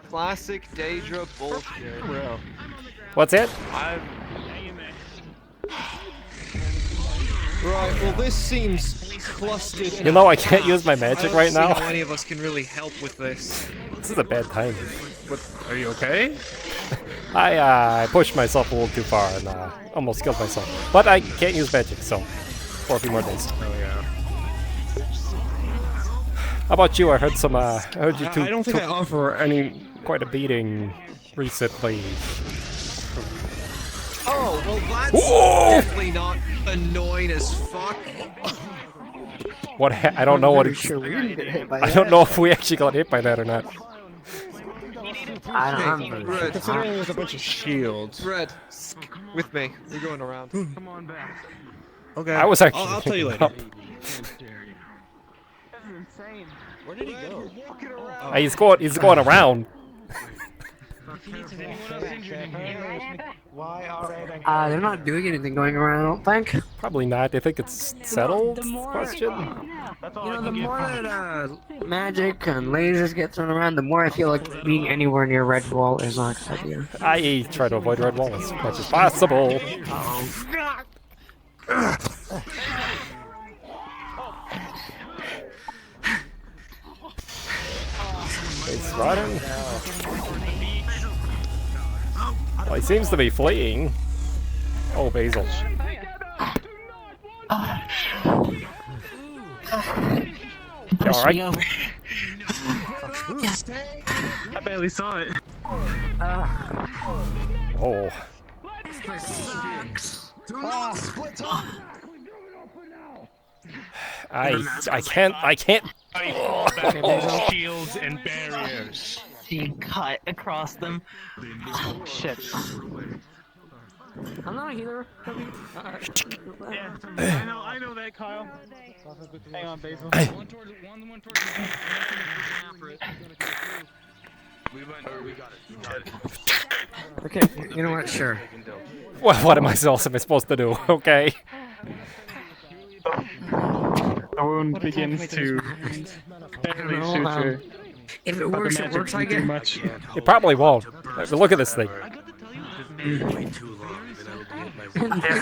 Classic Daedra bullshit. Bro. What's it? Right, well this seems clustered. You know, I can't use my magic right now. I don't see how any of us can really help with this. This is a bad time. What, are you okay? I pushed myself a little too far and almost killed myself. But I can't use magic, so for a few more days. Oh yeah. How about you? I heard some. I heard you two. I don't think I offer any. Quite a beating recently. Oh well, that's Whoa! definitely not annoying as fuck. What? I don't know what. I don't know if we actually got hit by that or not. I don't know. Red, Considering there's a bunch of shields. Red, with me. We're going around. Come on back. Okay. I was actually. I'll tell you later. Where did he go? He's going. He's going around. They're not doing anything going around, I don't think. Probably not. They think it's settled. Question. You know, the more that magic and lasers get thrown around, the more I feel like being anywhere near red wall is not a good idea. I try to avoid red wall as much as possible. He's running. Well, he seems to be fleeing. Oh, Basil. You alright? I barely saw it. Oh. I can't. Shields and barriers. Being cut across them. Oh, shit. I'm not a healer. Yeah, I know that, Kyle. Hang on, Basil. One towards We got it. Okay, you know what? Sure. What am I supposed to do? Okay. The wound begins to barely suture. If it works, it works, I guess. It probably won't. Look at this thing.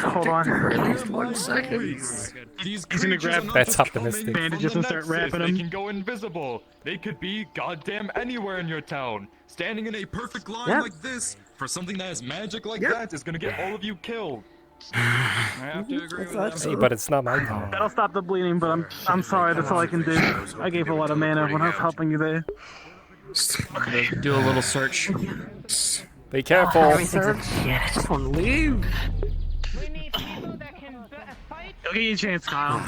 Hold on. At least 1 second. These He's gonna grab That's optimistic. bandages and start wrapping They them. can go invisible. They could be goddamn anywhere in your town. Standing in a perfect line Yep. like this for something that has magic like Yep. that is gonna get all of you killed. I have to agree with that. Hey, but it's not my time. That'll stop the bleeding, but I'm sorry. That's all I can do. I gave a lot of mana when I was helping you there. Do a little search. Be careful. Yeah, I just want to leave. We need people that can fight. I'll give you a chance, Kyle.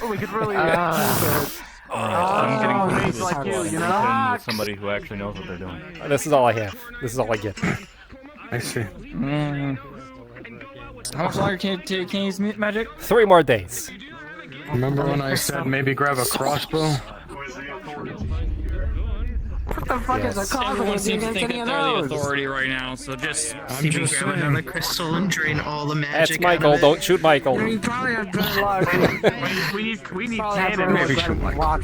We could really. I'm getting mates like you know. with somebody who actually knows what they're doing. This is all I have. This is all I get. I see. How much longer can you use magic? 3 more days. Remember when I said maybe grab a crossbow? What the fuck is a coffin? Everyone seems to think that they're the those? authority right now, so just I'm just grab another crystal and drain all the That's Michael. Don't shoot Michael. You probably have good luck. We need Probably have cannon. maybe shoot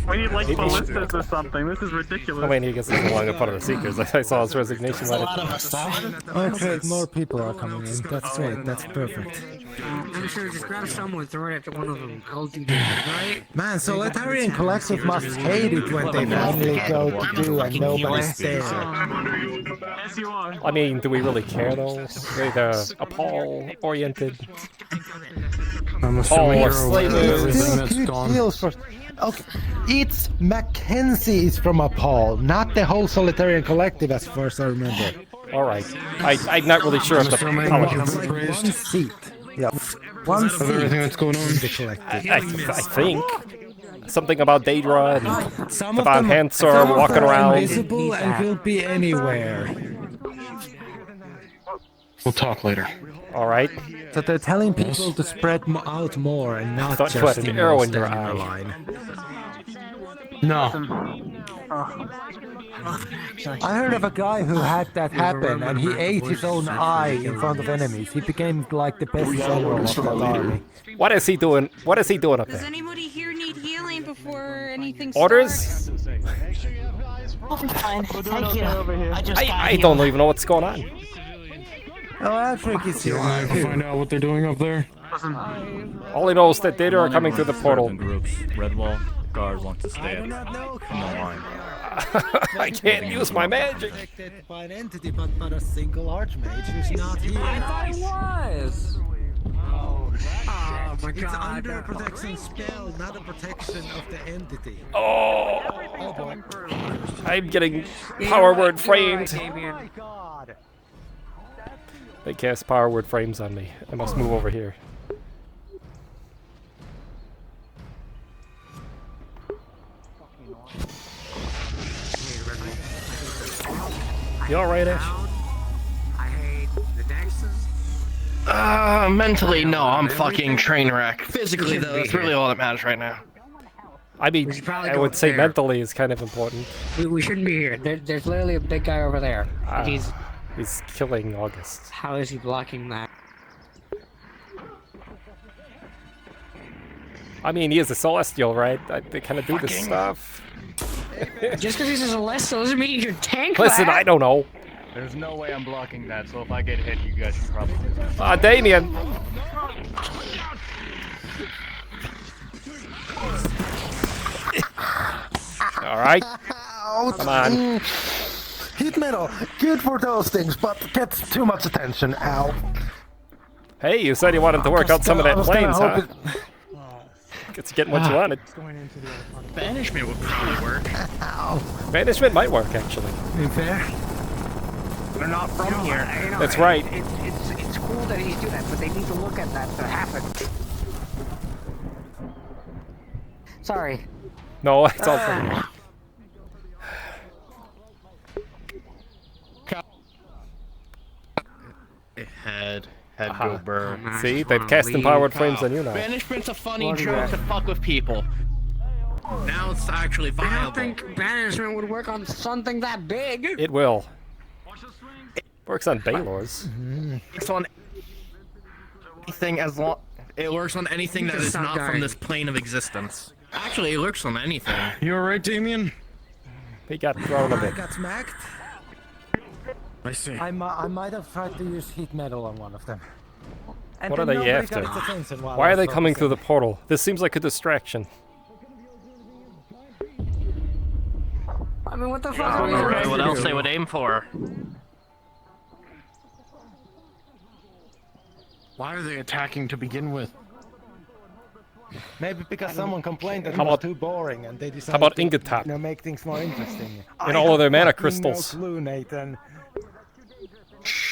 We need like ballistas or something. This is ridiculous. I mean, he gets no longer part of the Seekers. I saw his resignation letter. Okay, more people are coming in. That's great. That's perfect. I'm sure just grab someone, throw it at one of them. I'll do that, right? Man, Solitarian Collective must hate it when they finally go to do and nobody's there. Yes, you are. I mean, do we really care though? They're Paul-oriented. I'm assuming Paul you're aware of slavers. everything that's gone. Heals first. Okay, it's Mackenzie's from a Paul, not the whole Solitarian Collective as far as I remember. All right. I'm not really sure of the politics. It's like one seat. Yeah, one seat. Everything that's going on. The collective. I think something about Daedra and Some the of Van them Hansor walking around. invisible and will be anywhere. We'll talk later. All right. So they're telling people to spread out more and not Thought you just had an arrow in your stay eye. line. No. I heard of a guy who had that happen, and he ate his own eye in front of enemies. He became like the best general of that army. What is he doing? What is he doing up Does there? anybody here need healing before anything Orders? starts? I'm fine. Thank you. I just got I don't even know what's going on. Oh, Alfred is You want to find out what they're doing up there? All he knows is that Daedra are coming through the portal. Groups. Red wall guard wants to stay in the line. I can't use my magic. Protected by an entity, but a single archmage who's not here. I thought it was. Oh my God. It's under a protection spell, not a protection of the entity. Oh, Oh boy. I'm getting power word framed. You're right, Damien. They cast power word frames on me. I must move over here. You alright, Ash? I hate the Dexes. Mentally, no, I'm fucking train wreck. Physically, though, that's really all that matters right now. I mean, We should probably I go would say there. mentally is kind of important. We shouldn't be here. There's literally a big guy over there. Ah. He's. He's killing August. How is he blocking that? I mean, he is a celestial, right? They kind of do this stuff. Just because he's a celestial doesn't mean you can tank Listen, that. I don't know. There's no way I'm blocking that, so if I get hit, you guys should probably do that. Damien! Alright. Come on. Heat metal, good for those things, but gets too much attention. Ow. Hey, you said you wanted to work out some of that planes, huh? Guess you're getting what you wanted. Banishment would probably work. Banishment might work, actually. Be fair. They're not from here. That's right. It's cool that he's doing that, but they need to look at that to happen. Sorry. No, it's all fine. Head go burn. See, they've cast empowered frames on you now. Banishment's a funny joke to fuck with people. Now it's actually I viable. don't think banishment would work on something that big. It will. Works on Baylor's. It's on anything as long. It works on anything that is not from this plane of existence. Actually, it works on anything. You alright, Damien? He got thrown a I bit. got smacked. I see. I might have tried to use heat metal on one of them. And What are then they nobody after? got its attention while Why I are they was coming through the focusing. portal? This seems like a distraction. I mean, what the fuck are we supposed What to else do? they would aim for? Why are they attacking to begin with? Maybe because someone complained that it How was about- too boring, and they decided How about to, ingot top? make things more interesting. And all of their mana fucking crystals. No clue, Nathan.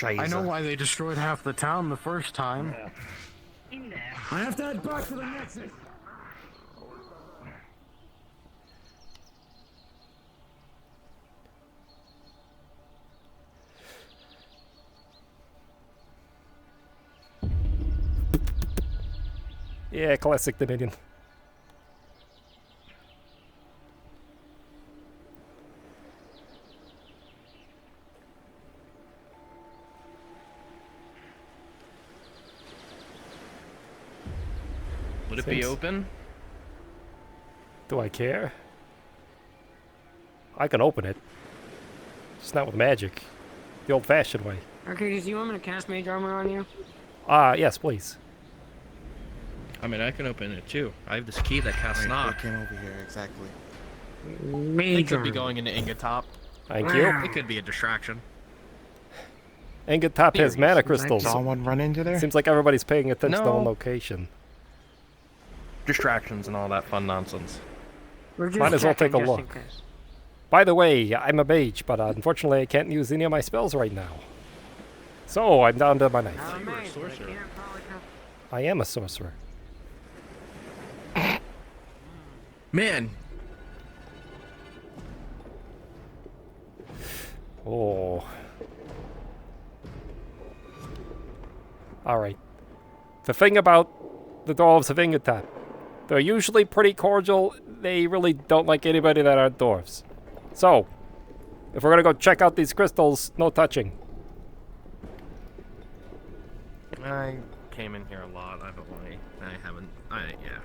I know why they destroyed half the town the first time. I have to head back to the Nexus. Yeah, classic Dominion. Would it be Thanks. open? Do I care? I can open it. Just not with magic. The old-fashioned way. Arcadies, do you want me to cast mage armor on you? Yes, please. I mean, I can open it too. I have this key that casts knock. came over here, exactly. It Mage could be armor. going into ingot top. Thank you. It could be a distraction. Ingot top has mana crystals. Saw one run into there? Seems like everybody's paying attention to No. one location. Distractions and all that fun nonsense. We're just Might as well take a checking just in look. case. By the way, I'm a mage, but unfortunately I can't use any of my spells right now. So I'm down to my knife. I am a sorcerer. Man. Oh. Alright. The thing about the dwarves of Ingetap, they're usually pretty cordial. They really don't like anybody that aren't dwarves. So, if we're gonna go check out these crystals, no touching. I came in here a lot. Yeah.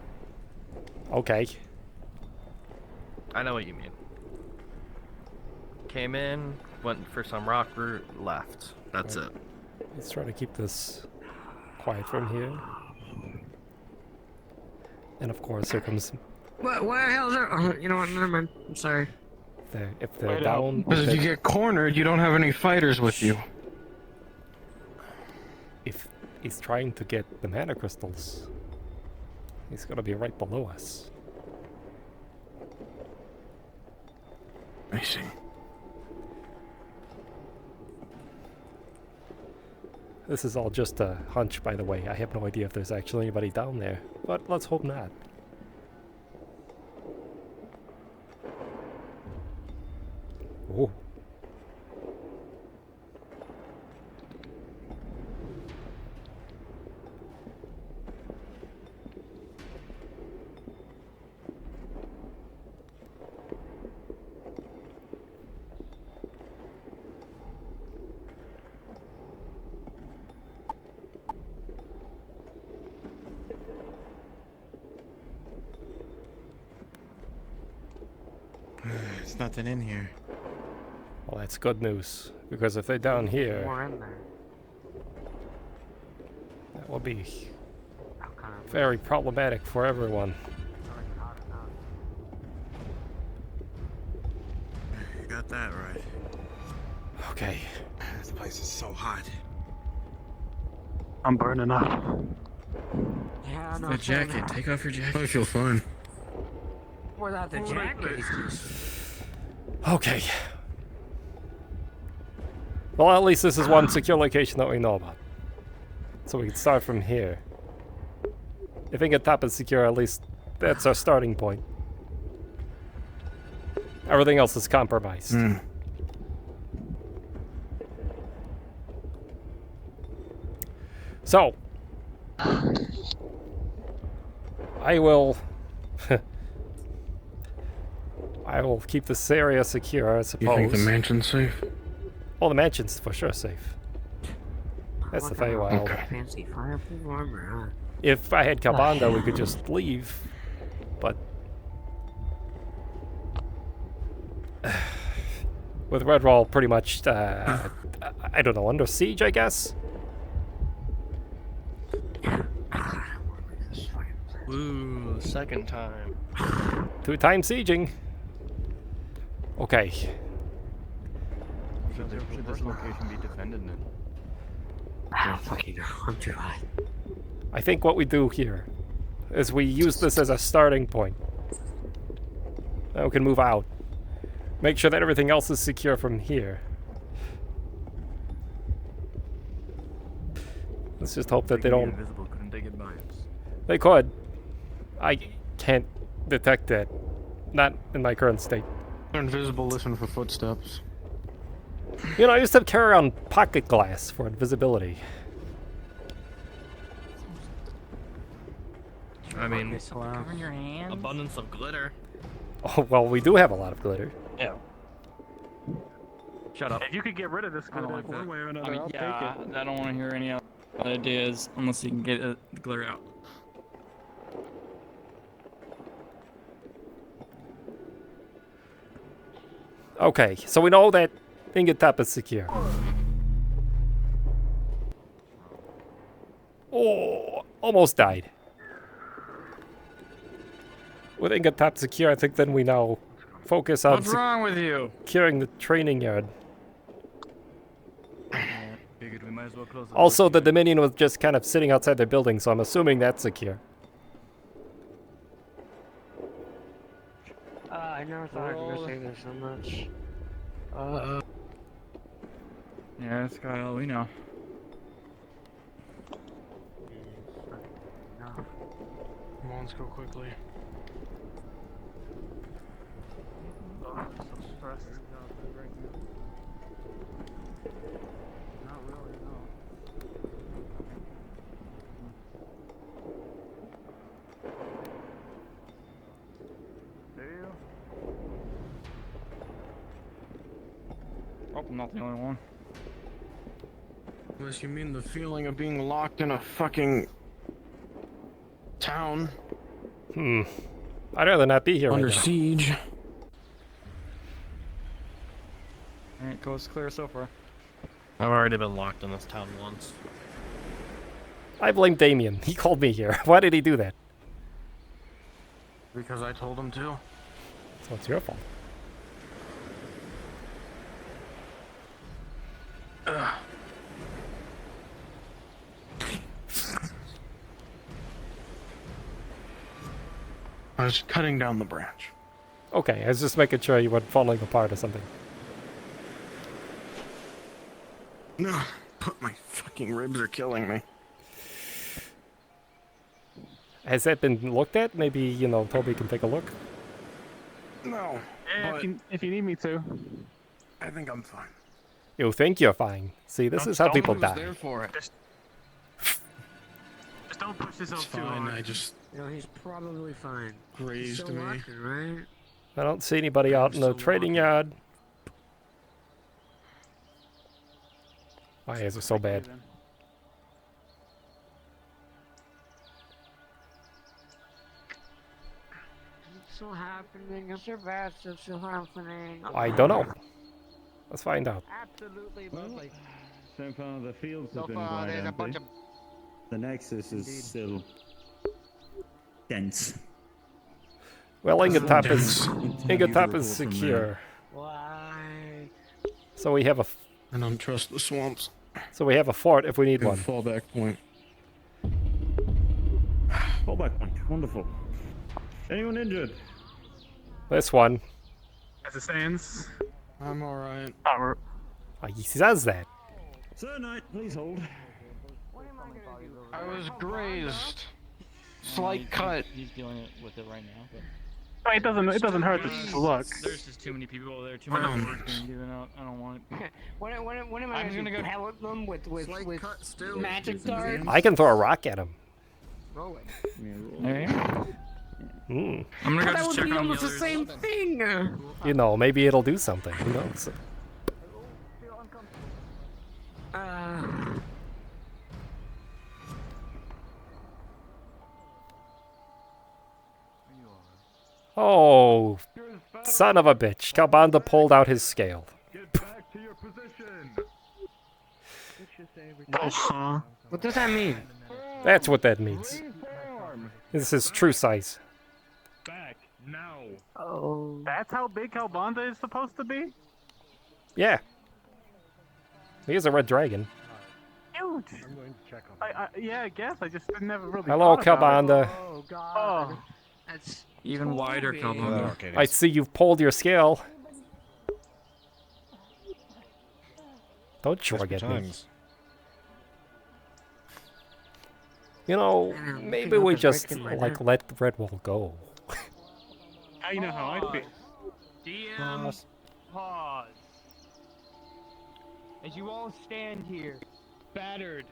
Okay. I know what you mean. Came in, went for some rock root, left. That's it. Let's try to keep this quiet from here. And of course, here comes. What the hell is there? Oh, you know what? Never mind. I'm sorry. If they're down. Because if you get cornered, you don't have any fighters with you. If he's trying to get the mana crystals, he's gonna be right below us. I see. This is all just a hunch, by the way. I have no idea if there's actually anybody down there, but let's hope not. Oh. There's nothing in here. Well, that's good news, because if they're down here, More in there. that will be very problematic for everyone. You got that right. Okay. This place is so hot. I'm burning up. Yeah, no. The jacket. Take off your jacket. I feel fine. Without the jacket. Okay. Well, at least this is one secure location that we know about. So we can start from here. If Ingetap is secure, at least that's our starting point. Everything else is compromised. So, I will keep this area secure, I suppose. You think the mansion's safe? Oh, the mansion's for sure safe. That's the Feywild. Okay. Fancy fireproof armor, huh? If I had Kabanda, we could just leave, but with Redwall pretty much, I don't know, under siege, I guess? Ooh, second time. 2-time sieging. Okay. Should this location be defended then? I don't fucking know. I'm too hot. I think what we do here is we use this as a starting point. Then we can move out. Make sure that everything else is secure from here. Let's just hope that they don't... Invisible, couldn't they get by us? They could. I can't detect that. Not in my current state. They're invisible, listen for footsteps. You know, I used to carry around pocket glass for invisibility. I mean, Covering your hand. abundance of glitter. Oh, well, we do have a lot of glitter. Yeah. Shut up. If you could get rid of this glitter like one that. way or another, I mean, I'll yeah, take it. I don't want to hear any other ideas unless you can get the glitter out. Okay, so we know that Ingetap is secure. Oh, almost died. With Ingetap secure, I think then we now focus on What's wrong with you? securing the training yard. Figured we might as well close the Also, the Dominion was just kind of sitting outside their building, so I'm assuming that's secure. never thought I was gonna say this so much. Yeah, that's got all we know. No. Come on, let's go quickly. I'm so stressed right now. Not really, no. Hope I'm not the only one. Unless you mean the feeling of being locked in a fucking town. I'd rather not be here Under right now. siege. Alright, coast clear so far. I've already been locked in this town once. I blame Damien. He called me here. Why did he do that? Because I told him to. So it's your fault. I was cutting down the branch. Okay, I was just making sure you weren't falling apart or something. No, but my fucking ribs are killing me. Has that been looked at? Maybe, you know, Toby can take a look. No. Yeah, if you need me to. I think I'm fine. You think you're fine. See, this is how people die. There for it. Just don't push this It's off too fine. hard. I just You know, he's probably fine. grazed Still me. walking, right? I don't see anybody out in the trading yard. Why is it so bad? It's still happening. It's your bad stuff still happening. I don't know. Let's find out. Absolutely lovely. So far, the fields So have been far, quite there's a empty. bunch of... The Nexus is still dense. Well, Ingatop Usual is from secure. Why? So we have a. I don't trust the swamps. So we have a fort if we need Good one. fallback point. Fallback point. Wonderful. Anyone injured? This one. As it stands. I'm alright. He says that. Sir Knight, please hold. I was grazed. Slight cut. He's dealing with it right now. But... It doesn't hurt to just look. There's just too many people over there. Too many work being given out. I don't want it. When am I I'm gonna go pellet them with magic darts? I can throw a rock at him. Roll it. Mm. I'm gonna go That just would check be on the almost the others. same thing. You know, maybe it'll do something. Who knows? Oh, son of a bitch. Kalbanda pulled out his scale. What does that mean? That's what that means. This is true size. Back now. Oh. That's how big Kalbanda is supposed to be? Yeah. He is a red dragon. Huge. I'm going to check on yeah, I guess. I just never really Hello, thought about Kalbanda. it. Oh, God. Oh. That's Even wider, Kalbanda. I see you've pulled your scale. Don't shrug at me. You know, maybe we just, like, let the Redwall go. How you know how I feel? DM, pause. As you all stand here, battered,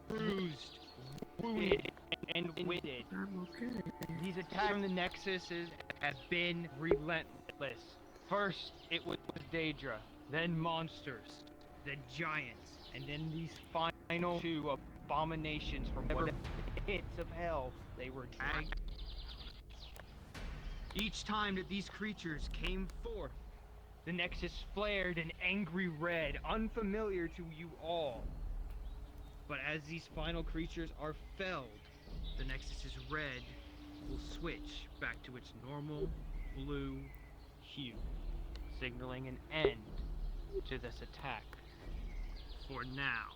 bruised, wounded, and winded, these attacks from the Nexuses have been relentless. First, it was Daedra, then monsters, then giants, and then these final two abominations from whatever pits of hell they were dragged. Each time that these creatures came forth, the Nexus flared an angry red, unfamiliar to you all. But as these final creatures are felled, the Nexus's red will switch back to its normal blue hue, signaling an end to this attack. For now.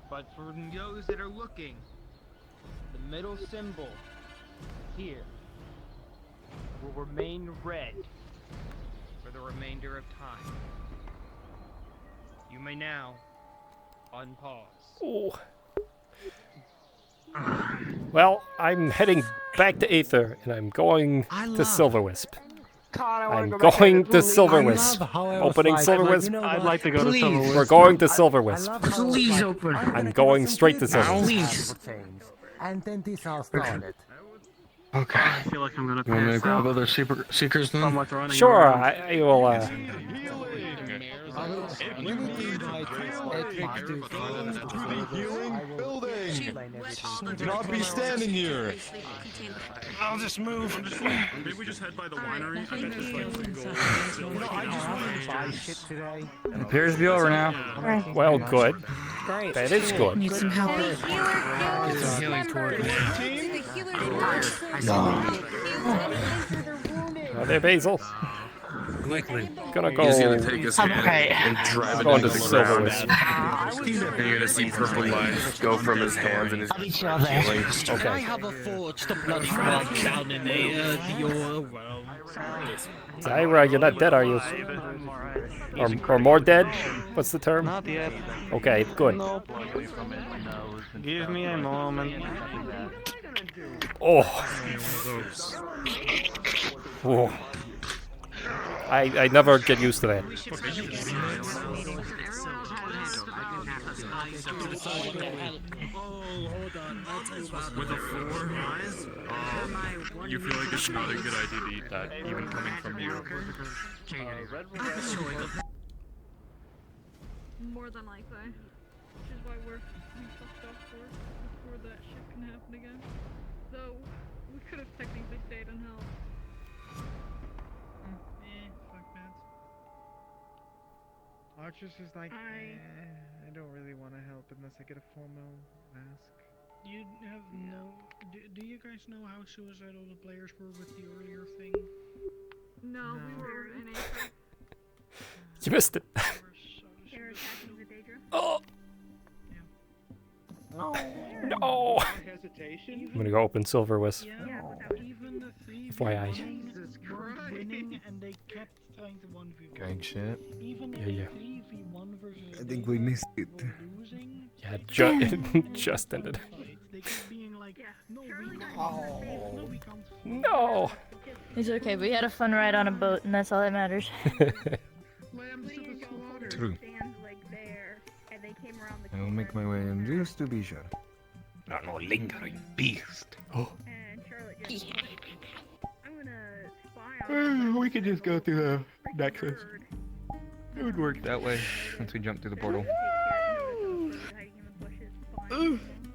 But for those that are looking, the middle symbol here will remain red for the remainder of time. You may now unpause. Oh. Well, I'm heading back to Aether, and I'm going to Silver Wisp. I'm going to Silver Wisp. Opening Silver Wisp. I'd like to go to Silver Wisp. We're going to Silver Wisp. Please open. I'm going straight to Silver Wisp. Please. And then this I'll start it. Okay. I feel like I'm gonna You want me to pass grab out. other seekers then? So much running Sure, around. I will. Do not be standing here. I'll just move. Maybe we just head by the winery. I bet there's like some gold. I just want to buy shit today. It appears to be over now. Well, good. Great. That is good. Need some help. Get some healing toward me. Oh, there, Basil. Quickly. Gonna go. He's gonna take his hand and drive it Going into to the Silver ground. Wisp. And you're gonna see purple light go from his hands and his healing. Okay. I have a thought to bloody frog down in the realm. Zyra, you're not dead, are you? Or more dead? What's the term? Not yet. Okay, good. Nope. Give me a moment. Oh. Oh. I never get used to that. With a 4 eyes? You feel like it's not a good idea to eat that, even coming from you. More than likely. Which is why we're fucked up before that shit can happen again. Though, we could have technically stayed and helped. Fuck that. Archers is like, I don't really want to help unless I get a formal mask. You have no. Do you guys know how suicidal the players were with the earlier thing? No, we were in a. You missed it. They were attacking the Daedra. Oh. No. No. Hesitation? I'm gonna go open Silver Wisp. Yeah, Even the 3v1 FYI. were winning and they kept trying to 1v1. Gang shit. Even Yeah. 3v1 versus I think we missed it. Yeah, just ended. they kept being like, no, we can't. No. It's okay, we had a fun ride on a boat, and that's all that matters. True. I will make my way in just to be sure. Not no lingering beast. Oh. We could just go through the nexus. It would work that way once we jump through the portal.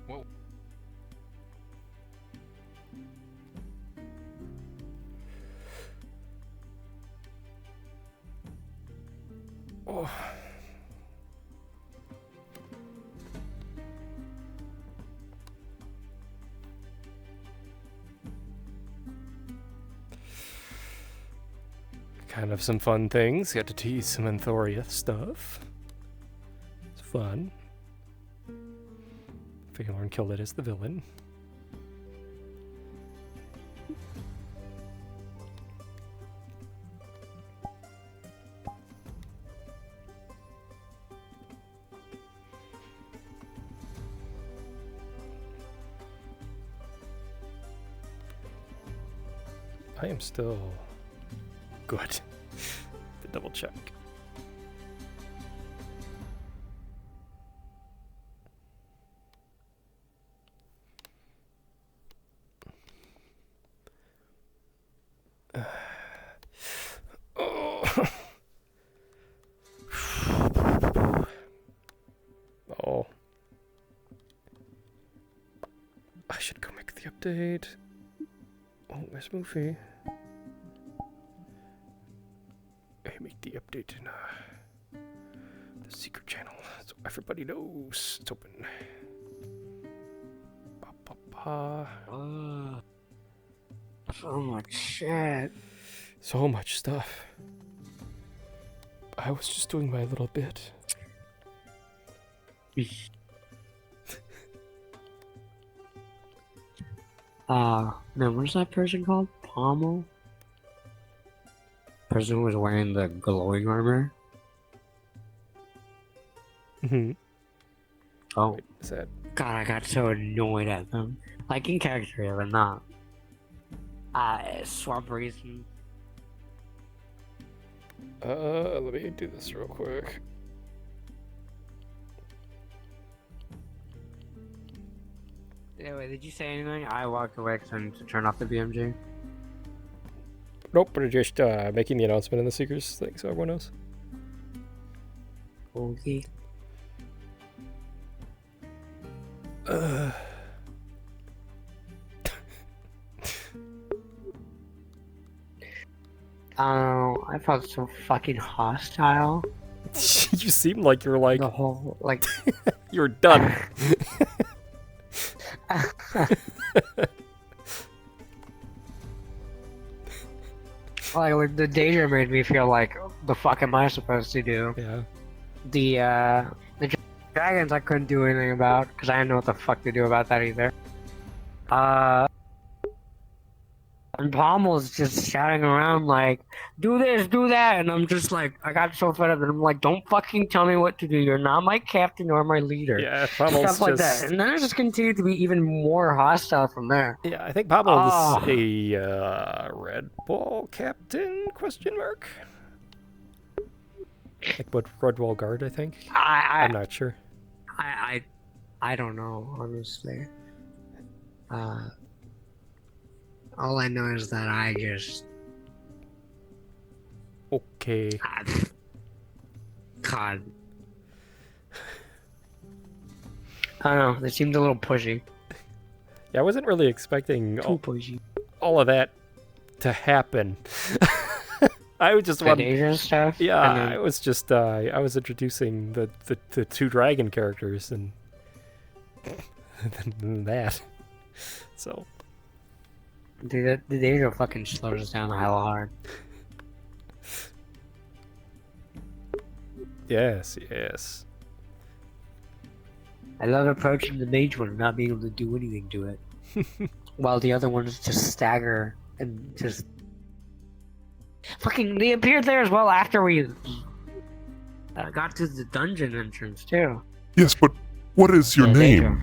Whoa. Oh. Kind of some fun things. Got to tease some Anthoria stuff. It's fun. Phalorn killed it as the villain. I am still good. To double check. Oh. I should go make the update. Oh, where's Moofy? I make the update in the secret channel so everybody knows it's open. So much shit. So much stuff. I was just doing my little bit. Man, what is that person called? Pommel? person was wearing the glowing armor? Mm-hmm. Oh. Is that? God, I got so annoyed at them. Like in character, yeah, but not. Swamp reason. Let me do this real quick. Anyway, did you say anything? I walked away because I need to turn off the BMG. Nope, we're just making the announcement in the Seekers thing so everyone knows. Okay. I felt so fucking hostile. You seem like you're like the whole like you're done. Like the danger made me feel like, the fuck am I supposed to do? Yeah. The dragons I couldn't do anything about because I didn't know what the fuck to do about that either. And Pommel's just shouting around like, do this, do that, and I'm just like, I got so fed up, and I'm like, don't fucking tell me what to do. You're not my captain or my leader. Yeah, Pommel's stuff like that, and then it just continued to be even more hostile from there. Yeah, I think Pommel's a Red Bull captain? Question mark. Like what Red Bull guard? I think. I'm not sure. I don't know, honestly. All I know is that I just... Okay. God. I don't know, they seemed a little pushy. Yeah, I wasn't really expecting all of that to happen. I was just dangerous stuff? Yeah, And then- I was just I was introducing the two dragon characters and then that. So Dude, the danger fucking slows us down hella hard. Yes, yes. I love approaching the mage one and not being able to do anything to it. While the other ones just stagger and just... Fucking, they appeared there as well after we got to the dungeon entrance, too. Yes, but what is your name?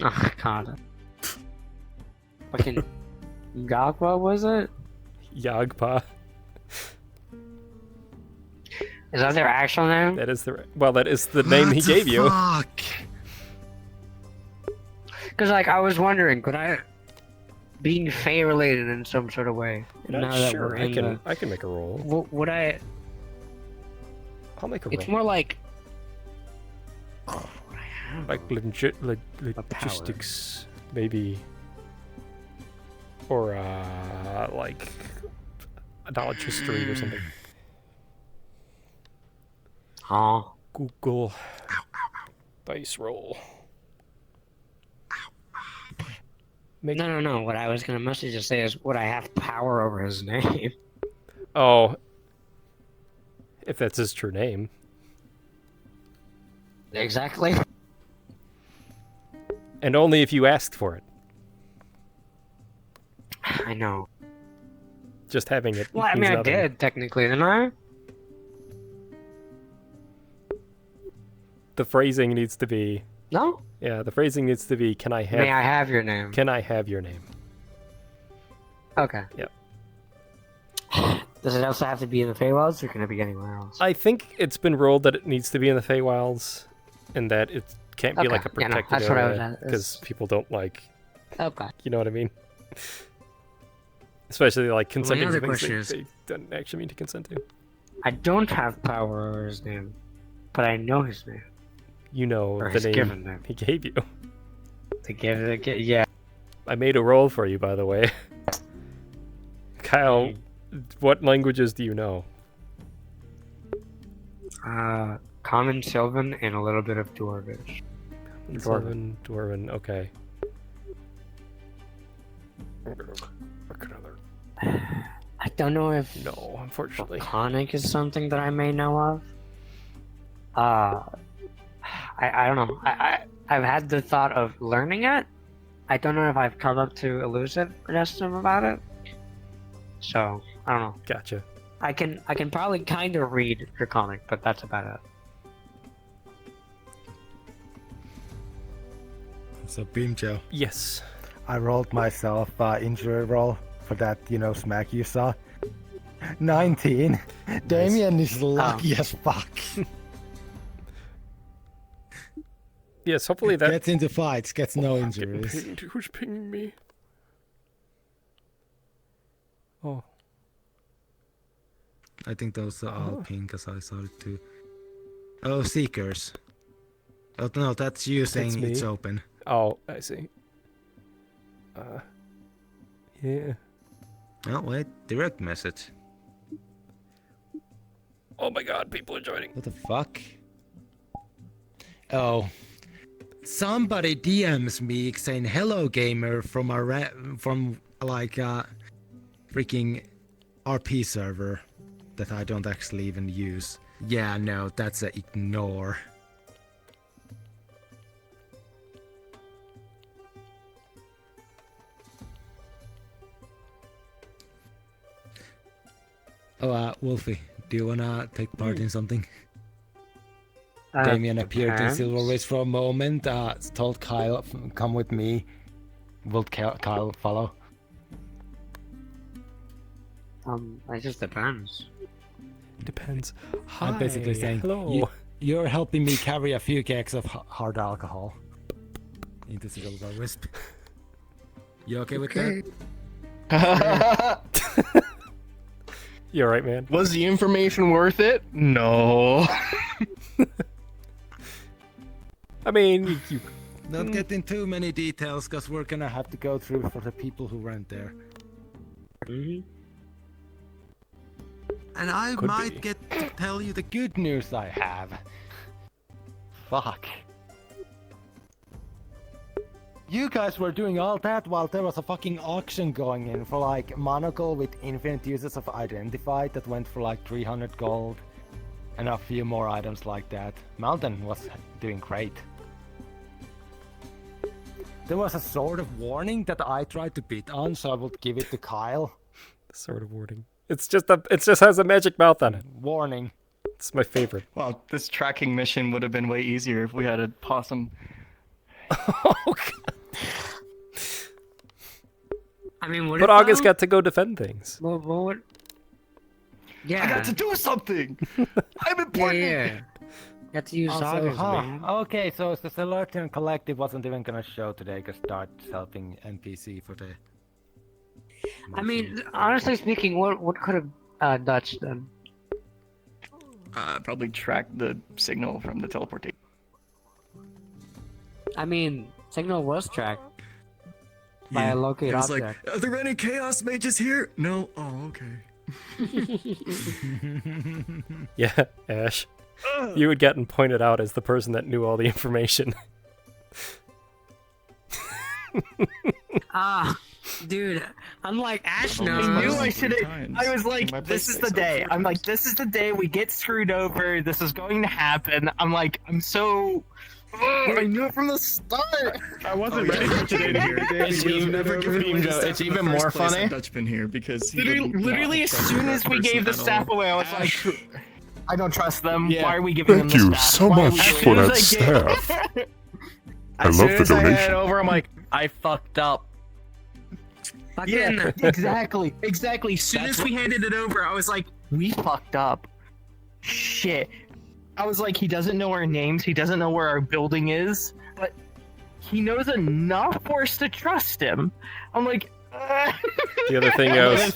Oh, God. Fucking... Yogpa, was it? Yogpa. Is that their actual name? That is the name he gave you. Because, like, I was wondering, could I... Being Fey related in some sort of way. Not now that sure. we're in I can make a roll. Would I... I'll make a roll. It's more like... Like logistics, maybe. Or, like, a knowledge history or something. Oh. Google dice roll. No. What I was gonna mostly just say is, would I have power over his name? Oh. If that's his true name. Exactly. And only if you asked for it. I know. Just having it. Well, I mean, means I nothing. did, technically, didn't I? The phrasing needs to be... No? Yeah, the phrasing needs to be, can I have... May I have your name? Can I have your name? Okay. Yep. Does it also have to be in the Feywilds, or can it be anywhere else? I think it's been ruled that it needs to be in the Feywilds, and that it can't be Okay. like a Yeah, no, protected that's what I was area, at. because people don't like... Okay. You know what I mean? Especially like My consenting other to things question is- they don't actually mean to consent to. I don't have power over his name, but I know his name. You know Or the his name given name. he gave you. Yeah. I made a roll for you, by the way. Kyle, what languages do you know? Common, Sylvan, and a little bit of Dwarvish. Dwarven, okay. I don't know if no, unfortunately. Draconic is something that I may know of. I don't know. I've had the thought of learning it. I don't know if I've come up to elusive wisdom about it. So I don't know. Gotcha. I can probably kind of read Draconic, but that's about it. So Beam Joe. Yes. I rolled myself injury roll for that, smack you saw. 19. Damien is lucky as fuck. Yes, hopefully that gets into fights, gets no injuries. Pinged. Who's pinging me? Oh. I think those are all pink, because I saw it too. Oh, Seekers. Oh no, that's you saying it's open. Oh, I see. Yeah. Oh wait, direct message. Oh my god, people are joining. What the fuck? Oh. Somebody DMs me saying hello gamer from freaking RP server that I don't actually even use. Yeah, no, that's a ignore. Oh, Wolfie, do you wanna take part in something? Damien appeared in Silverways for a moment, told Kyle, come with me. Will Kyle follow? It just depends. Depends. Hi, I'm basically saying, hello. You're helping me carry a few kegs of hard alcohol into Silver Wisp. You okay with that? You alright, man? Was the information worth it? No. I mean, you... Don't get in too many details, because we're gonna have to go through for the people who went there. And I might get to tell you the good news I have. Fuck. You guys were doing all that while there was a fucking auction going in for like monocle with infinite uses of identify that went for like 300 gold. And a few more items like that. Mountain was doing great. There was a sort of warning that I tried to bid on, so I would give it to Kyle. Sort of warning. It just has a magic mouth on it. Warning. It's my favorite. Wow, this tracking mission would have been way easier if we had a possum. Oh god. I mean, what? But August got to go defend things. Well, what? Yeah. I got to do something. I'm important. Yeah. Got to use August, man. Okay, so the Celestian Collective wasn't even gonna show today because starts helping NPC for the... I mean, honestly speaking, what could have Dutch done? Probably track the signal from the teleportation. I mean, signal was tracked by a locate It was object. like, are there any chaos mages here? No? Oh, okay. Yeah, Ash. You had gotten pointed out as the person that knew all the information. Dude, I'm like, Ash knows. I knew I should have. I was like, this is the day. I'm like, this is the day we get screwed over. This is going to happen. I'm like, I'm so. I knew it from the start. I wasn't ready for today to hear it. It's even more funny. Dutch been here because literally as soon as we gave the staff away, I was like, I don't trust them. Why are we giving them Thank the you staff? so much for that staff. I love the As soon as I donation. head over, I'm like, I fucked up. Yeah, exactly. As soon as we handed it over, I was like, we fucked up. Shit. I was like, he doesn't know our names, he doesn't know where our building is, but he knows enough for us to trust him. I'm like, The other thing I was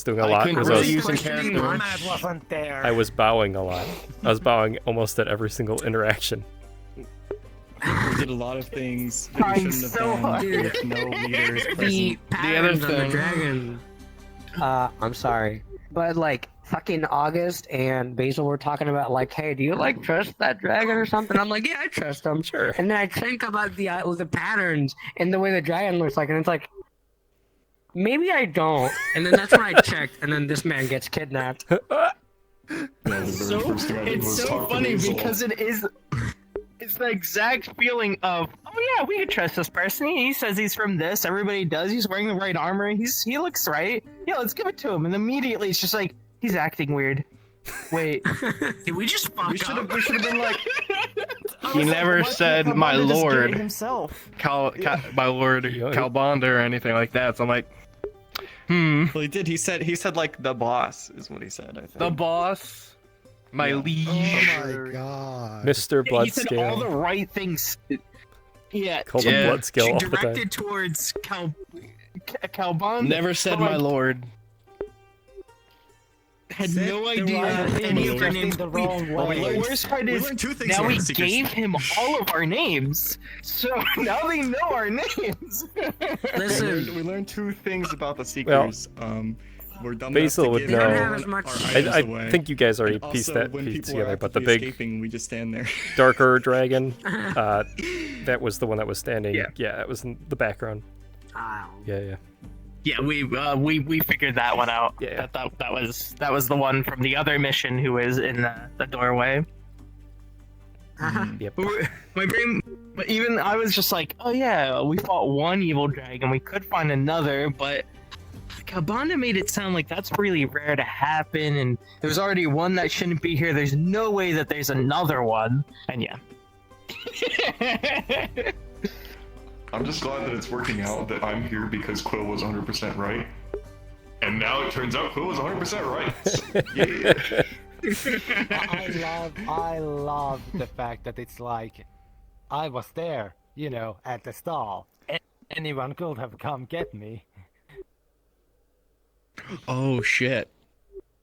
doing a lot was I was bowing a lot. I was bowing almost at every single interaction. We did a lot of things that we shouldn't have done. With no leaders The present. patterns on the dragon. I'm sorry, but like fucking August and Basil were talking about like, hey, do you like trust that dragon or something? I'm like, yeah, I trust him. Sure. And then I think about the patterns and the way the dragon looks like, and it's like, maybe I don't. And then that's when I checked, and then this man gets kidnapped. it's so funny because it's the exact feeling of, oh yeah, we could trust this person. He says he's from this. Everybody does. He's wearing the right armor. He looks right. Yeah, let's give it to him. And immediately it's just like, he's acting weird. Wait, did we just fuck up? We should have been like. He never said my lord, himself. my lord Calbonda or anything like that. So I'm like, Well, he did. He said like the boss is what he said. I think. the boss, my liege. Oh my god. Mr. He said all Bloodscale. the right things. Yeah, Called him Bloodscale all the time. directed towards Calbonda. Never said my lord. Had no idea any of our names. The worst part is now we gave him all of our names, so now they know our names. Listen, we learned 2 things about the Seekers. We're dumb Basil enough would to give know. everyone our items I away. think you guys already And pieced also, that when piece people are together, but the actively big escaping, we just stand there. darker dragon, that was the one that was standing. Yeah, it was in the background. Yeah. Yeah, we figured that one out. Yeah. That was the one from the other mission who was in the doorway. Yep. My brain, even I was just like, oh yeah, we fought one evil dragon. We could find another, but Calbonda made it sound like that's really rare to happen, and there's already one that shouldn't be here. There's no way that there's another one, and yeah. I'm just glad that it's working out that I'm here because Quill was 100% right. And now it turns out Quill was 100% right. Yeah. I love the fact that it's like, I was there, you know, at the stall. Anyone could have come get me. Oh shit.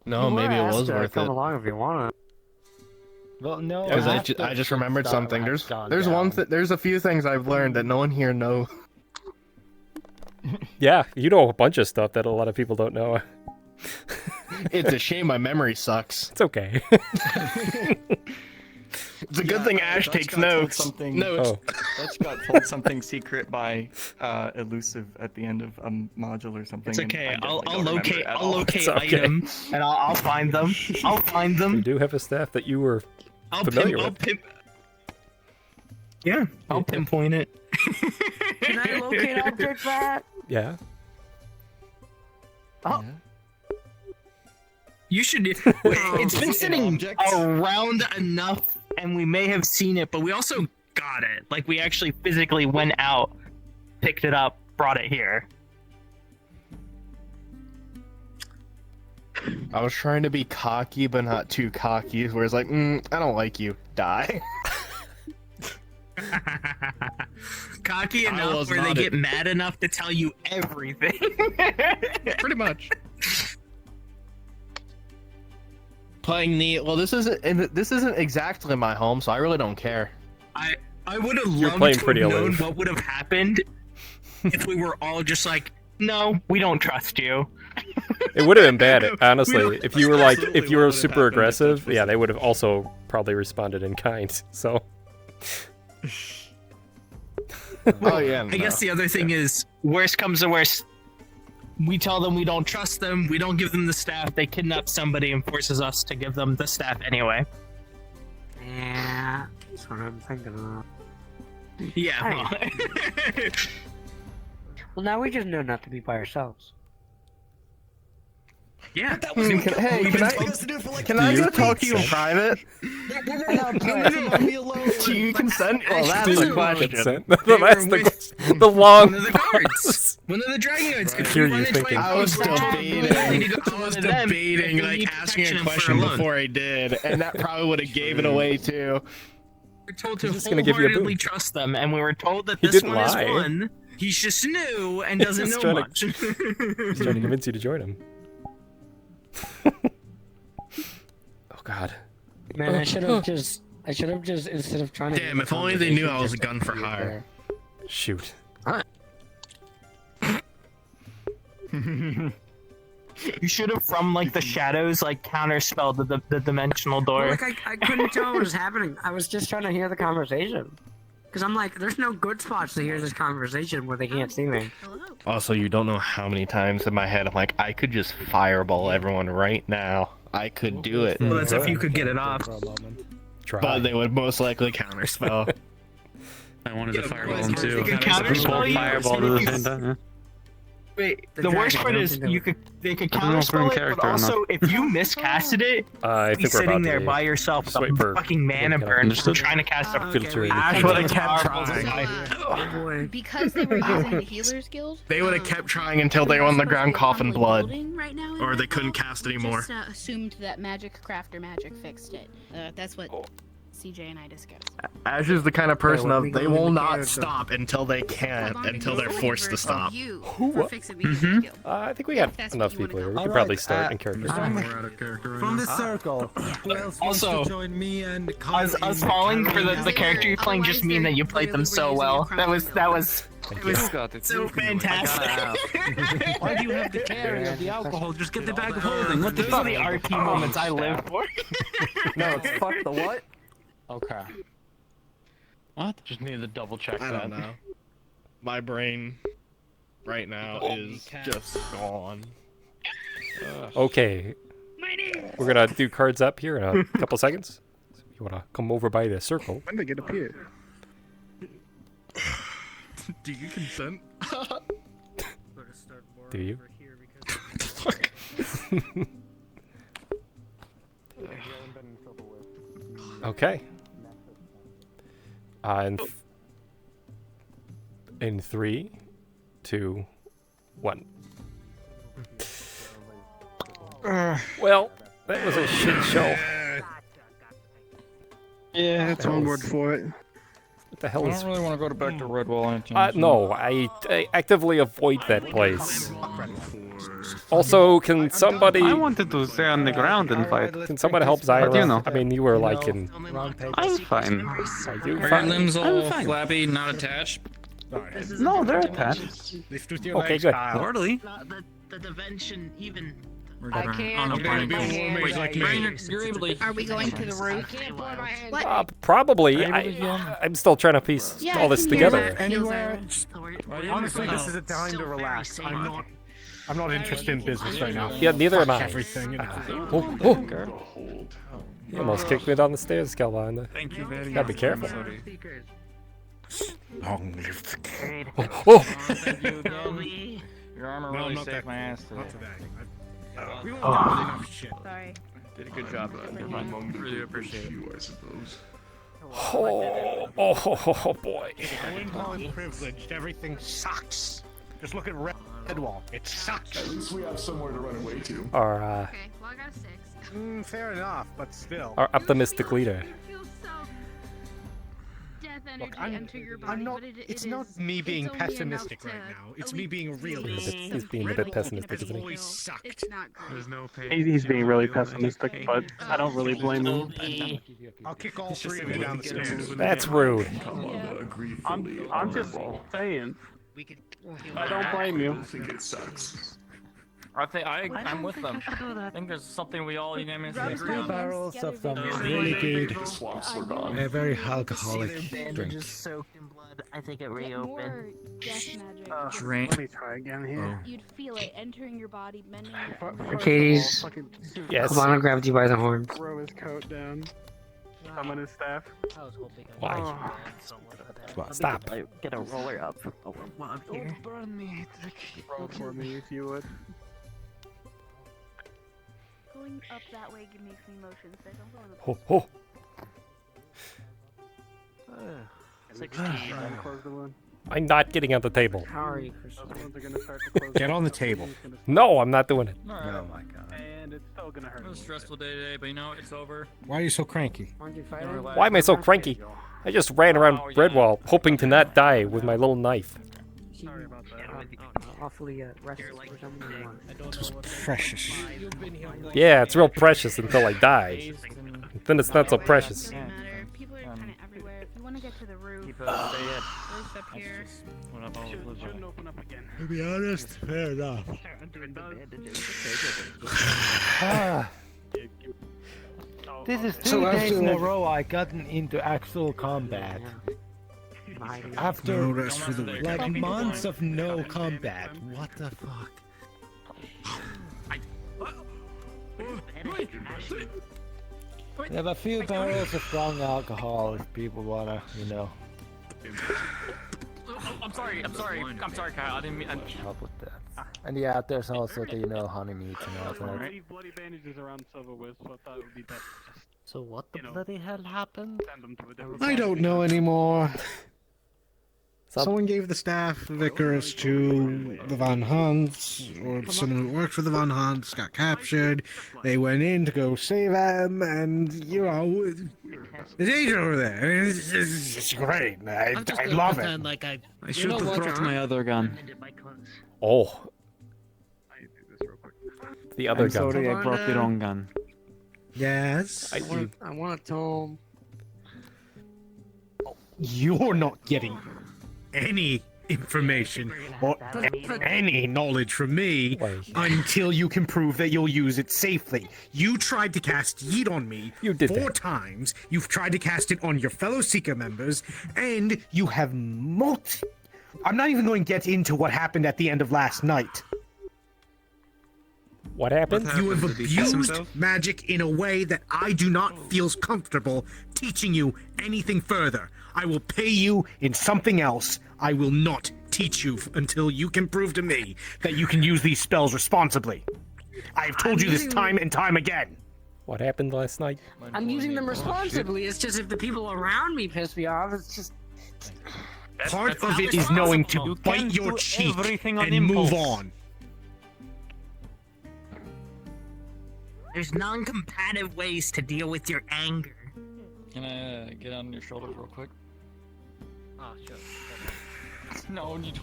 No, maybe it was worth Come it. along if you want. Well, no. Because after I just remembered shit something. has gone There's down. there's a few things I've learned that no one here knows. Yeah, you know a bunch of stuff that a lot of people don't know. It's a shame my memory sucks. It's okay. It's a good thing Ash takes notes. Dutch got told something secret by Elusive at the end of a module or something. It's okay. and I I'll definitely don't remember locate at all. It's okay. items and I'll find them. I'll find them. You do have a staff that you were I'll familiar with. Yeah, I'll pinpoint it. Can I locate objects that? Yeah. Oh. You should. It's been sitting around enough, and we may have seen it, but we also got it. Like we actually physically went out, picked it up, brought it here. I was trying to be cocky, but not too cocky, where it's like, I don't like you. Die. Cocky enough where they get mad enough to tell you everything. Pretty much. Playing the this isn't exactly my home, so I really don't care. I would have You're loved playing to pretty have known aloof. what would have happened if we were all just like, no, we don't trust you. It would have been bad, honestly. If you were super aggressive, yeah, they would have also probably responded in kind. So. Oh yeah. I guess the other thing is, worst comes to worst, we tell them we don't trust them, we don't give them the staff, they kidnap somebody and forces us to give them the staff anyway. Yeah, that's what I'm thinking of. Yeah. Well, now we just know not to be by ourselves. Yeah. Can I go talk to you in private? Do you consent? Well, that's the question. The long One of the guards. One of the dragon guards. I hear you thinking. I was debating, like asking a question before I did, and that probably would have gave it away too. We're told to He's gonna give you a wholeheartedly boot. trust them, and we were told that He this didn't one lie. is one. He's just new and doesn't He's know trying much. He's trying to convince you to join him. Oh God. Man, I should have just instead of trying to. Damn, if only they knew I was a gun for hire. Shoot. You should have, from like the shadows, like counterspelled the dimensional door. Well, like I couldn't tell what was happening. I was just trying to hear the conversation. Because I'm like, there's no good spots to hear this conversation where they can't see me. Also, you don't know how many times in my head I'm like, I could just fireball everyone right now. I could do it. Well, that's if you could get it off. try. But they would most likely counterspell. I wanted to fireball him too. They could counterspell you. Fireball at the same time. Yeah. Wait, the worst part is they could I don't know if we're in counterspell it, character but or not. also if you miscasted it, I you'd be think we're sitting about there to by yourself with just wait a for fucking mana Understood. burn from trying to cast a filter. Ash would have kept trying. Because they were using the healer's guild. They would have kept trying until they were on the ground coughing blood. Right now, Or they couldn't cast anymore. Just assumed that magic crafter magic fixed it. That's what CJ and I discussed. Ash is the kind of person when of we go they into will the not character. stop until they can't, until they're forced to stop. For fixing the healer's guild. I think we got That's enough what you people here. We wanna could go. probably start in character. From the circle, who else wants Also, to join me and us falling for the character you're playing just mean that you played them so well. That was so fantastic. Why do you have the carry of the alcohol? Just get the bag of holding. What the Those fuck? are the RP moments I live for. No, it's fuck the what? Okay. What? Just need to double check that. I don't know. My brain right now is just gone. Okay. We're gonna do cards up here in a couple seconds. You wanna come over by the circle? When they get up here? Do you consent? Do you? Fuck. Okay. In 3, 2, 1. Well, that was a shit show. Yeah, that's one word for it. What the hell I is? don't really want to go back to Redwall anytime soon. No, I actively avoid that place. Also, can somebody? I wanted to stay on the ground and fight. Can someone help Zyra? But you know. I mean, you were like in. I'm fine. Are you Are your fine? limbs I'm all fine. flappy, not attached? No, they're attached. Lift with your Okay, legs, good. Kyle. Hardly. The dimension even. I can't. You're able to. Are we going to the roof? What? Probably. I'm still trying to piece Yeah, all I this can hear together. that. Anywhere. Honestly, Honestly, this is a time to relax. I'm not interested in business right now. Yeah, neither am Fuck I. everything. You almost kicked me down the stairs, Calvin. Thank you very much. Gotta be careful. Long live the king. Your armor No, really not saved that. my ass Not today. today. We won't talk enough shit. Sorry. Did a good job. Really appreciate it. I suppose. Oh boy. Going privileged, everything sucks. Just look at Redwall. It sucks. At least we have somewhere to run away to. Our Okay, well I got a 6. Fair enough, but still. our optimistic leader. Death Look, energy enter your body, I'm not. but It's it not is- me being it's only pessimistic enough right to now. It's me being a realist. He's being a bit pessimistic, isn't he? Always sucked. It's not great. There's no pain. He's being really pessimistic, but I don't really blame him. I'll kick all three of you down the stairs. That's rude. I'm just saying. I don't blame you. I think it sucks. I'm with them. I think there's something we all unanimously agree Two on. barrels of some Yeah. really good, The swamps were gone. a very See alcoholic their drink. bandages soaked in blood. I think it Get reopened. more death magic. Drain. Let me try again here. You'd feel it entering your body, mending your Arcadies, Fucking Yes. Kabana grabbed you by the horns. throw his coat down. Summon his staff. I was hoping Why? Stop. Get a roller up while I'm here. Burn me. Throw for me if you would. Going up that way makes me motion sick. I'm going Ho ho. 16. Close the one. I'm not getting on the table. How are you, Christian? Those ones are gonna start to close. Get on the table. No, I'm not doing it. Oh my god. And it's still gonna hurt. It was a stressful day today, but you know, it's over. Why are you so cranky? Aren't you fighting? Why am I so cranky? I just ran around Redwall, hoping to not die with my little knife. Sorry about that. Awfully restless for some reason. It was precious. Yeah, it's real precious until I die. Then it's not so precious. doesn't matter. People are kind of everywhere. If you want to get to the roof, Keep it roof's up here. Shouldn't open up again. To be honest, fair enough. This is So 2 days in a after- row I gotten into actual combat. After No rest for the wicked. like months of no combat. What the fuck? We have a few barrels of strong alcohol if people wanna, you know. I'm sorry, Kyle. I didn't mean. Help with that. And yeah, there's also the, you know, honey meats and all that. Leave bloody bandages around Silver Wisp, so I thought it would be better just, So what the bloody hell happened? send them to a different I don't know anymore. Someone gave the staff Vickers to the Von Hunts, or someone who worked for the Von Hunts got captured. They went in to go save them, and, you know, the danger over there. It's great. I love it. Like I should have brought my other gun. Oh. The other I'm gun. sorry, I brought the wrong gun. Yes. I want to. You're not getting any information or any knowledge from me until you can prove that you'll use it safely. You tried to cast Yeet on me four times. You've tried to cast it on your fellow Seeker members, and you have I'm not even going to get into what happened at the end of last night. What happened? You have abused magic in a way that I do not feel comfortable teaching you anything further. I will pay you in something else. I will not teach you until you can prove to me that you can use these spells responsibly. I have told you this time and time again. What happened last night? I'm using them responsibly. It's just if the people around me piss me off, it's just. Part of it is knowing to bite your cheek and move on. There's non-compatible ways to deal with your anger. Can I get on your shoulders real quick? Oh, sure. No, you don't.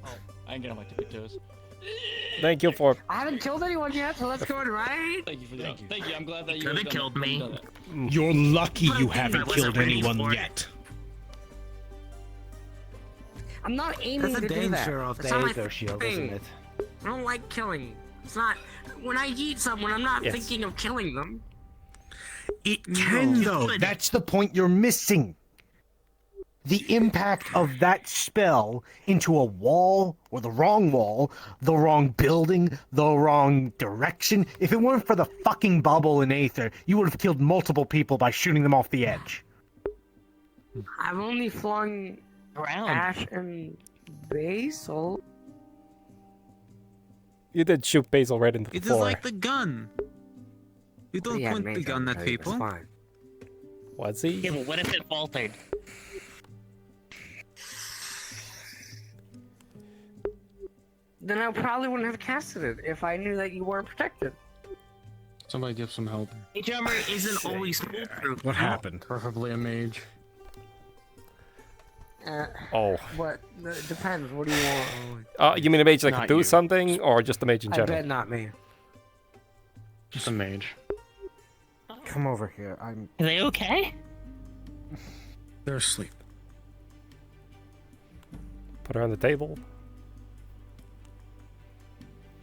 Oh, I can get on my tippy toes. Thank you for. I haven't killed anyone yet, so let's go and right. Thank you for that. Thank you. I'm glad that you could have killed me. You're lucky you I haven't wasn't killed ready anyone for it. yet. I'm not aiming That's to the do that. danger of It's the not my Aether Shield, thing. isn't it? I don't like killing. It's not. When I eat someone, I'm not Yes. thinking of killing them. It can, though. That's the point you're missing. The impact of that spell into a wall, or the wrong building, the wrong direction. If it weren't for the fucking bubble in Aether, you would have killed multiple people by shooting them off the edge. I've only flung Ash and Basil. You did shoot Basil right in the It is floor. like the gun. You don't Yeah, point the maybe gun I'll at tell you, it's people. fine. Was he? Yeah, but what if it faltered? Then I probably wouldn't have casted it if I knew that you weren't protected. Somebody give some help. Mage armor isn't always foolproof. What happened? Preferably a mage. Oh. What? It depends. What do you want? You mean a mage that can Not do you. something, or just a mage in I general? bet not me. Just a mage. Come over here. Are they okay? They're asleep. Put her on the table.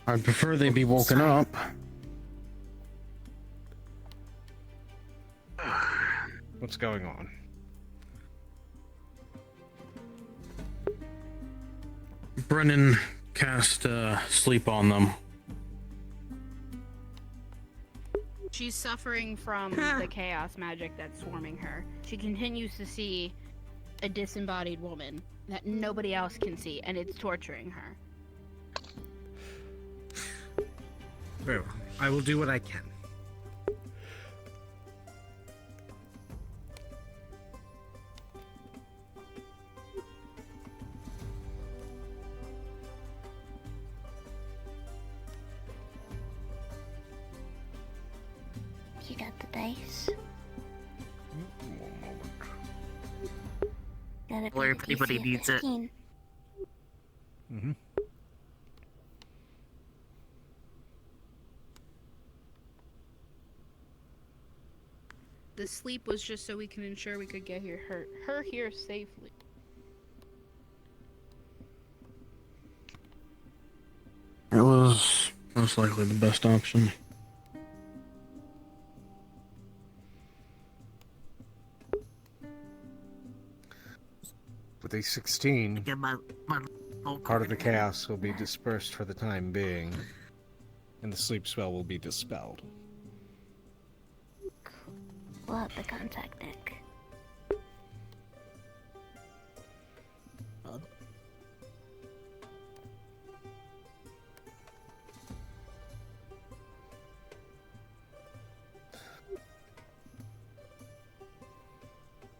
I'd prefer they be woken up. What's going on? Brennan cast sleep on them. She's suffering from the chaos magic that's swarming her. She continues to see a disembodied woman that nobody else can see, and it's torturing her. Very well. I will do what I can. You got the dice. Gotta be Or the everybody DC needs it. 15. Mm-hmm. The sleep was just so we can ensure we could get her here safely. It was most likely the best option. With a 16, part of the chaos will be dispersed for the time being, and the sleep spell will be dispelled. pull out the contact deck.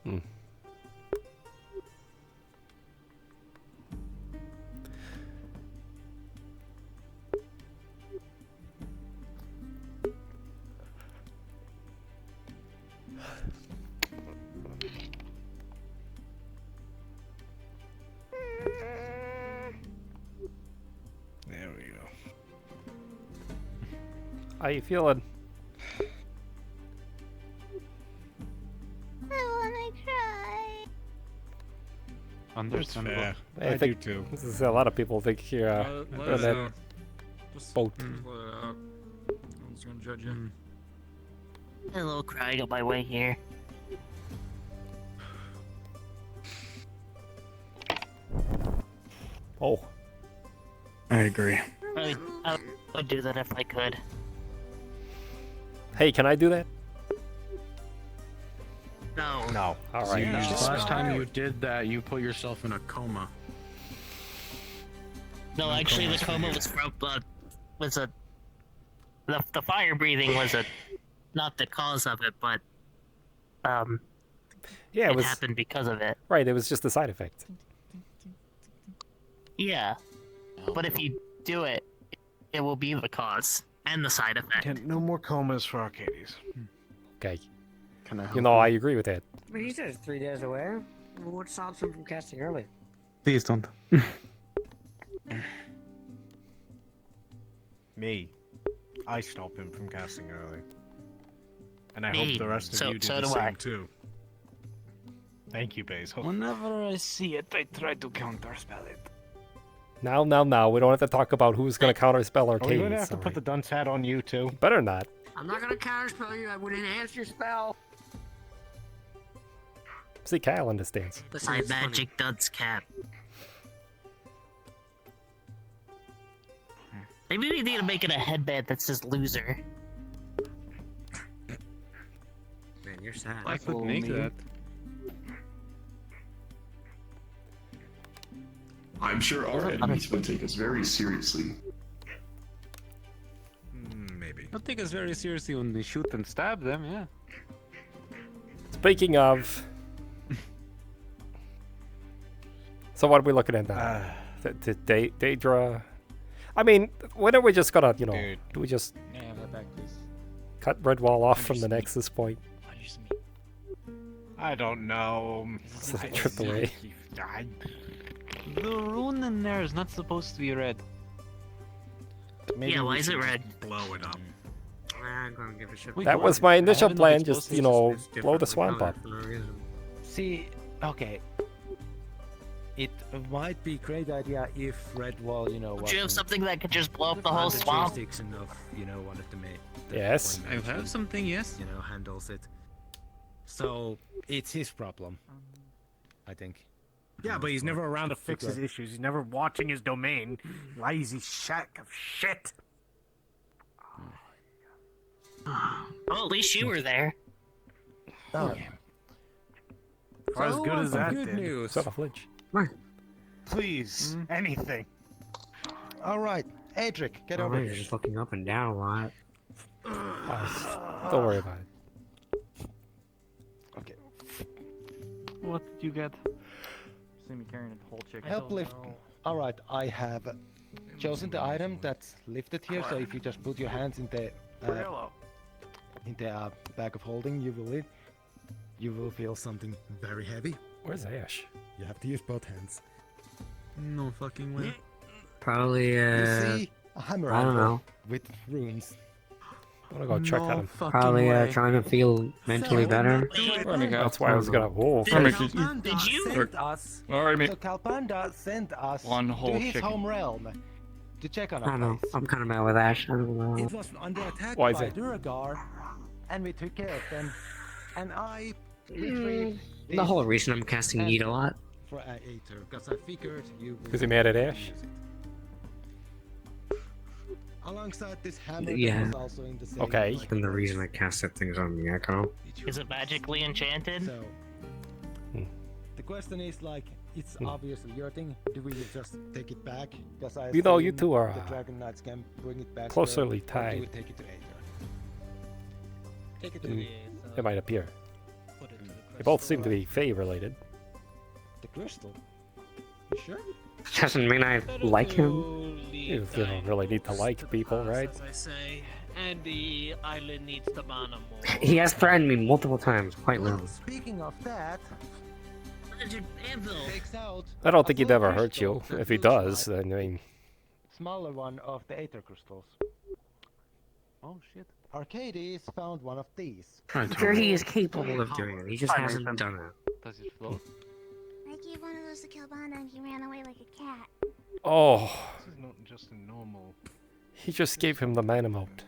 Hmm. There we go. How you feeling? I wanna cry. Understandable. fair. I I think do too. This is a lot of people think you're Let on us that know. Just boat. let it out. No one's gonna judge you. A little crying on my way here. Oh. I agree. I would do that if I could. Hey, can I do that? No. No. All right. See, last time you did that, you put yourself in a coma. No, actually, the coma was from the fire breathing was not the cause of it, but Yeah, it was happened because of it. right. It was just a side effect. Yeah, but if you do it, it will be the cause and the side effect. Kent, no more comas for Arcadies. Okay. Can I help You know, I agree with that. I mean, he said it's 3 days away. Well, what stops him from casting early? Please don't. Me. I stop him from casting early. And I Me. hope the rest of So- you do so the do same I. too. Thank you, Basil. Whenever I see it, I try to counterspell it. Now. We don't have to talk about who's going to counterspell Are we Arcadies. going to have to put the dunce hat on you too? Better not. I'm not gonna counterspell you. I would enhance your spell. See, Kyle understands. Listen, My it's funny. magic dunce cap. Maybe we need to make it a headband that says loser. Man, you're sad. I could make that. I'm sure our enemies would take us very seriously. Maybe. Don't take us very seriously when we shoot and stab them, yeah. Speaking of, so what are we looking at now? Daedra. I mean, when are we just gonna, you know, Dude. do we just Yeah, have that back, please. cut Redwall off from the Nexus point? I don't know. So they trip away. The rune in there is not supposed to be red. Maybe Yeah, we why is it should red? just blow it up. I'm gonna give a shit. Wait, That what? was my initial haven't plan, exposed just, it, you know, It's blow the differently swamp colored up. for no reason. See, okay. It might be a great idea if Redwall, you know, Would you have wasn't something that could just blow up the whole under swamp? jurisdiction enough, you know, one of the Yes. point I have management, something, yes. you know, handles it. So it's his problem, I think. Yeah, but he's never around to fix his issues. He's never watching his domain. Lazy shack of shit. Well, at least you were there. Oh, For as good as that good did. news. Son of Lynch. Please, anything. All right, Adric, get Oh, over you're here. just looking up and down a lot. Don't worry about it. Okay. What did you get? See me carrying a whole chicken. Help lift. All right, I have chosen the item that's lifted here. So if you just put your hands in the bag of holding, you will feel something very heavy. Where's Ash? You have to use both hands. No fucking way. Probably, You see a hammer I don't anvil know. with runes. I'm gonna go check on him. Probably trying to feel mentally better. That's why I was gonna. Whoa. Did you? Sent us. Alright, mate. So Kalpanda sent us One whole to his chicken. home realm to check on I don't know. our place. I'm kind of mad with Ash. I don't know. It was under attack Why by is it? Duragar, and we took care of them. And I retrieved The whole reason I'm casting Yeet a lot. for Aether, because I figured you would Is he mad at Ash? use it. Alongside this hammer Yeah. that was also in the same. Okay. like, And the reason I casted things on the Echo. Is it magically enchanted? So, the question is like, it's obviously your thing. Do we just take it back? Because I You know, you assume two are, the Dragon Knights can bring it back. closely there, or do we tied. take it to Aether? Take it to Mm, the it might appear. Put it to the They both seem to be Fae related. The crystal. You sure? Doesn't mean I like him. You don't really need to like people, right? As I say, and the island needs the mana more. He has threatened me multiple times, quite literally. Speaking of that, takes out I don't a think he'd full ever hurt crystal you. that If he looks does, like then I mean, smaller one of the Aether crystals. Oh shit. Arcadies found one of these. I'm sure he is capable of doing it. He just hasn't done it. Does it float? I gave one of those to Kilbana and he ran away like a cat. oh, This is not just a normal. he just gave him the mana mote.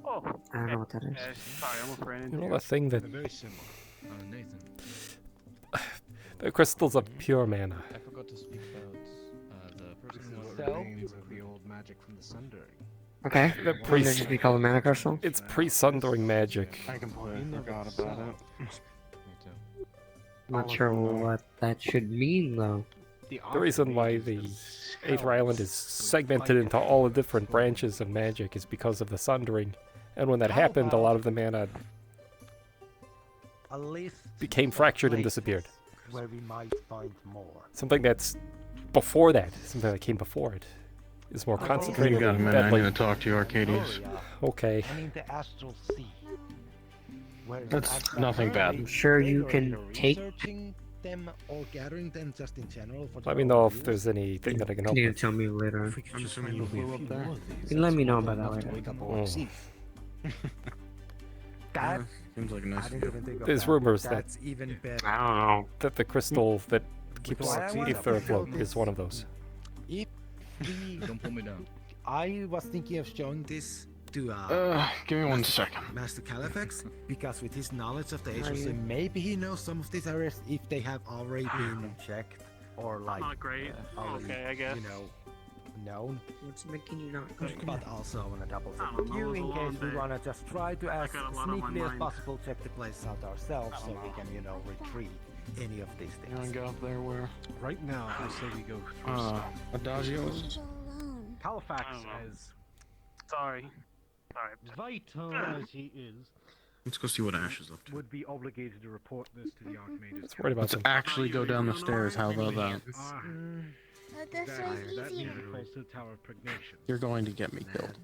Oh. I don't know what that is. Sorry, I'm afraid. You know the thing that Very similar. Nathan. the crystal's of pure mana. I forgot to speak about the person who So? remains of the old magic from the Sundering. Okay. The Wouldn't pre- it just be called a mana crystal? It's pre-sundering magic. I completely forgot about it. I'm not sure what that should mean, though. The reason why the Aether Island is segmented into all the different branches of magic is because of the sundering. And when that happened, a lot of the mana A list became of fractured and places disappeared. Where we might find more. Something that's before that, something that came before it, is more concentrated You got a and minute, I deadly. need to talk to you, Arcadies. Okay. I mean the astral sea. Where That's nothing bad. I'm sure you can take. Researching them or gathering them just in general for Let me know if there's anything that I can You help need to with. tell me later. I'm assuming you flew up there. You can let me know about that later. That Seems like a nice I didn't even think of There's that. rumors that That's even better. I don't know. that the crystal that keeps Why I wanna Aether show afloat this- is one of those. If we, Don't pull me down. I was thinking of showing this to Give me 1 second. Master Califax because with his knowledge of the Aether Sea, maybe he knows some of these areas if they have already been checked or like Not great. already, Okay, I guess. you know, known. What's making you not? But also I want to double check I with don't know, you it in was a long case we day. want to just try to as got a lot on my sneakily as mind. possible check the place out ourselves so we can, you know, retrieve any of these You wanna things. go up there where? Right now, I say we go through stuff. Adagio's? He's alone. Halifax I don't know. as Sorry. Sorry. vital as he is, Let's go see what Ash is up to. would be obligated to report this to the Archmage's. Let's worry about Let's them. actually go down the stairs. How about that? But this was That easier. means it falls to the Tower of Pregnation. You're going to get me killed.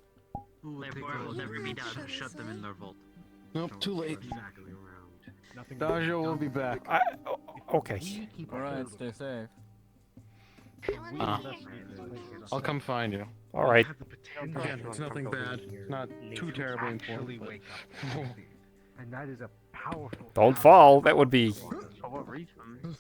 Therefore, it will never be done. Shut them in their vault. Nope, too late. Nothing. Dagio will be back. Okay. Alright, stay safe. I wanna hear. I'll come find you. All right. Again, it's nothing bad. Not too terribly Actually important. wake up. And that is a powerful. Don't fall. That would be For what reason? You can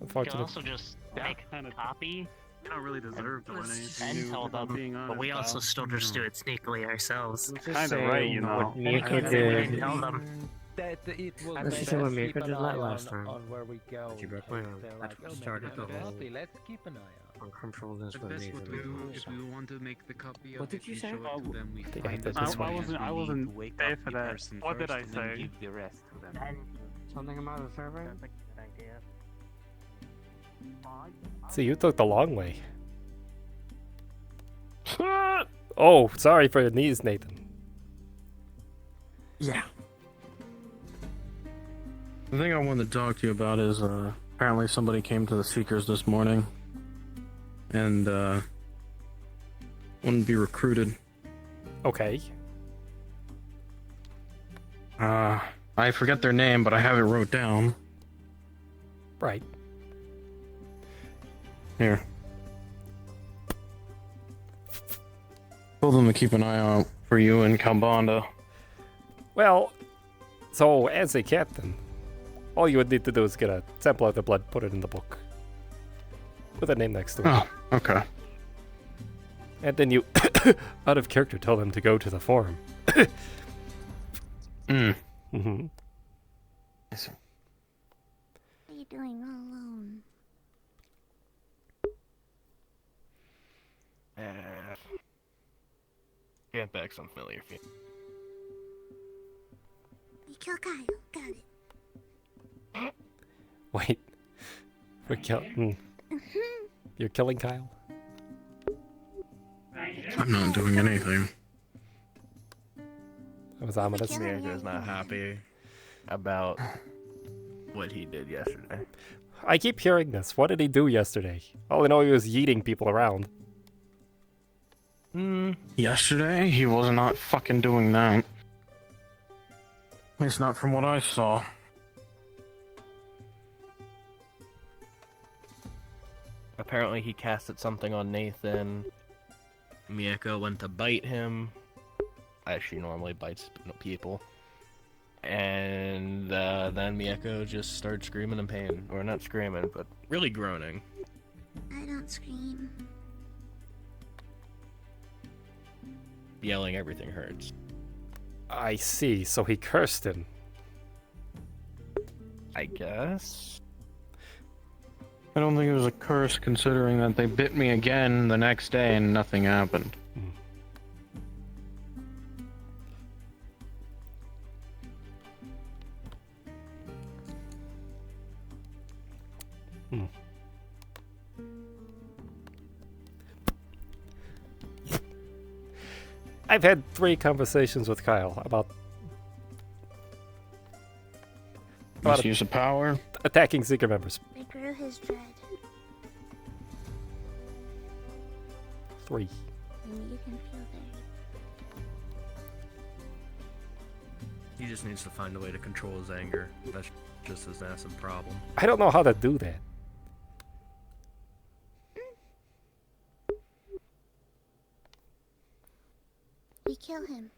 unfortunate. also just make a copy You don't really deserve to win anything and new, tell if I'm them, being but honest, we also pal. still just do it sneakily ourselves. Kind of right, you know. What Mika And did. tell them. That it will Let's make just say what us Mika keep an did eye last on, time. on where we go. She broke my arm. They're That's like, what "Oh, started maybe the they're whole healthy, let's keep an eye out. uncomfortableness The with best Nathan. what we do if So. we want to make the copy of What did it, you we say? show it to them, we think I find did the this one. information I we wasn't need to wake there up for the that. person What did first I and then say? give the rest to them. Something about the server? See, you took the long way. Oh, sorry for your knees, Nathan. Yeah. The thing I wanted to talk to you about is apparently somebody came to the Seekers this morning and wanted to be recruited. Okay. I forget their name, but I have it wrote down. Right. Here. Told them to keep an eye out for you in Kalbanda. Well, so as a captain, all you would need to do is get a sample of the blood, put it in the book, with a name next to it. Oh, okay. And then you, out of character, tell them to go to the forum. Mm. Mm-hmm. What are you doing all alone? Get back some familiar feet. You kill Kyle. Got it. Wait. You're killing Kyle? I'm not doing anything. That was ominous. Miako's not happy about what he did yesterday. I keep hearing this. What did he do yesterday? All I know, he was yeeting people around. Yesterday, he was not fucking doing that. At least not from what I saw. Apparently he casted something on Nathan. Mieko went to bite him, as she normally bites people. And then Mieko just started screaming in pain. Or not screaming, but really groaning. I don't scream. Yelling everything hurts. I see, so he cursed him. I guess. I don't think it was a curse, considering that they bit me again the next day and nothing happened. I've had 3 conversations with Kyle about Misuse of power, attacking Seeker members. They grew his dread. 3. And you can feel He just needs to find a way to control his anger. That's just his massive problem. I don't know how to do that. We kill him.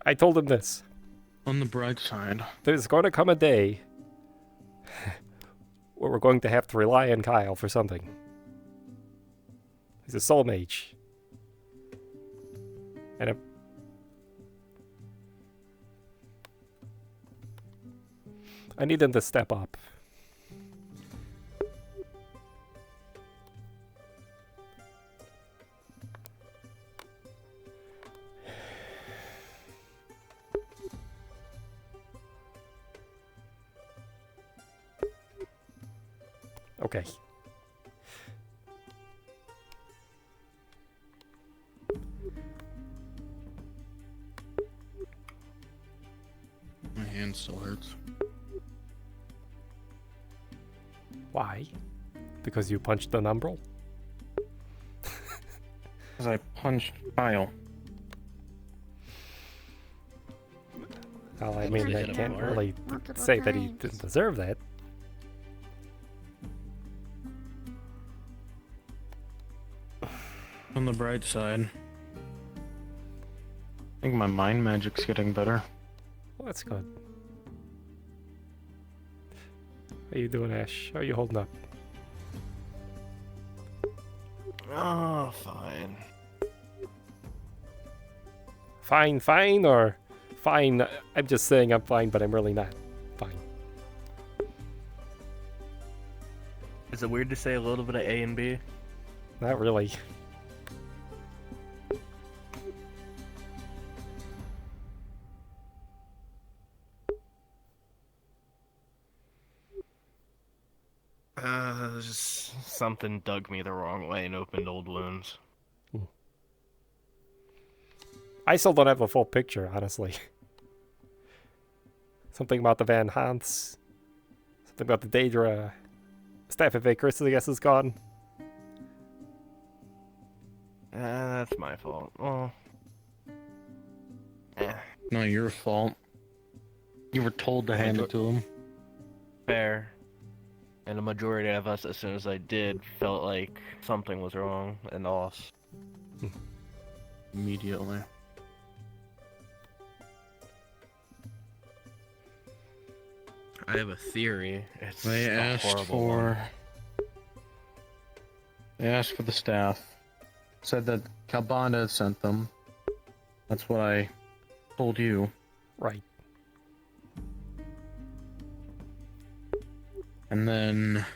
I told him this. On the bright side, There's going to come a day where we're going to have to rely on Kyle for something. He's a soul mage. And I need him to step up. Okay. my hand still hurts. Why? Because you punched the umbral? Because I punched Kyle. Well, I mean, I can't really say that he didn't deserve that. On the bright side, I think my mind magic's getting better. Well, that's good. How you doing, Ash? How are you holding up? Oh, fine. Fine, or fine? I'm just saying I'm fine, but I'm really not fine. Is it weird to say a little bit of A and B? Not really. Just something dug me the wrong way and opened old wounds. I still don't have a full picture, honestly. Something about the Van Hans. Something about the Daedra. Staff of Icarus, I guess, is gone. That's my fault. Well, Not your fault. You were told to hand it to him. fair. And the majority of us, as soon as I did, felt like something was wrong and lost. Immediately. I have a theory. It's They a asked horrible for. one. They asked for the staff. Said that Calbanda had sent them. That's what I told you. Right. And then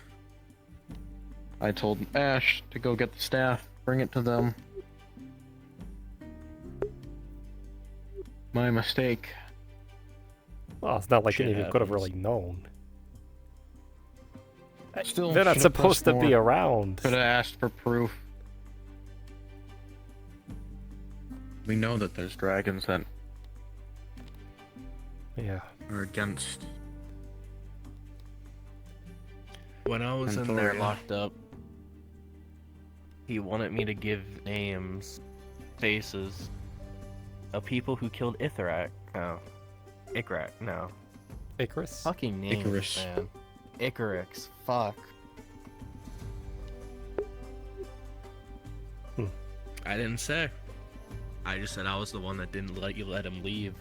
I told Ash to go get the staff, bring it to them. My mistake. Well, it's not like Shit any of you could have happens. really known. Still, They're not should've supposed pressed to be more. around. Could have asked for proof. We know that there's dragons that Yeah. are against. When I was in there Mentoria. locked up, he wanted me to give names, faces, of people who killed Ithrak. No. Ikrak, no. Icarus? Fucking names, Icarus. man. Icarus, fuck. I didn't say. I just said I was the one that didn't let you let him leave.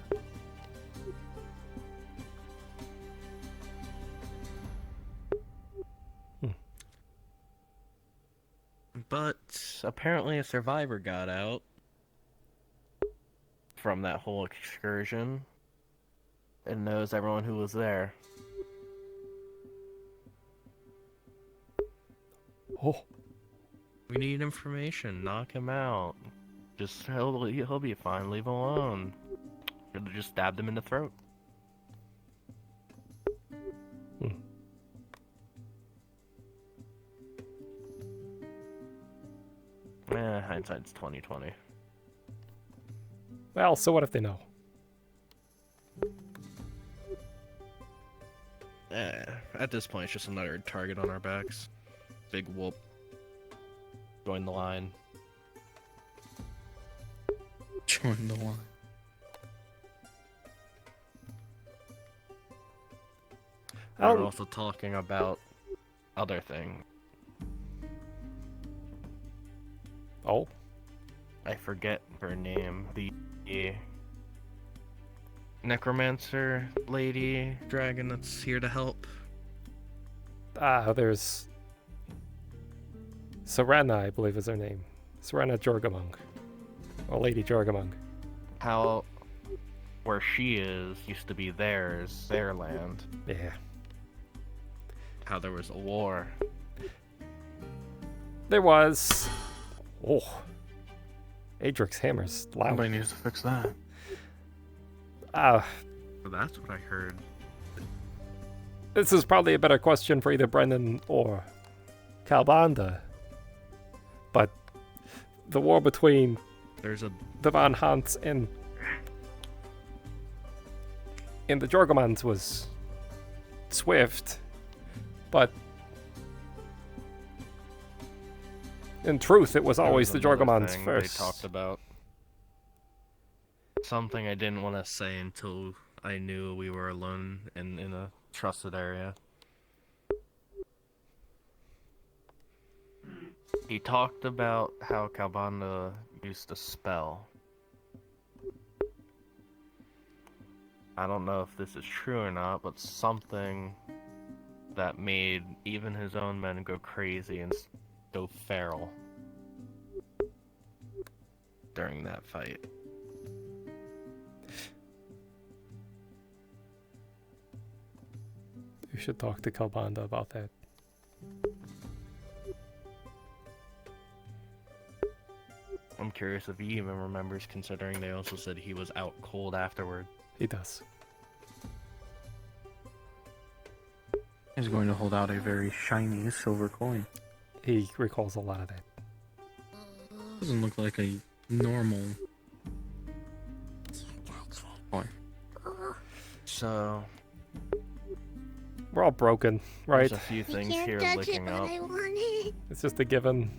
But apparently a survivor got out from that whole excursion and knows everyone who was there. Oh. We need information. Knock him out. Just he'll be fine. Leave him alone. Should have just stabbed him in the throat. Hindsight's 20/20. Well, so what if they know? At this point, it's just another target on our backs. Big whoop. Join the line. Join the line. We're also talking about other things. Oh? I forget her name. The necromancer lady dragon that's here to help. There's Serena, I believe is her name. Serena Jorgamung. Or Lady Jorgamung. How where she is used to be theirs, their land. Yeah. How there was a war. There was. Oh. Adric's hammer's loud. Somebody needs to fix that. Well, that's what I heard. This is probably a better question for either Brendan or Calbanda. But the war between the Von Hans and the Jorgamans was swift, but in truth, it was always the Jorgamans first. They talked about something I didn't want to say until I knew we were alone and in a trusted area. He talked about how Calbanda used to spell. I don't know if this is true or not, but something that made even his own men go crazy and go feral during that fight. You should talk to Calbanda about that. I'm curious if he even remembers, considering they also said he was out cold afterward. He does. He's going to hold out a very shiny silver coin. He recalls a lot of that. Doesn't look like a normal coin. So we're all broken, right? There's a few I things can't here touch it, licking but up. I want it. It's just a given.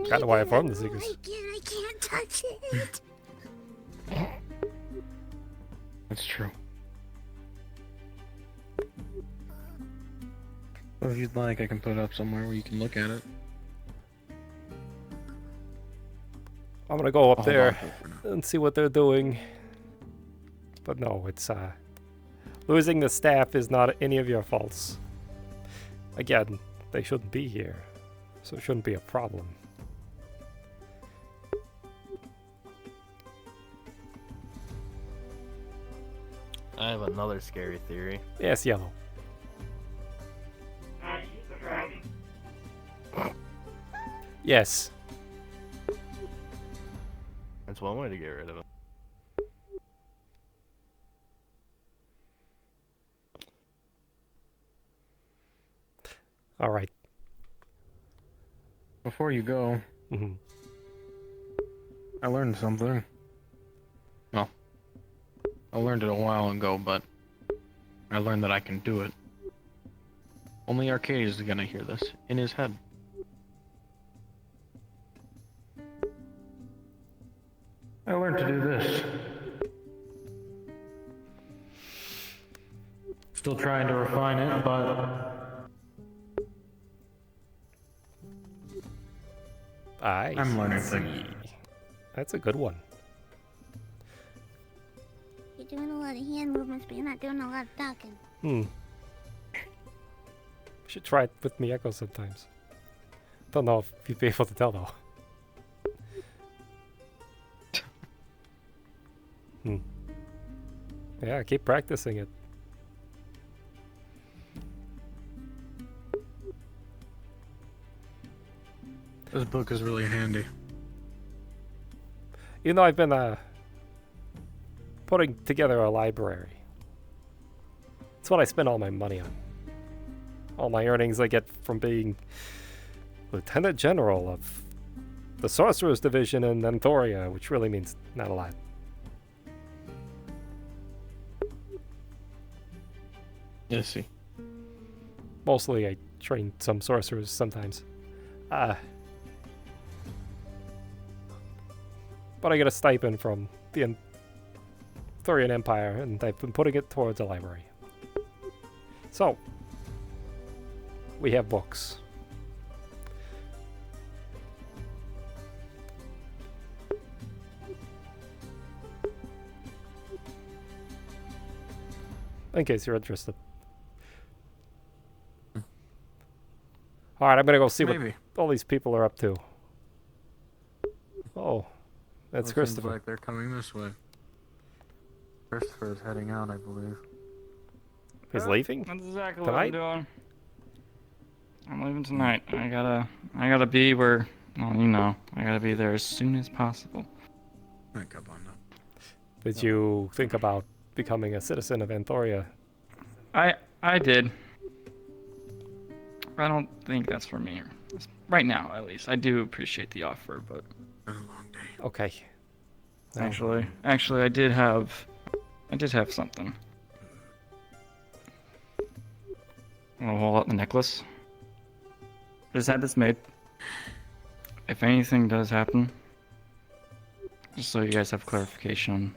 Kind of why I formed the Seekers. I can't touch it. That's true. Well, if you'd like, I can put it up somewhere where you can look at it. I'm gonna go up I'll there hold on to it and see what they're doing. But no, it's losing the staff is not any of your faults. Again, they shouldn't be here, so it shouldn't be a problem. I have another scary theory. Yes, yellow. Yes. That's one way to get rid of him. All right. Before you go, Mhm. I learned something. Well, I learned it a while ago, but I learned that I can do it. Only Arcadies is gonna hear this in his head. I learned to do this. Still trying to refine it, but I'm learning things. That's a good one. You're doing a lot of hand movements, but you're not doing a lot of talking. Should try it with Miyako sometimes. Don't know if you'd be able to tell though. Yeah, keep practicing it. This book is really handy. You know, I've been putting together a library. It's what I spend all my money on. All my earnings I get from being Lieutenant General of the Sorcerer's Division in Anthoria, which really means not a lot. Yes, see. Mostly I train some sorcerers sometimes. But I get a stipend from the Anthorian Empire, and I've been putting it towards a library. So, we have books. In case you're interested. Alright, I'm gonna go see what all these people are up to. Oh, that's Well, Christopher. Seems like they're coming this way. Christopher is heading out, I believe. He's leaving? That's exactly tonight? what I'm doing. I'm leaving tonight. I gotta be where, well, you know, I gotta be there as soon as possible. Did you think about becoming a citizen of Anthoria? I did. I don't think that's for me. Right now, at least. I do appreciate the offer, but... Okay. Actually, I did have something. I'll hold out the necklace. Just had this made. If anything does happen, just so you guys have clarification,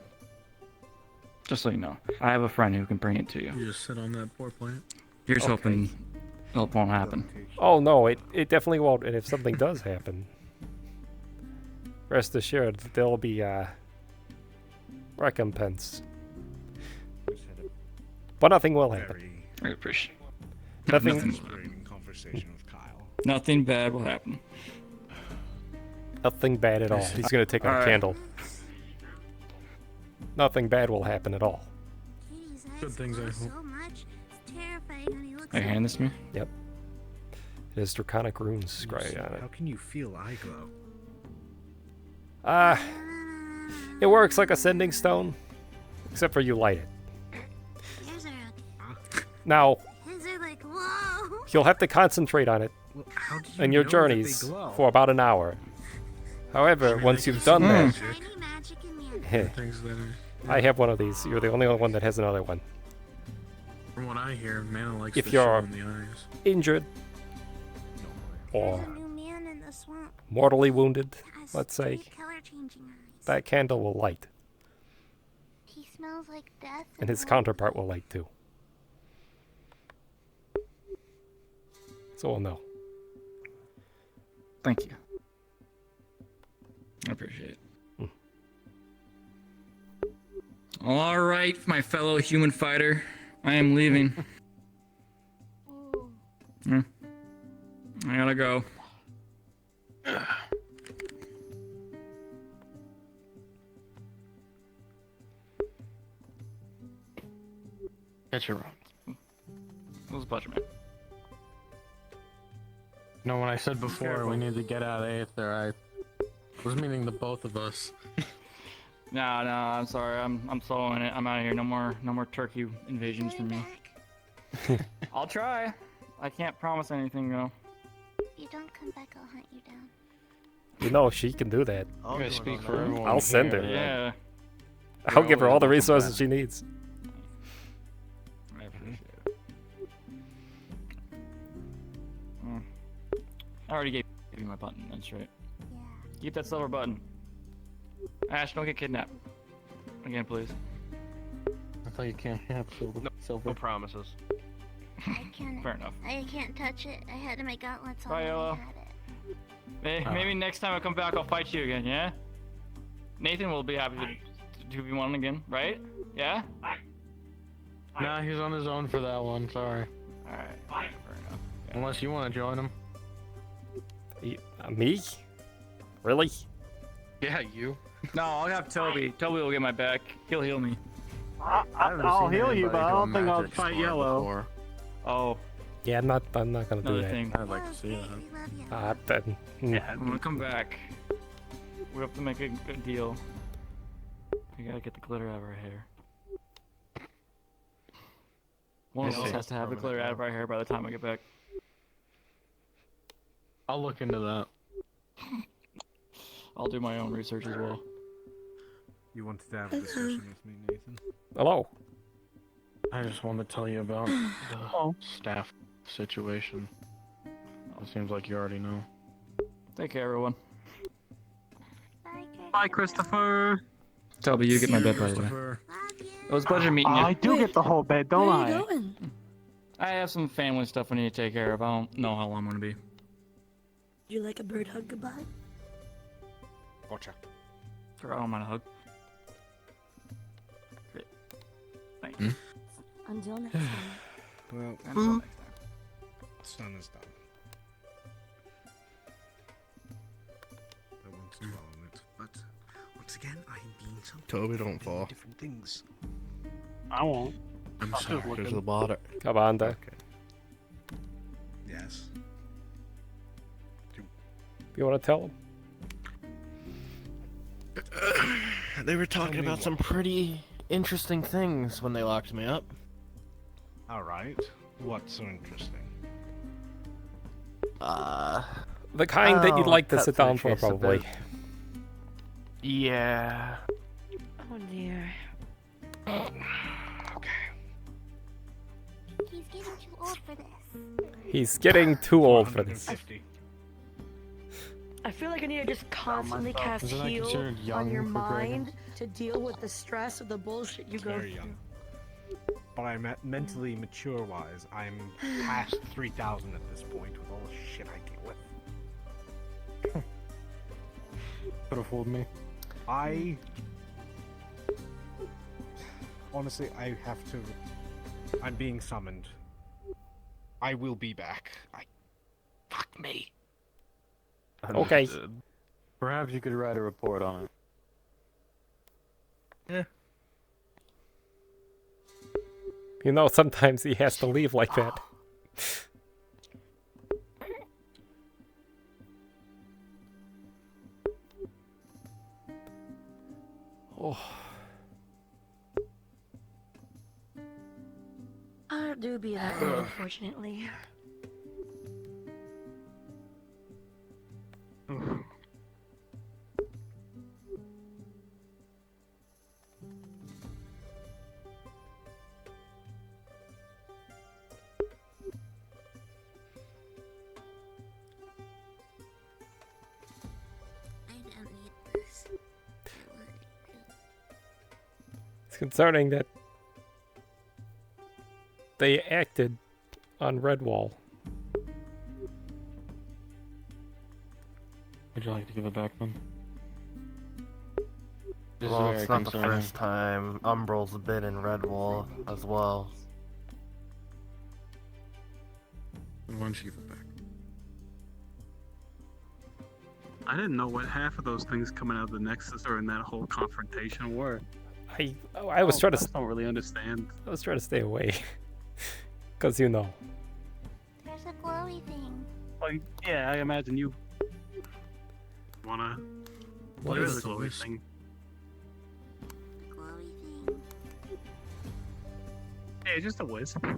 just so you know, I have a friend who can bring it to you. You just sit on that poor plant. Here's hoping it won't happen. Oh no, it definitely won't, and if something does happen, rest assured that there'll be recompense. But nothing will happen. I appreciate Nothing. Conversation with Kyle. Nothing bad will happen. Nothing bad at all. He's gonna take out a Alright. candle. Nothing bad will happen at all. Good things, I hope. So much. It's terrifying when he looks Are you at handing this to me? Yep. It has draconic runes scribed on it. How can you feel eye glow? It works like a sending stone, except for you light it. Now, like, whoa. you'll have to concentrate on it in your journeys for about an hour. However, once you've done that, I have one of these. You're the only one that has another one. From what I hear, Mana likes If to you're show in the eyes. injured or There's a new man in the swamp. mortally wounded, let's say, Color-changing eyes. that candle will light, He smells like death. and his counterpart will light too. So we'll know. Thank you. I appreciate it. All right, my fellow human fighter, I am leaving. I gotta go. Get your wrong. Who's Budget Man? No, when I said before Careful. we need to get out of Aether, I was meaning the both of us. No, I'm sorry. I'm soloing it. I'm out of here. No more turkey invasions from me. I'll try. I can't promise anything though. If you don't come back, I'll hunt you down. You know she can do that. You guys speak for everyone. I'll send her. here. Yeah. I'll give her all the always resources she needs. I appreciate it. I already gave you my button. That's right. Yeah. Keep that silver button. Ash, don't get kidnapped. Again, please. I thought you can't have silver. No promises. I can't. Fair enough. I can't touch it. I had my gauntlets on. Bye, and I Yellow. had it. Maybe next time I come back, I'll fight you again. Yeah. Nathan will be happy to be one again, right? Yeah. Nah, he's on his own for that one. Sorry. All right. Fair enough. Unless you want to join him. Me? Really? Yeah, you. No, I'll have Toby. Toby will get my back. He'll heal me. I'll heal you, but I don't think I'll fight Yellow. Before. Oh. Yeah, I'm not gonna do Another that. thing. I'd like to see that. Yeah, I'm gonna come back. We have to make a good deal. We gotta get the glitter out of our hair. One of us has to have the glitter out of our hair by the time I get back. I'll look into that. I'll do my own research as well. You wanted to have a discussion with me, Nathan? Hello. I just wanted to tell you about the staff situation. It seems like you already know. Take care, everyone. Bye, Christopher. Toby, you get my bed, by the way. It was a pleasure meeting you. I do get the whole bed, don't I? Where are you going? I have some family stuff I need to take care of. I don't know how long I'm gonna be. Would you like a bird hug goodbye? Gotcha. Sure, I don't mind a hug. Great. Thanks. Until next time. Well, Until next time. sun is done. I want to dwell on it, but once again, I am being so Toby, don't fall. different things. I won't. I'm I'll just sorry. look There's at the bottom. Come on, there. Yes. You want to tell him? They were talking about some pretty interesting things when they locked me up. Alright. What's so interesting? The kind that you'd like to cut sit through down the for, chase a probably. bit. Yeah. Oh dear. He's getting too old for this. He's getting too old for this. 150. I feel like I need to just constantly cast Isn't that heal considered young on your for mind dragons? to deal with the stress of the bullshit you go Very through. young. But I'm mentally mature-wise, I'm past 3,000 at this point with all the shit I deal with. Could have fooled me. Honestly, I have to... I'm being summoned. I will be back. Fuck me. Okay. Perhaps you could write a report on it. Yeah. You know, sometimes he has to leave like that. Oh. I do be that way, unfortunately. I don't need this. It's concerning that they acted on Redwall. Would you like to give it back, then? This is Well, very it's not the concerning. first time. Umbral's been in Redwall as well. Why don't you give it back? I didn't know what half of those things coming out of the Nexus or in that whole confrontation were. I was trying to. I don't really understand. I was trying to stay away, cause you know. There's a glowy thing. Well, yeah, I imagine you wanna. What is is the glowy thing? Glowy thing. Yeah, just a wisp. Gonna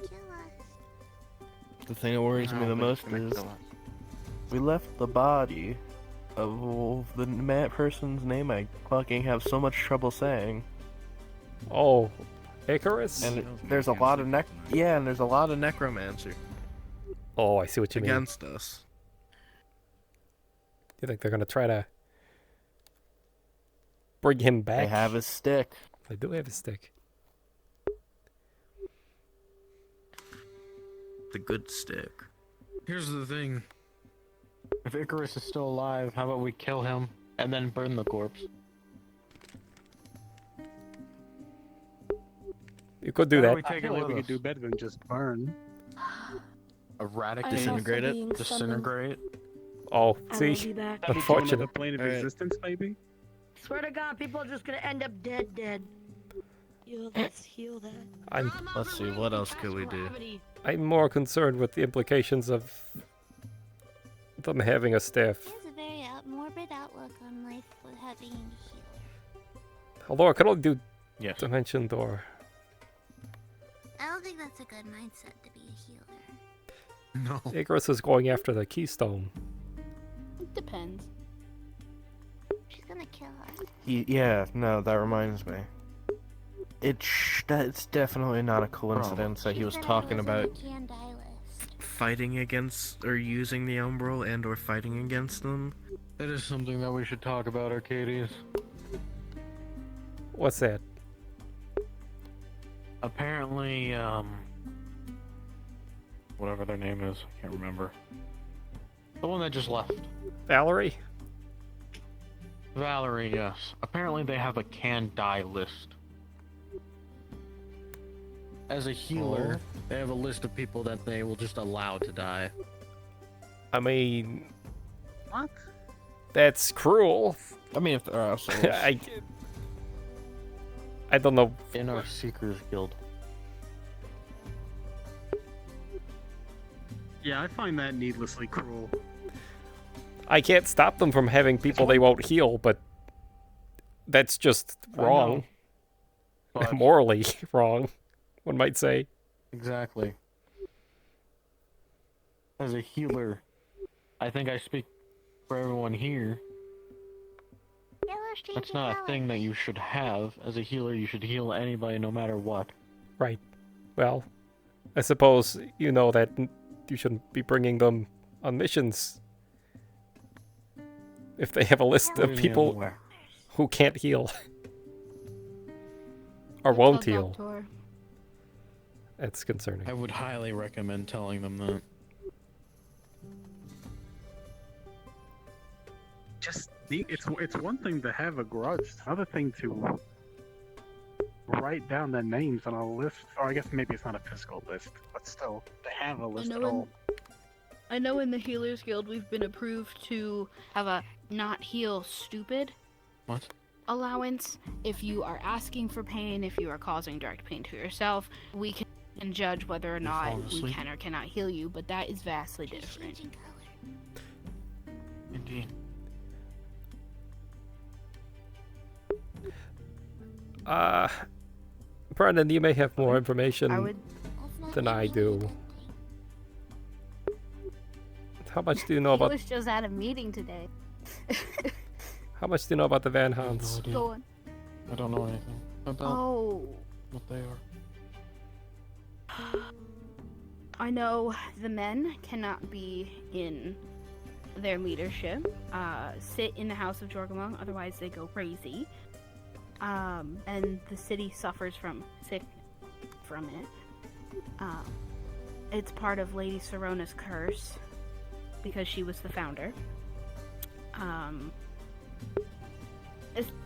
kill us. The thing that worries me the most is we left the body of the person's name I fucking have so much trouble saying. Oh, Icarus? And there's a lot of and there's a lot of necromancer. Oh, I see what you mean. Against us. You think they're gonna try to bring him back? They have his stick. They do have his stick. The good stick. Here's the thing. If Icarus is still alive, how about we kill him and then burn the corpse? You could do Why that. don't we take it with us? We could do better than just burn. Eradicate, disintegrate it, disintegrate. Oh, I see, will be back. unfortunate. The plane of existence, maybe. Swear to God, people are just gonna end up dead. Heal this, heal that. Let's see, what else could we do? I'm more concerned with the implications of them having a staff. He has a very morbid outlook on life with having a healer. Although I could only do Yes. Dimension Door. I don't think that's a good mindset to be a healer. No. Icarus is going after the Keystone. It depends. She's gonna kill her. Yeah, no, that reminds me. It's definitely not a coincidence that he was talking about fighting against or using the Umbral and or fighting against them. That is something that we should talk about, Arcadies. What's that? Apparently, whatever their name is, I can't remember. The one that just left. Valerie? Valerie, yes. Apparently they have a can die list. As a healer, they have a list of people that they will just allow to die. I mean, what? That's cruel. I mean, if there are assholes. I don't know. In our Seekers Guild. Yeah, I find that needlessly cruel. I can't stop them from having people they won't heal, but that's just wrong. But- Morally wrong, one might say. Exactly. As a healer, I think I speak for everyone here. That's not a thing that you should have. As a healer, you should heal anybody no matter what. Right. Well, I suppose you know that you shouldn't be bringing them on missions if they have a list of people who can't heal or won't heal. That's concerning. I would highly recommend telling them that. Just it's one thing to have a grudge. It's another thing to write down their names on a list. Or I guess maybe it's not a physical list, but still to have a list at all. I know in the Healers Guild we've been approved to have a not heal stupid allowance. If you are asking for pain, if you are causing direct pain to yourself, we can judge whether or not we can or cannot heal you, but that is vastly different. Indeed. Brendan, you may have more information than I do. How much do you know He about? was just at a meeting today. How much do you know about the Van Hans? Go on. I don't know anything about what they are. I know the men cannot be in their leadership, sit in the House of Jorgamung, otherwise they go crazy. And the city suffers from sickness from it. It's part of Lady Sorona's curse, because she was the founder.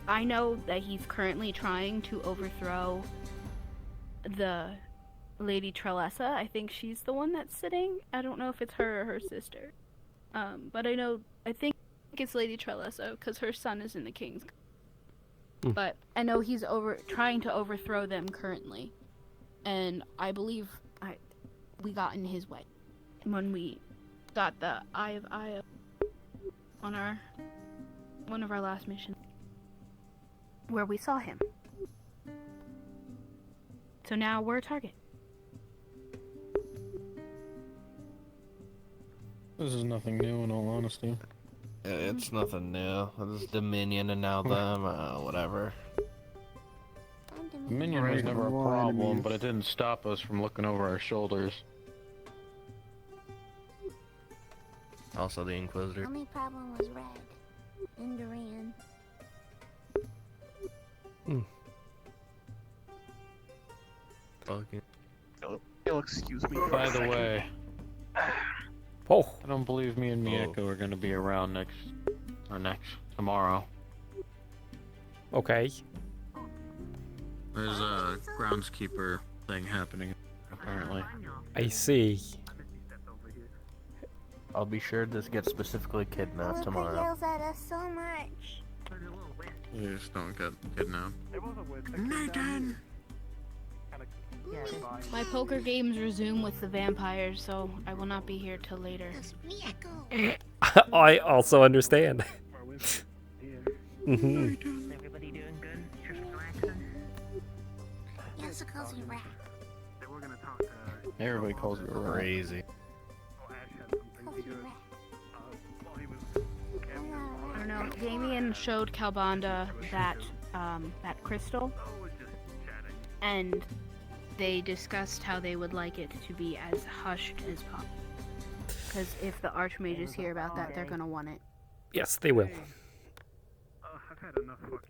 I know that he's currently trying to overthrow the Lady Trelessa. I think she's the one that's sitting. I don't know if it's her or her sister. But I think it's Lady Trelessa because her son is in the King's. Hmm. But I know he's trying to overthrow them currently, and I believe we got in his way when we got the Eye of Io on one of our last missions, where we saw him. So now we're a target. This is nothing new, in all honesty. It's nothing new. This is Dominion and now them, whatever. Dominion was never a problem, but it didn't stop us from looking over our shoulders. Also the Inquisitor. Only problem was Red and Duran. Fucking. You'll excuse me. By the way, oh, I don't believe me and Mieko are gonna be around tomorrow. Okay. There's a groundskeeper thing happening, apparently. I see. I'll be sure this gets specifically kidnapped Luca tomorrow. yells at us so much. You just don't get kidnapped. Nathan! My poker games resume with the vampires, so I will not be here till later. I also understand. Everybody doing good? Yes, calls you rat. Everybody calls you crazy. I don't know. Damien showed Calbanda that crystal, and they discussed how they would like it to be as hushed as possible. Because if the archmages hear about that, they're gonna want it. Yes, they will.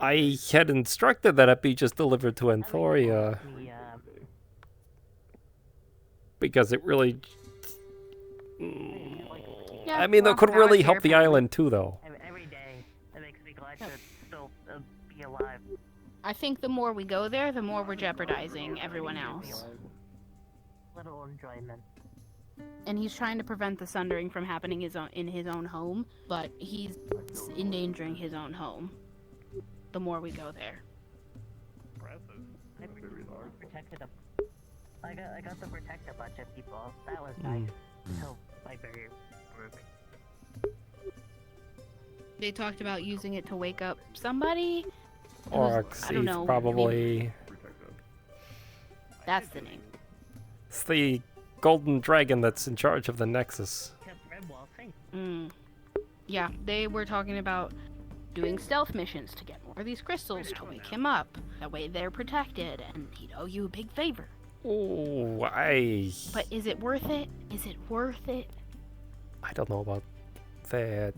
I had instructed that it be just delivered to Anthoria. Because it really... I mean, that could really help the island too, though. Every day, it makes me glad to still be alive. I think the more we go there, the more we're jeopardizing everyone else. Little enjoyment. And he's trying to prevent the sundering from happening in his own home, but he's endangering his own home. The more we go there. I got to protect a bunch of people. That was nice. Until my barrier broke. They talked about using it to wake up somebody. Oryx, probably. That's the name. It's the golden dragon that's in charge of the Nexus. Yeah, they were talking about doing stealth missions to get more of these crystals to wake him up. That way they're protected, and he'd owe you a big favor. Oh, But is it worth it? Is it worth it? I don't know about that.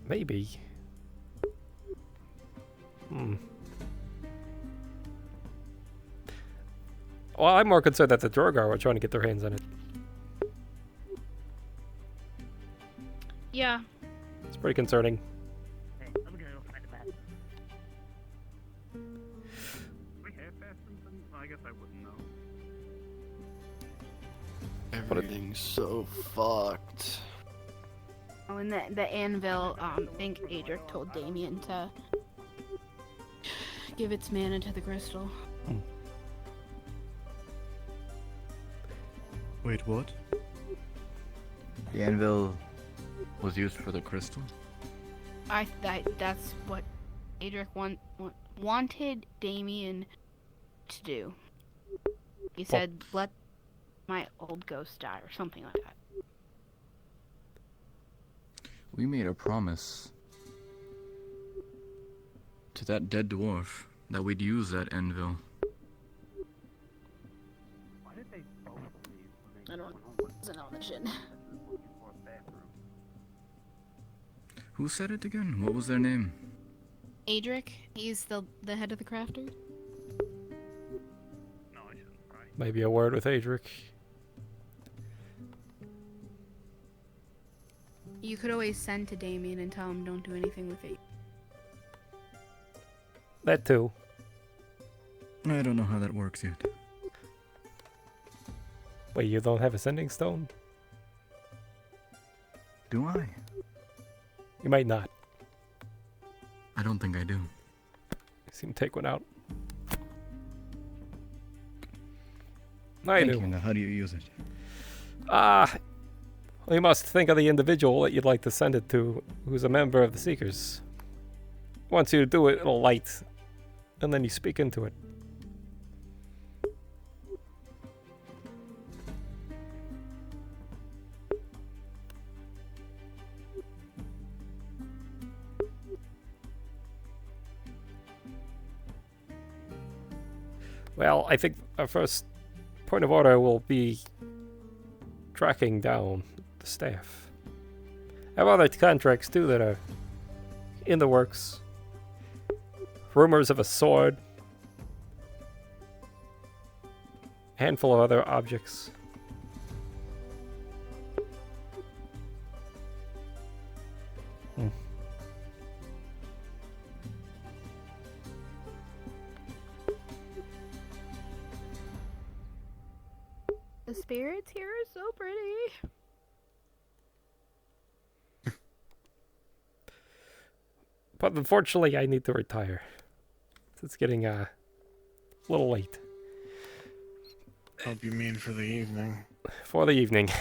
Maybe. Well, I'm more concerned that the Drogar were trying to get their hands on it. Yeah. It's pretty concerning. Everything's so fucked. Oh, and the anvil, I think Adric told Damien to give its mana to the crystal. Wait, what? The anvil was used for the crystal? That's what Adric wanted Damien to do. He said, let my old ghost die, or something like that. We made a promise to that dead dwarf that we'd use that anvil. I don't know that shit. Who said it again? What was their name? Adric, he's the head of the crafters. Maybe a word with Adric. You could always send to Damien and tell him don't do anything with it. That too. I don't know how that works yet. Wait, you don't have a sending stone? Do I? You might not. I don't think I do. You seem to take one out. I Thank do. you. Now, how do you use it? Well, you must think of the individual that you'd like to send it to, who's a member of the Seekers. Once you do it, it'll light, and then you speak into it. Well, I think our first point of order will be tracking down the staff. I have other contracts too that are in the works. Rumors of a sword. A handful of other objects. The spirits here are so pretty. But unfortunately, I need to retire. It's getting a little late. Hope you mean for the evening. For the evening.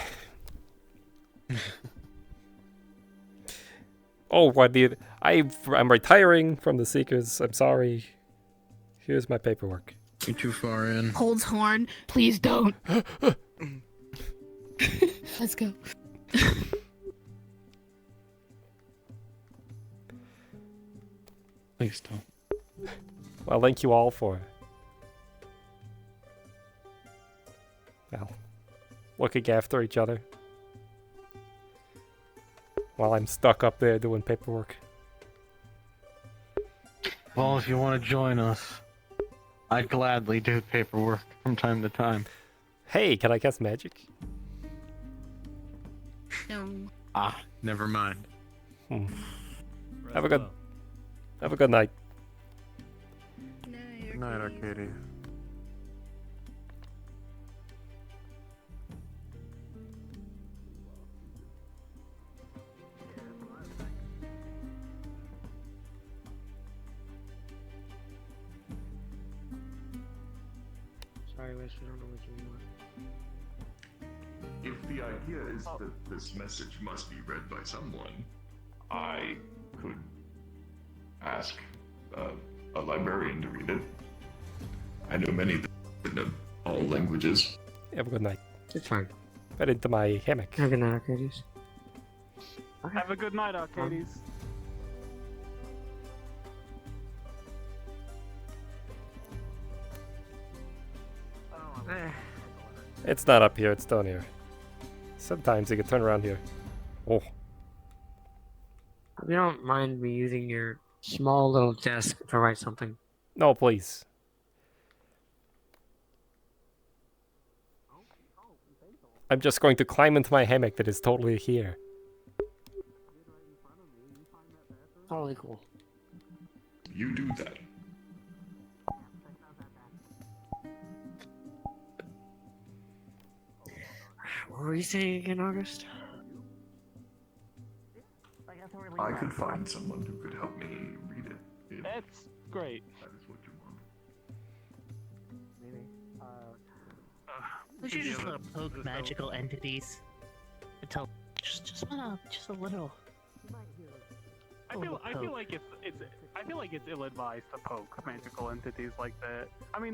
Oh, what do you... I'm retiring from the Seekers. I'm sorry. Here's my paperwork. You're too far in. Holds horn. Please don't. Let's go. Please don't. Well, thank you all for... well, looking after each other. While I'm stuck up there doing paperwork. Well, if you want to join us, I'd gladly do paperwork from time to time. Hey, can I cast magic? No. Ah, never mind. Have a good night. Good night, Arcadies. Sorry, Wish, I don't know what you want. If the idea is that this message must be read by someone, I could ask a librarian to read it. I know many that know all languages. Have a good night. It's fine. Head into my hammock. Have a good night, Arcadies. Have a good night, Arcadies. It's not up here, it's down here. Sometimes you can turn around here. Oh. You don't mind me using your small little desk to write something? No, please. I'm just going to climb into my hammock that is totally here. Totally cool. You do that. What were you saying again, August? I could find someone who could help me read it. If That's great. that is what you want. We should just let poke magical entities until just a little. I feel like it's ill-advised to poke magical entities like that. I mean,